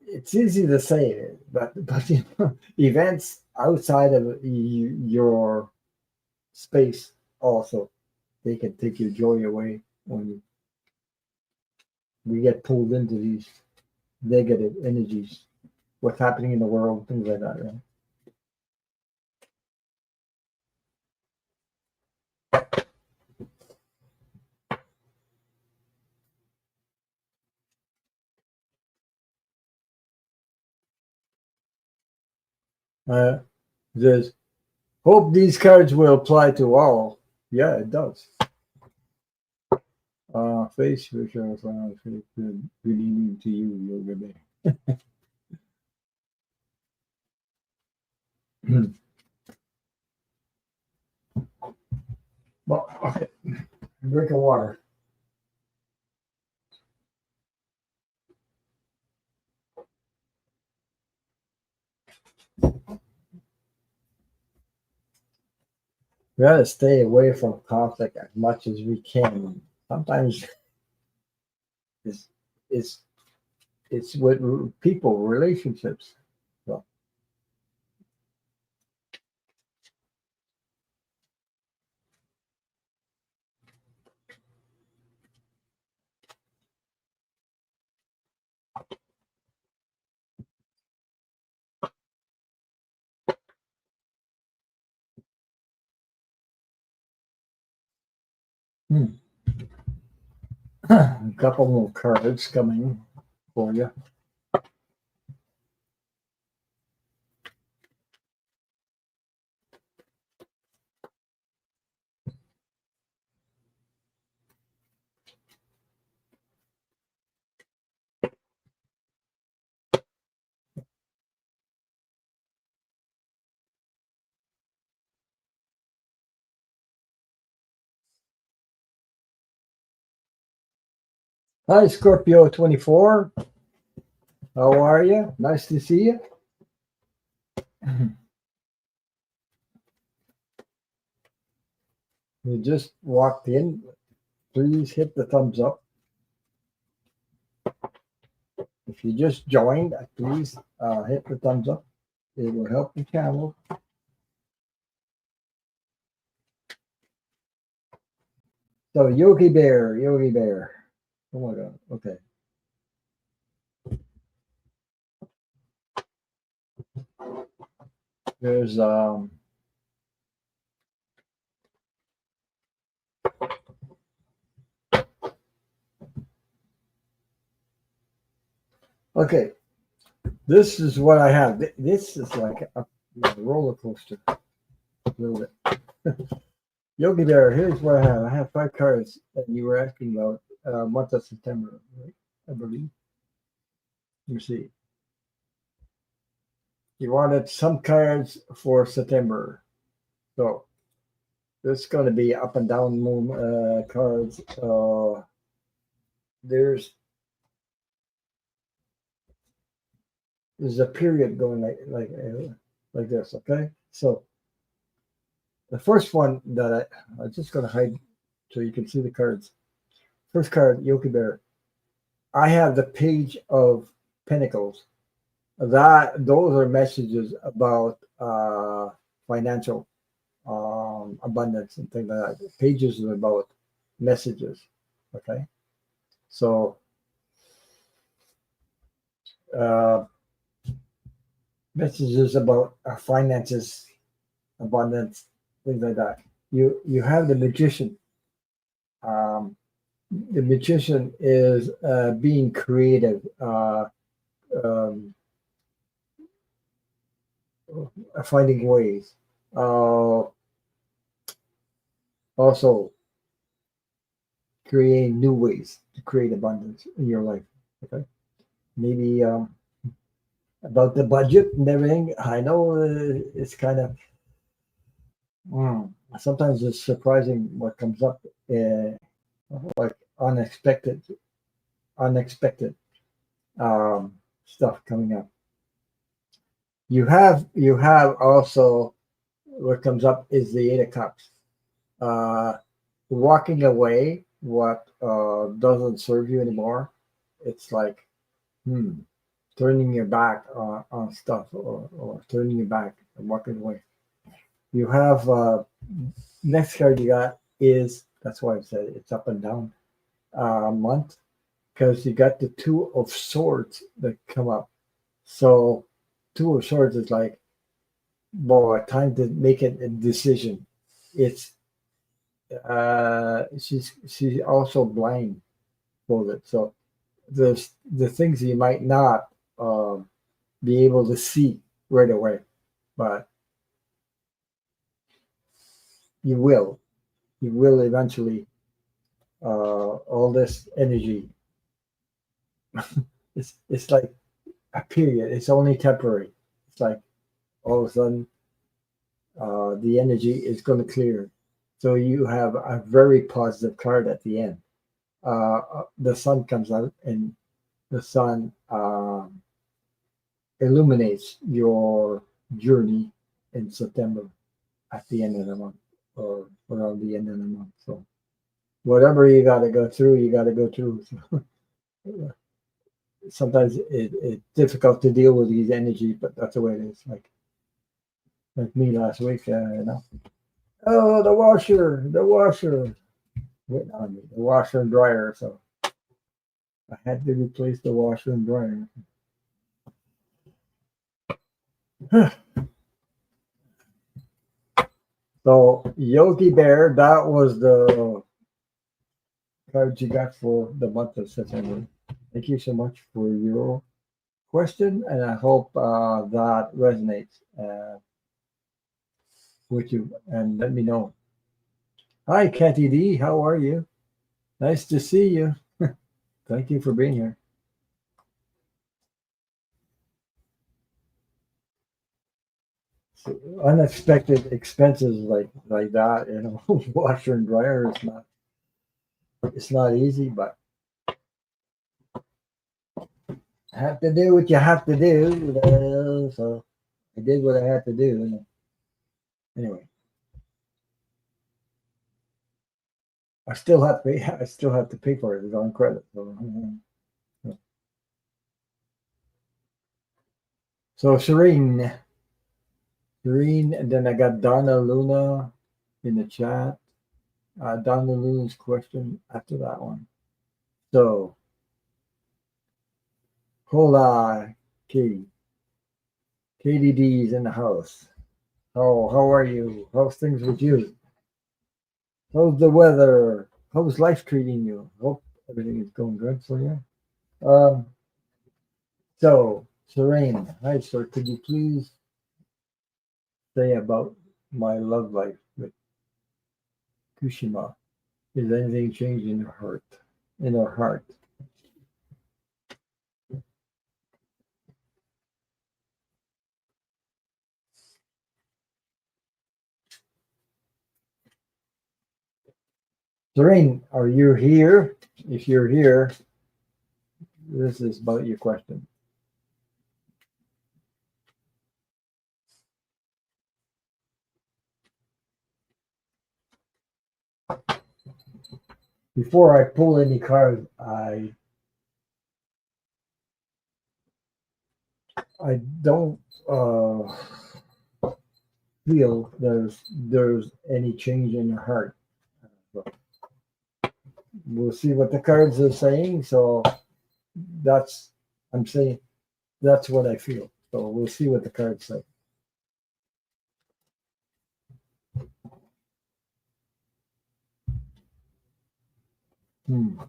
Speaker 1: It's easy to say, but you know, events outside of your space also they can take your joy away when we get pulled into these negative energies. What's happening in the world, things like that. Right? There's hope these cards will apply to all. Yeah, it does. Face which I found good evening to you, Yoga Day. Well, okay. Drink of water. We gotta stay away from conflict as much as we can. Sometimes it's it's it's with people, relationships. So, hmm. A couple more cards coming for you. Hi, Scorpio 24. How are you? Nice to see you. You just walked in. Please hit the thumbs up. If you just joined, please hit the thumbs up. It will help the channel. So Yogi Bear, Yogi Bear. Oh my God. Okay. There's okay. This is what I have. This is like a roller coaster. A little bit. Yogi Bear, here's what I have. I have 5 cards that you were asking about month of September, right? I believe. Let me see. You wanted some cards for September. So this is going to be up and down moon cards. There's there's a period going like this. Okay, so the first one that I'm just going to hide so you can see the cards. First card, Yogi Bear. I have the Page of Pentacles. That those are messages about financial abundance and things like that. Pages are about messages. Okay, so uh, messages about finances, abundance, things like that. You have the Magician. Um, the Magician is being creative, um, finding ways. Uh, Also creating new ways to create abundance in your life. Okay, maybe about the budget and everything. I know it's kind of sometimes it's surprising what comes up, uh, like unexpected stuff coming up. You have also what comes up is the Eight of Cups. Uh, Walking away what doesn't serve you anymore. It's like hmm, turning your back on stuff, or turning your back and walking away. You have next card you got is that's why I said it's up and down month, because you got the Two of Swords that come up. So Two of Swords is like, boy, time to make a decision. It's she's also blindfolded, so the things you might not be able to see right away, but you will. You will eventually. All this energy, it's like a period. It's only temporary. It's like all of a sudden the energy is going to clear. So you have a very positive card at the end. The sun comes out, and the sun illuminates your journey in September at the end of the month, or around the end of the month. So whatever you got to go through, you got to go through. So, sometimes it's difficult to deal with these energies, but that's the way it is. Like me last week, Oh, the washer, wait on me, the washer and dryer. So I had to replace the washer and dryer. So Yogi Bear, that was the card you got for the month of September. Thank you so much for your question, and I hope that resonates with you. And let me know. Hi, Kathy D. How are you? Nice to see you. Thank you for being here. So unexpected expenses like that, washer and dryer is not, it's not easy, but have to do what you have to do. So I did what I had to do. Anyway, I still have to pay. I still have to pay for it. It's on credit. So Serene, and then I got Donna Luna in the chat. Donna Luna's question after that one. So hola, Katie. Katie D's in the house. How are you? How's things with you? How's the weather? How's life treating you? Hope everything is going good for you. Um, so Serene, hi sir, could you please say about my love life with Kushima? Is anything changed in her heart? In her heart. Serene, are you here? If you're here, this is about your question. Before I pull any cards, I don't feel there's any change in her heart. But we'll see what the cards are saying. So that's I'm saying that's what I feel. So we'll see what the cards say. Hmm.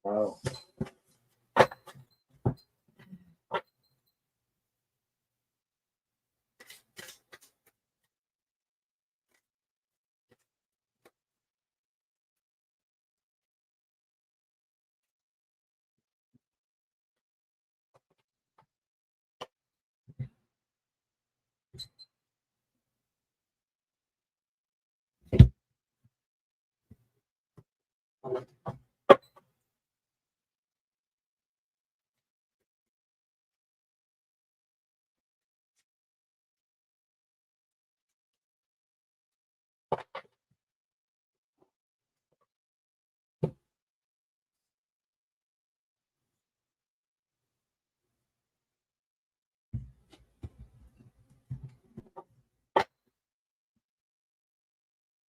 Speaker 1: Wow.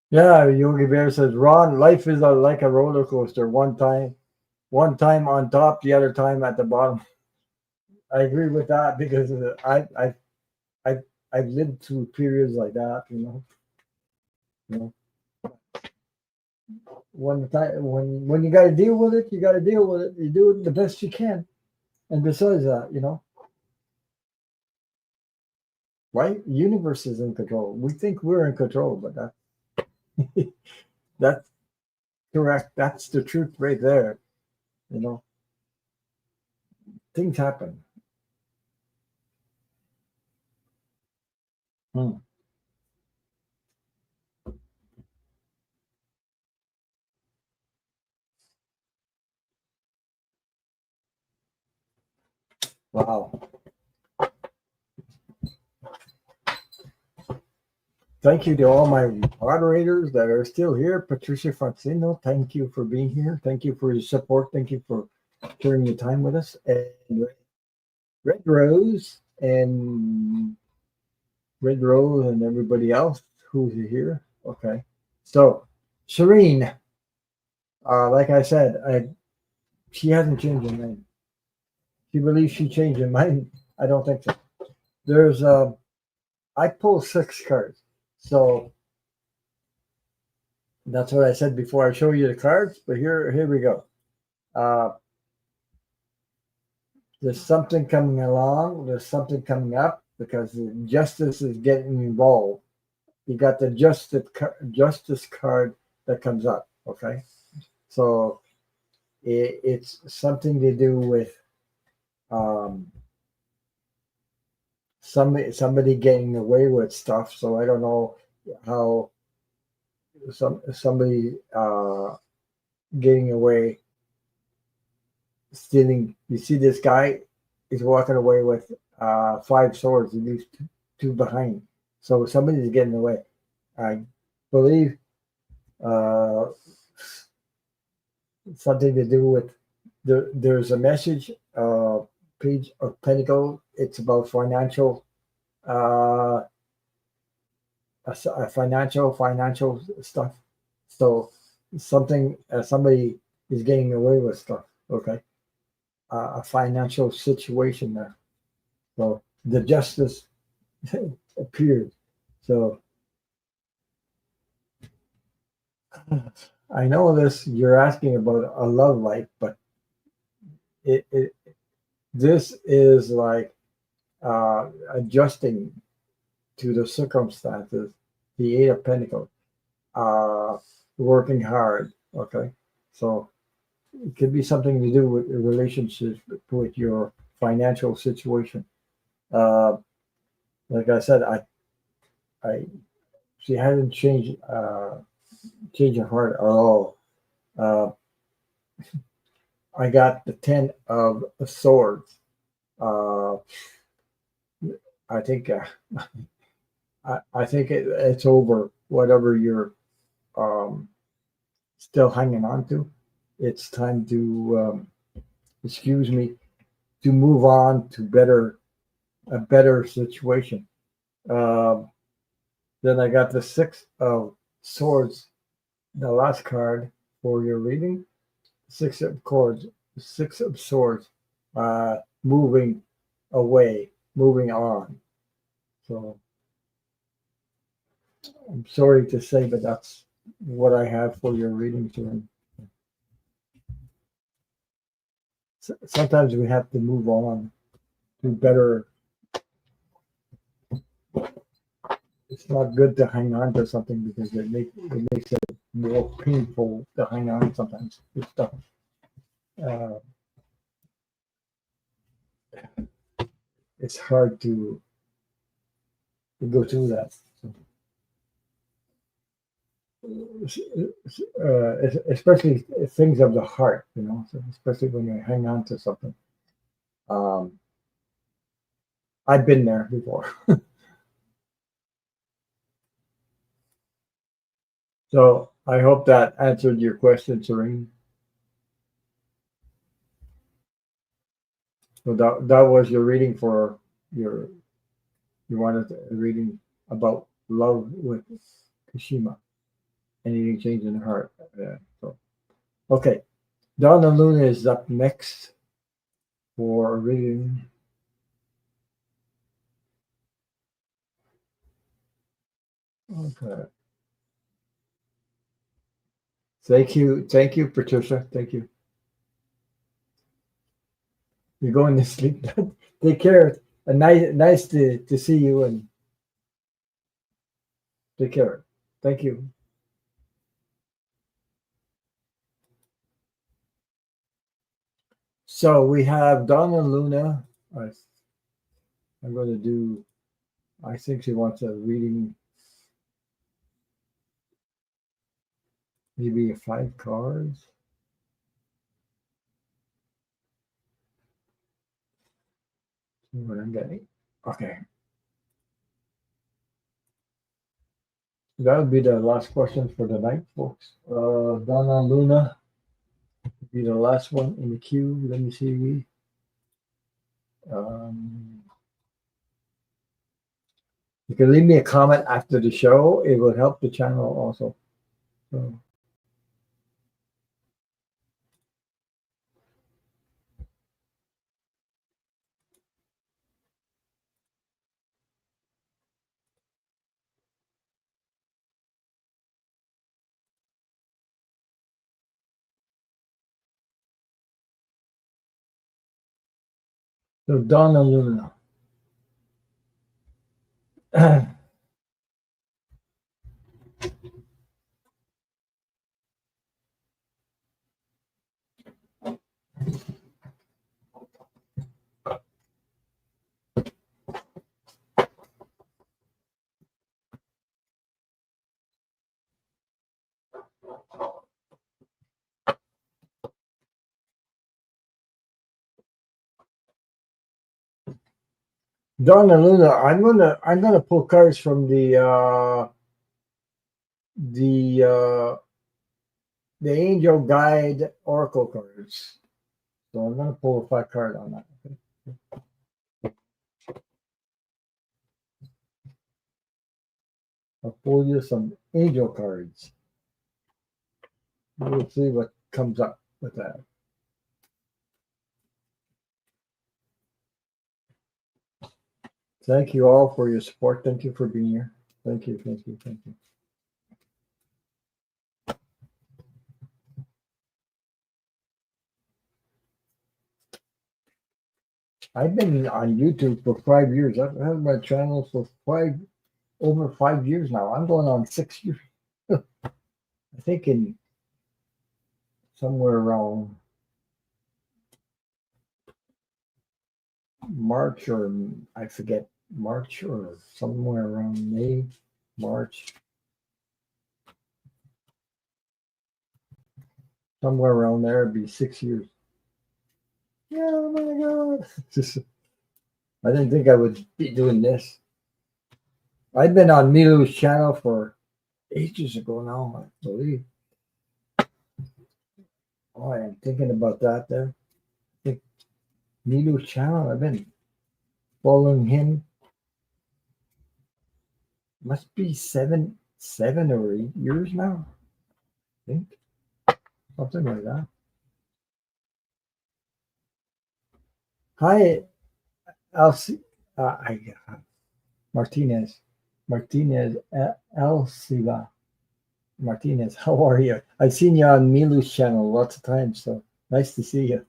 Speaker 1: Yeah, Yogi Bear says, Ron, life is like a roller coaster. One time on top, the other time at the bottom. I agree with that because I I've lived through periods like that. You know, when you got to deal with it, you got to deal with it. You do it the best you can. And besides that, right? Universe is in control. We think we're in control, but that's correct. That's the truth right there. You know, things happen. Hmm. Wow. Thank you to all my moderators that are still here. Patricia Francino, thank you for being here. Thank you for your support. Thank you for sharing your time with us. And Red Rose and Red Rose and everybody else who's here. Okay. So, Serene, like I said, she hasn't changed her mind. She believes she changed her mind. I don't think so. There's I pulled six cards. So that's what I said before I show you the cards. But here we go. Uh, there's something coming along. There's something coming up because the justice is getting involved. You got the justice card that comes up. Okay, so it's something to do with um, somebody getting away with stuff. So I don't know how somebody getting away stealing. You see, this guy is walking away with five swords. He leaves two behind. So somebody's getting away. I believe uh, something to do with there's a message page of Pentacle. It's about uh, financial stuff. So somebody is getting away with stuff. Okay, a financial situation there. So the justice appeared. So I know this. You're asking about a love life, but it this is like adjusting to the circumstances. The Eight of Pentacles, uh, working hard. Okay, so it could be something to do with relationships with your financial situation. Uh, like I said, I she hasn't changed her heart at all. Uh, I got the Ten of Swords. Uh, I think I think it's over. Whatever you're um, still hanging on to, it's time to excuse me to move on to a better situation. Um, then I got the Six of Swords, the last card for your reading. Six of Cords, Six of Swords, moving away, moving on. So I'm sorry to say, but that's what I have for your reading, Sharon. Sometimes we have to move on to better. It's not good to hang on to something because it makes it more painful to hang on sometimes. It's tough. Uh, it's hard to go through that. So, especially things of the heart, so especially when you hang on to something. Um, I've been there before. So I hope that answered your question, Serene. So that was your reading for your you wanted a reading about love with Kashima. Anything change in the heart? Yeah. So okay. Donna Luna is up next for a reading. Okay. Thank you, Patricia. Thank you. You're going to sleep. Take care. Nice to see you and take care. Thank you. So we have Donna Luna. I, I'm going to do. I think she wants a reading, maybe 5 cards. See what I'm getting. Okay, that would be the last question for the night, folks. Donna Luna be the last one in the queue. Let me see. Um, you can leave me a comment after the show. It will help the channel also. So, so Donna Luna. Donna Luna. I'm gonna pull cards from the the Angel Guide Oracle cards. So I'm gonna pull a 5 card on that. Okay? I'll pull you some angel cards. We'll see what comes up with that. Thank you all for your support. Thank you for being here. Thank you, thank you, thank you. I've been on YouTube for 5 years. I've had my channel for over 5 years now. I'm going on 6 years. I think in somewhere around March, or I forget, March or somewhere around May, March, somewhere around there. It'd be 6 years. Yeah, oh my God. Just, I didn't think I would be doing this. I've been on Milu's channel for ages ago now, I believe. Oh, I am thinking about that there. I think Milu's channel, I've been following him. Must be 7 or 8 years now. I think. Something like that. Hi, Elsie. Martinez. Martinez. Elsiva. Martinez, how are you? I've seen you on Milu's channel lots of times, so nice to see you.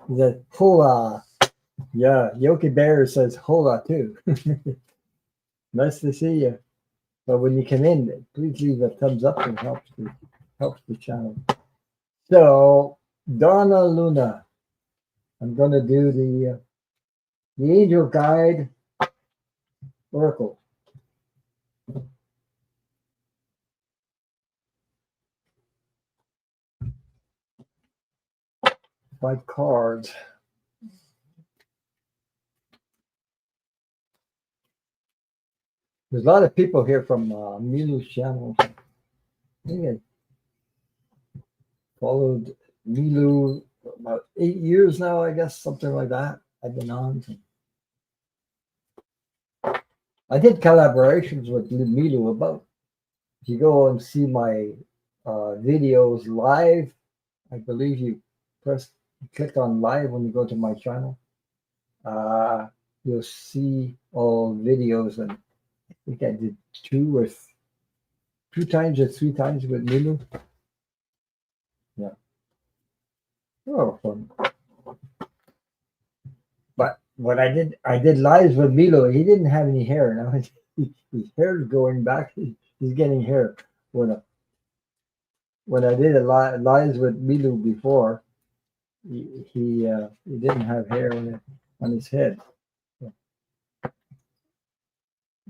Speaker 1: The hola. Yeah, Yoki Bear says hola too. Nice to see you. But when you come in, please leave a thumbs up and helps the channel. So Donna Luna, I'm gonna do the Angel Guide Oracle. 5 cards. There's a lot of people here from Milu's channel. I think I followed Milu for about 8 years now, I guess, something like that. I've been on.
Speaker 2: I did collaborations with Milu about. If you go and see my videos live, I believe you press click on live when you go to my channel. Uh, you'll see all videos, and I think I did two times or three times with Milu. Yeah, oh, fun. But what I did lives with Milo. He didn't have any hair. Now his hair is going back. He's getting hair. When I, when I did lives with Milo before, he didn't have hair on his head. So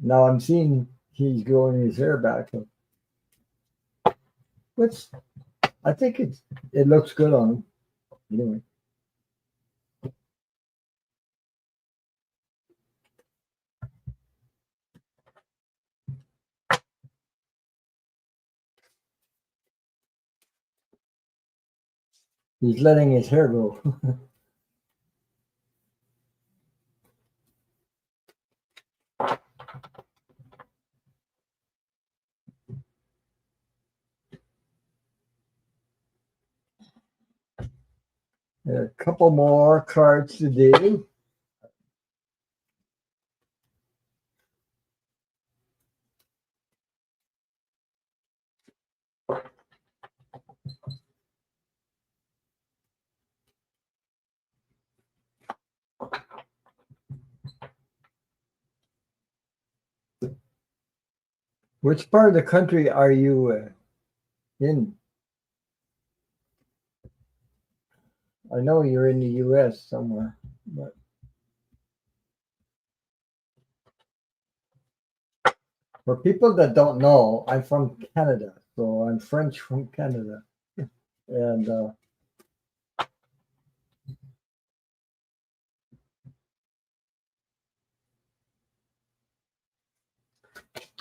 Speaker 2: now I'm seeing he's growing his hair back. So which I think it looks good on him. Anyway, he's letting his hair grow. A couple more cards to do. Which part of the country are you in? I know you're in the U.S. somewhere, but for people that don't know, I'm from Canada, so I'm French from Canada, and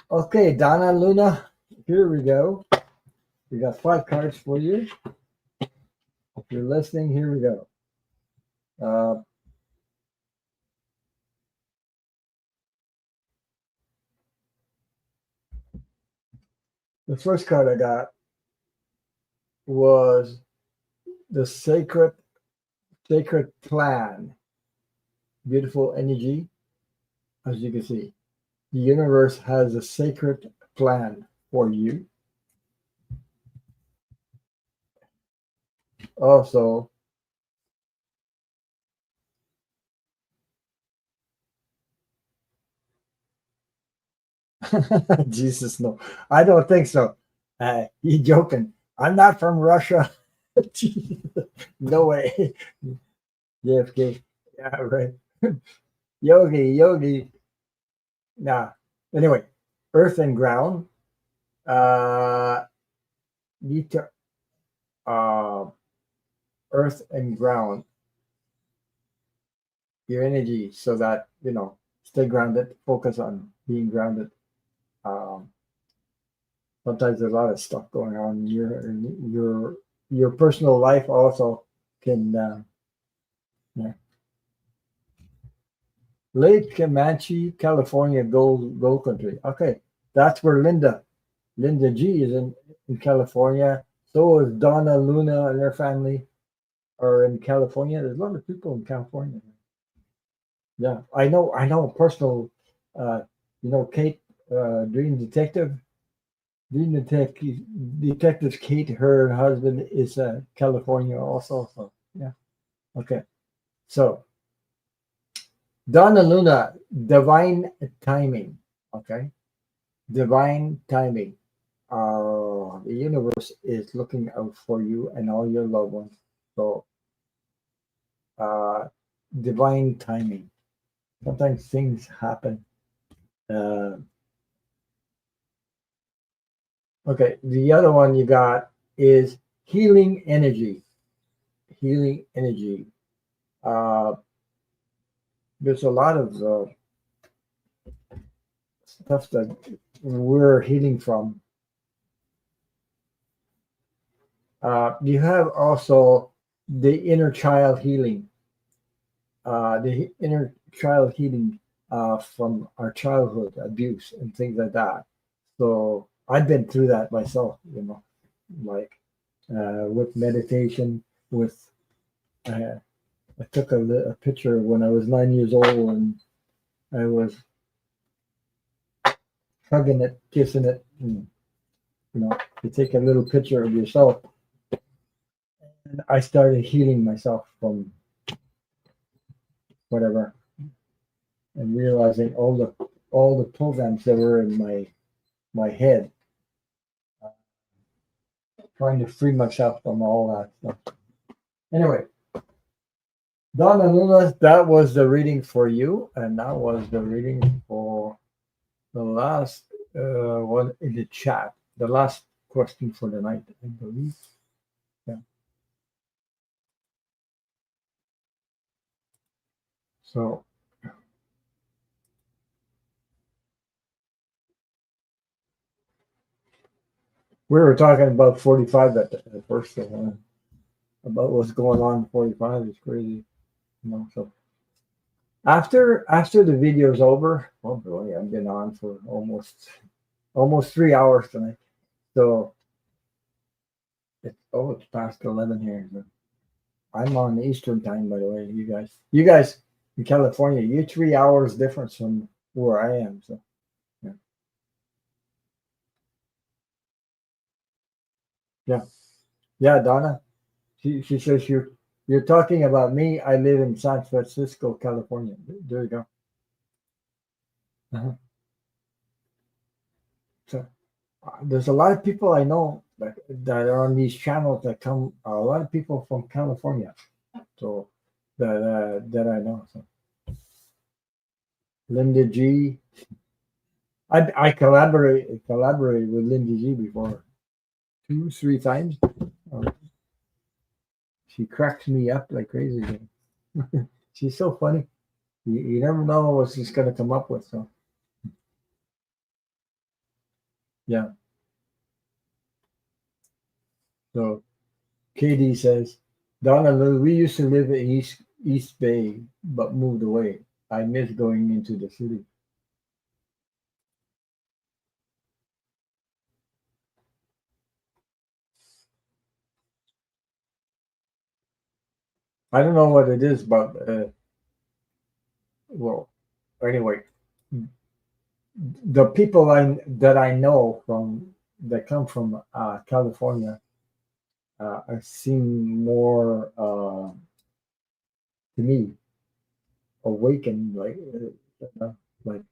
Speaker 2: okay, Donna Luna, here we go. We got 5 cards for you. If you're listening, here we go. Uh, the first card I got was the sacred plan. Beautiful energy, as you can see. The universe has a sacred plan for you. Also, Jesus, no, I don't think so. You joking? I'm not from Russia. No way. JFK. Yeah, right. Yogi. Nah. Anyway, Earth and ground. Uh, need to Earth and ground your energy so that stay grounded. Focus on being grounded. Um, Sometimes there's a lot of stuff going on in your personal life also can yeah. Lake Comanche, California, gold country. Okay, that's where Linda G is in California. So is Donna Luna and their family are in California. There's a lot of people in California. Yeah, I know personal. Uh, Kate, Dream Detective. Dream Detective Kate, her husband is California also. So yeah, okay. So Donna Luna, divine timing. Okay, divine timing. The universe is looking out for you and all your loved ones. So, uh, divine timing. Sometimes things happen. Uh, okay, the other one you got is healing energy. Healing energy. Uh, there's a lot of stuff that we're healing from. You have also the inner child healing. The inner child healing. from our childhood abuse and things like that. So I've been through that myself, like with meditation, with I took a picture when I was 9 years old and I was hugging it, kissing it, and you take a little picture of yourself. And I started healing myself from whatever and realizing all the programs that were in my head, trying to free myself from all that stuff. Anyway, Donna Luna, that was the reading for you, and that was the reading for the last one in the chat. The last question for the night, I believe. Yeah. So we were talking about 45 at the first about what's going on. 45 is crazy, So after the video's over, oh boy, I've been on for almost 3 hours tonight. So it's past 11 here. So I'm on Eastern time, by the way. You guys in California, you're 3 hours difference from where I am. So yeah, Donna. She says you're talking about me. I live in San Francisco, California. There you go. Uh-huh. So there's a lot of people I know that are on these channels that come. A lot of people from California. So that I know. So Linda G. I collaborated with Linda G before 2-3 times. She cracks me up like crazy. She's so funny. You never know what she's gonna come up with. So yeah. So Katie says, Donna, we used to live in East Bay, but moved away. I miss going into the city. I don't know what it is, but well, anyway, the people that I know from that come from California seem more to me awakened, like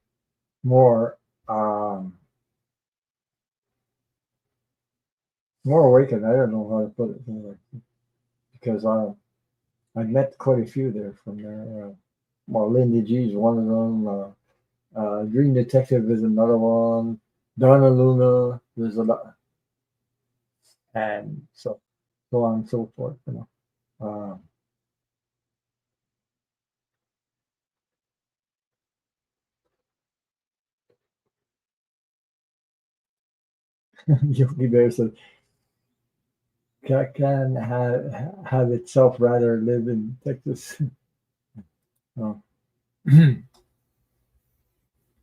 Speaker 2: more um, more awakened. I don't know how to put it because I met quite a few there from there. Well, Lindy G is one of them. Green Detective is another one. Donna Luna, there's a lot, and so on and so forth. Yogi Bear said, "Can have itself rather live in Texas." Oh.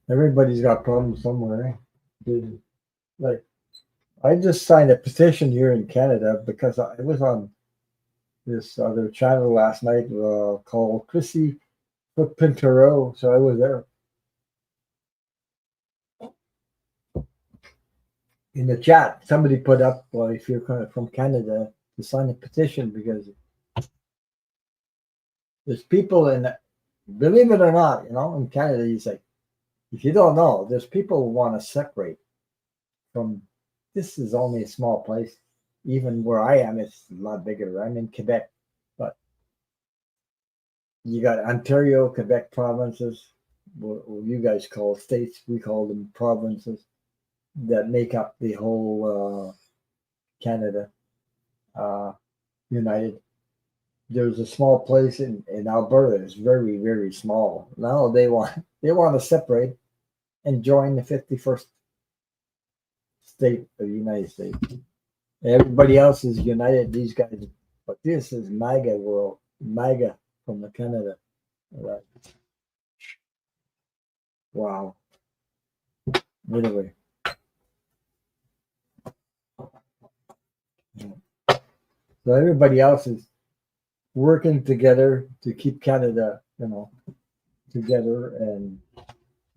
Speaker 2: Everybody's got problems somewhere. Like I just signed a petition here in Canada because I was on this other channel last night called Chrissy Pintero, so I was there. In the chat, somebody put up, well, if you're from Canada, to sign a petition because there's people believe it or not, in Canada, you say, if you don't know, there's people who want to separate from, this is only a small place. Even where I am, it's a lot bigger. I'm in Quebec, but you got Ontario, Quebec provinces, what you guys call states, we call them provinces, that make up the whole Canada united. There's a small place in Alberta. It's very, very small. Now they want to separate and join the 51st state of the United States. Everybody else is united. These guys, but this is MAGA world. MAGA from the Canada. Right. Wow. Anyway, so everybody else is working together to keep Canada, together and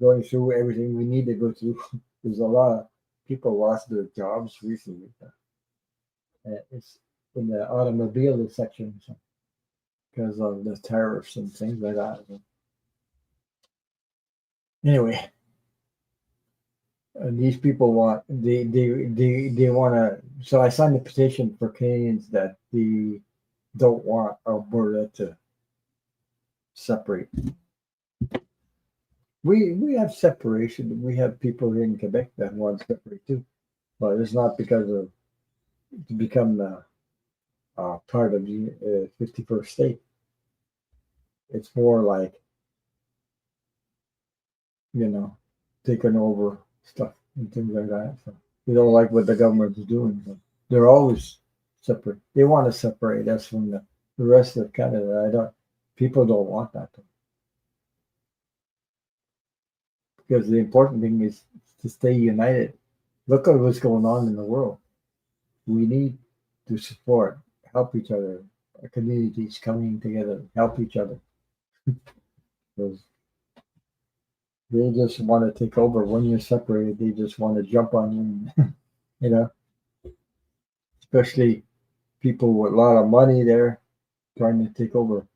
Speaker 2: going through everything we need to go through. There's a lot of people lost their jobs recently. It's in the automobile section because of the tariffs and things like that. Anyway, these people they want to. So I signed a petition for Canadians that they don't want Alberta to separate. We have separation. We have people here in Quebec that want to separate too, but it's not because of to become part of the 51st state. It's more like taking over stuff and things like that. So we don't like what the government is doing. So they're always separate. They want to separate us from the rest of Canada. People don't want that. Because the important thing is to stay united. Look at what's going on in the world. We need to support, help each other. Our communities coming together, help each other. Because they just want to take over. When you're separated, they just want to jump on you. Especially people with a lot of money there trying to take over.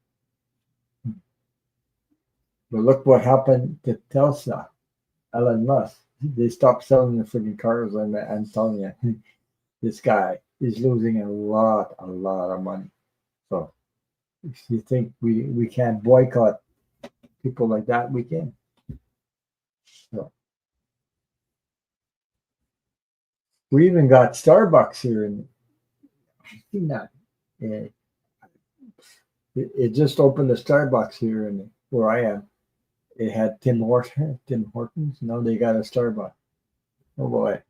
Speaker 2: But look what happened to Tesla, Elon Musk. They stopped selling the freaking cars. I'm telling you, this guy is losing a lot of money. So if you think we can't boycott people like that, we can. So we even got Starbucks here, and I've seen that. It just opened a Starbucks here, and where I am, it had Tim Hortons. Now they got a Starbucks. Oh boy!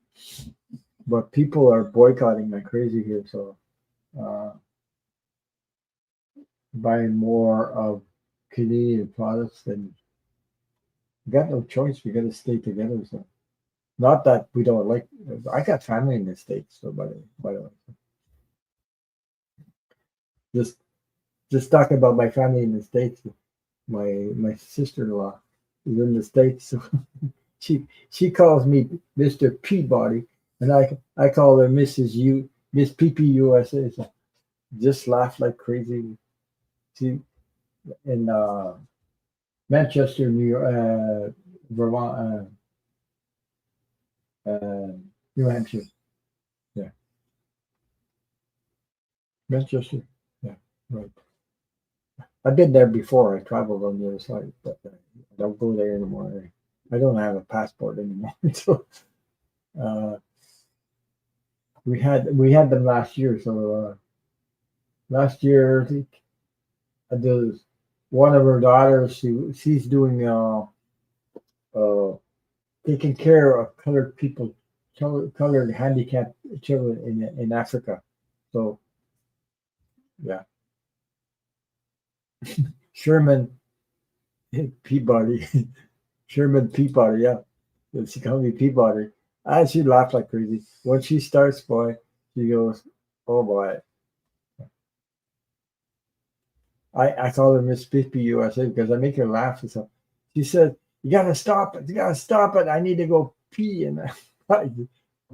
Speaker 2: But people are boycotting like crazy here, so buying more of Canadian products. Then we got no choice. We got to stay together. So not that we don't like. I got family in the States, so by the way, just talking about my family in the States. My sister-in-law is in the States, so she calls me Mr. Peabody, and I call her Miss PPUSA. So just laugh like crazy. She in Manchester, New York, Vermont, New Hampshire. Yeah, Manchester. Yeah, right. I've been there before. I traveled on the other side, but I don't go there anymore. I don't have a passport anymore. So we had them last year. So last year, I think one of her daughters. She's doing taking care of colored people, colored handicapped children in Africa. So yeah, Sherman Peabody. Sherman Peabody, yeah. She called me Peabody. And she laughed like crazy. When she starts, boy, she goes, oh boy. I call her Miss Pippy USA because I make her laugh. So she said, you gotta stop it. You gotta stop it. I need to go pee. And I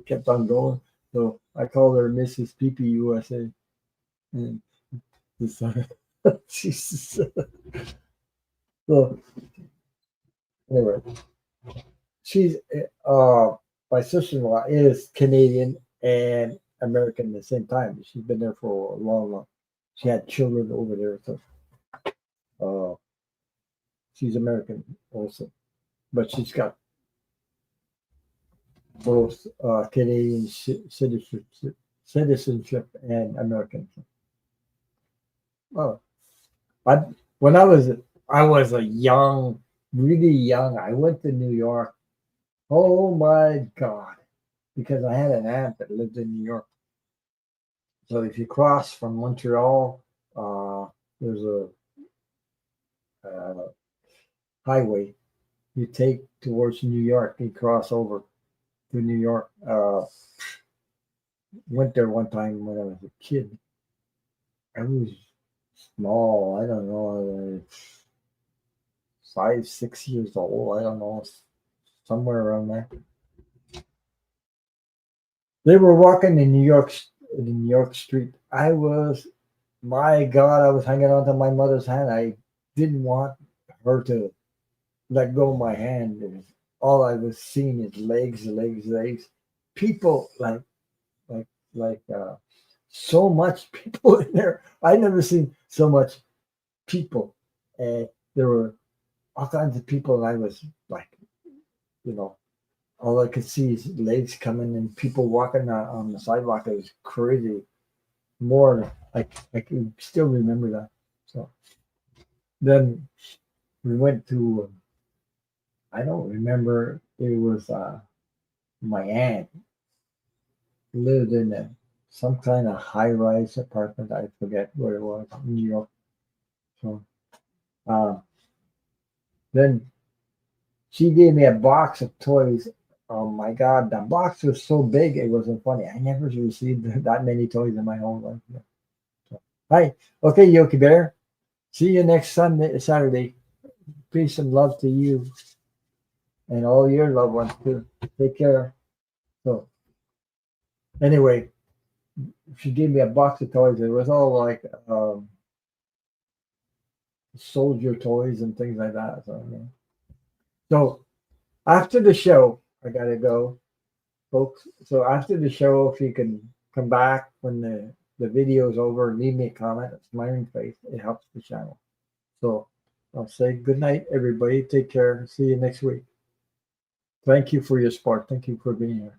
Speaker 2: kept on going. So I called her Mrs. Pippy USA. And this, she's, so anyway, she's my sister-in-law is Canadian and American at the same time. She's been there for a long. She had children over there, so she's American also, but she's got both Canadian citizenship and American. Oh, I when I was a young, really young. I went to New York. Oh my God. Because I had an aunt that lived in New York. So if you cross from Montreal, there's a highway you take towards New York. You cross over to New York. Went there one time when I was a kid. I was small. I don't know, 5, 6 years old. I don't know, somewhere around there. They were walking in New York street. My God, I was hanging on to my mother's hand. I didn't want her to let go of my hand. It was all I was seeing is legs, legs, legs. People like like so much people in there. I never seen so much people. And there were all kinds of people, and I was like, you know, all I could see is legs coming and people walking on the sidewalk. It was crazy. More, I can still remember that. So then we went to, I don't remember. It was my aunt lived in some kind of high rise apartment. I forget what it was in New York. So uh, then she gave me a box of toys. Oh my God, the box was so big it wasn't funny. I never received that many toys in my whole life. So, hi, okay, Yoki Bear. See you next Saturday. Peace and love to you and all your loved ones too. Take care. So anyway, she gave me a box of toys. It was all like soldier toys and things like that. So, so after the show, I gotta go, folks. So after the show, if you can come back when the video is over, leave me a comment, a smiling face. It helps the channel. So I'll say good night, everybody. Take care. See you next week. Thank you for your support. Thank you for being here.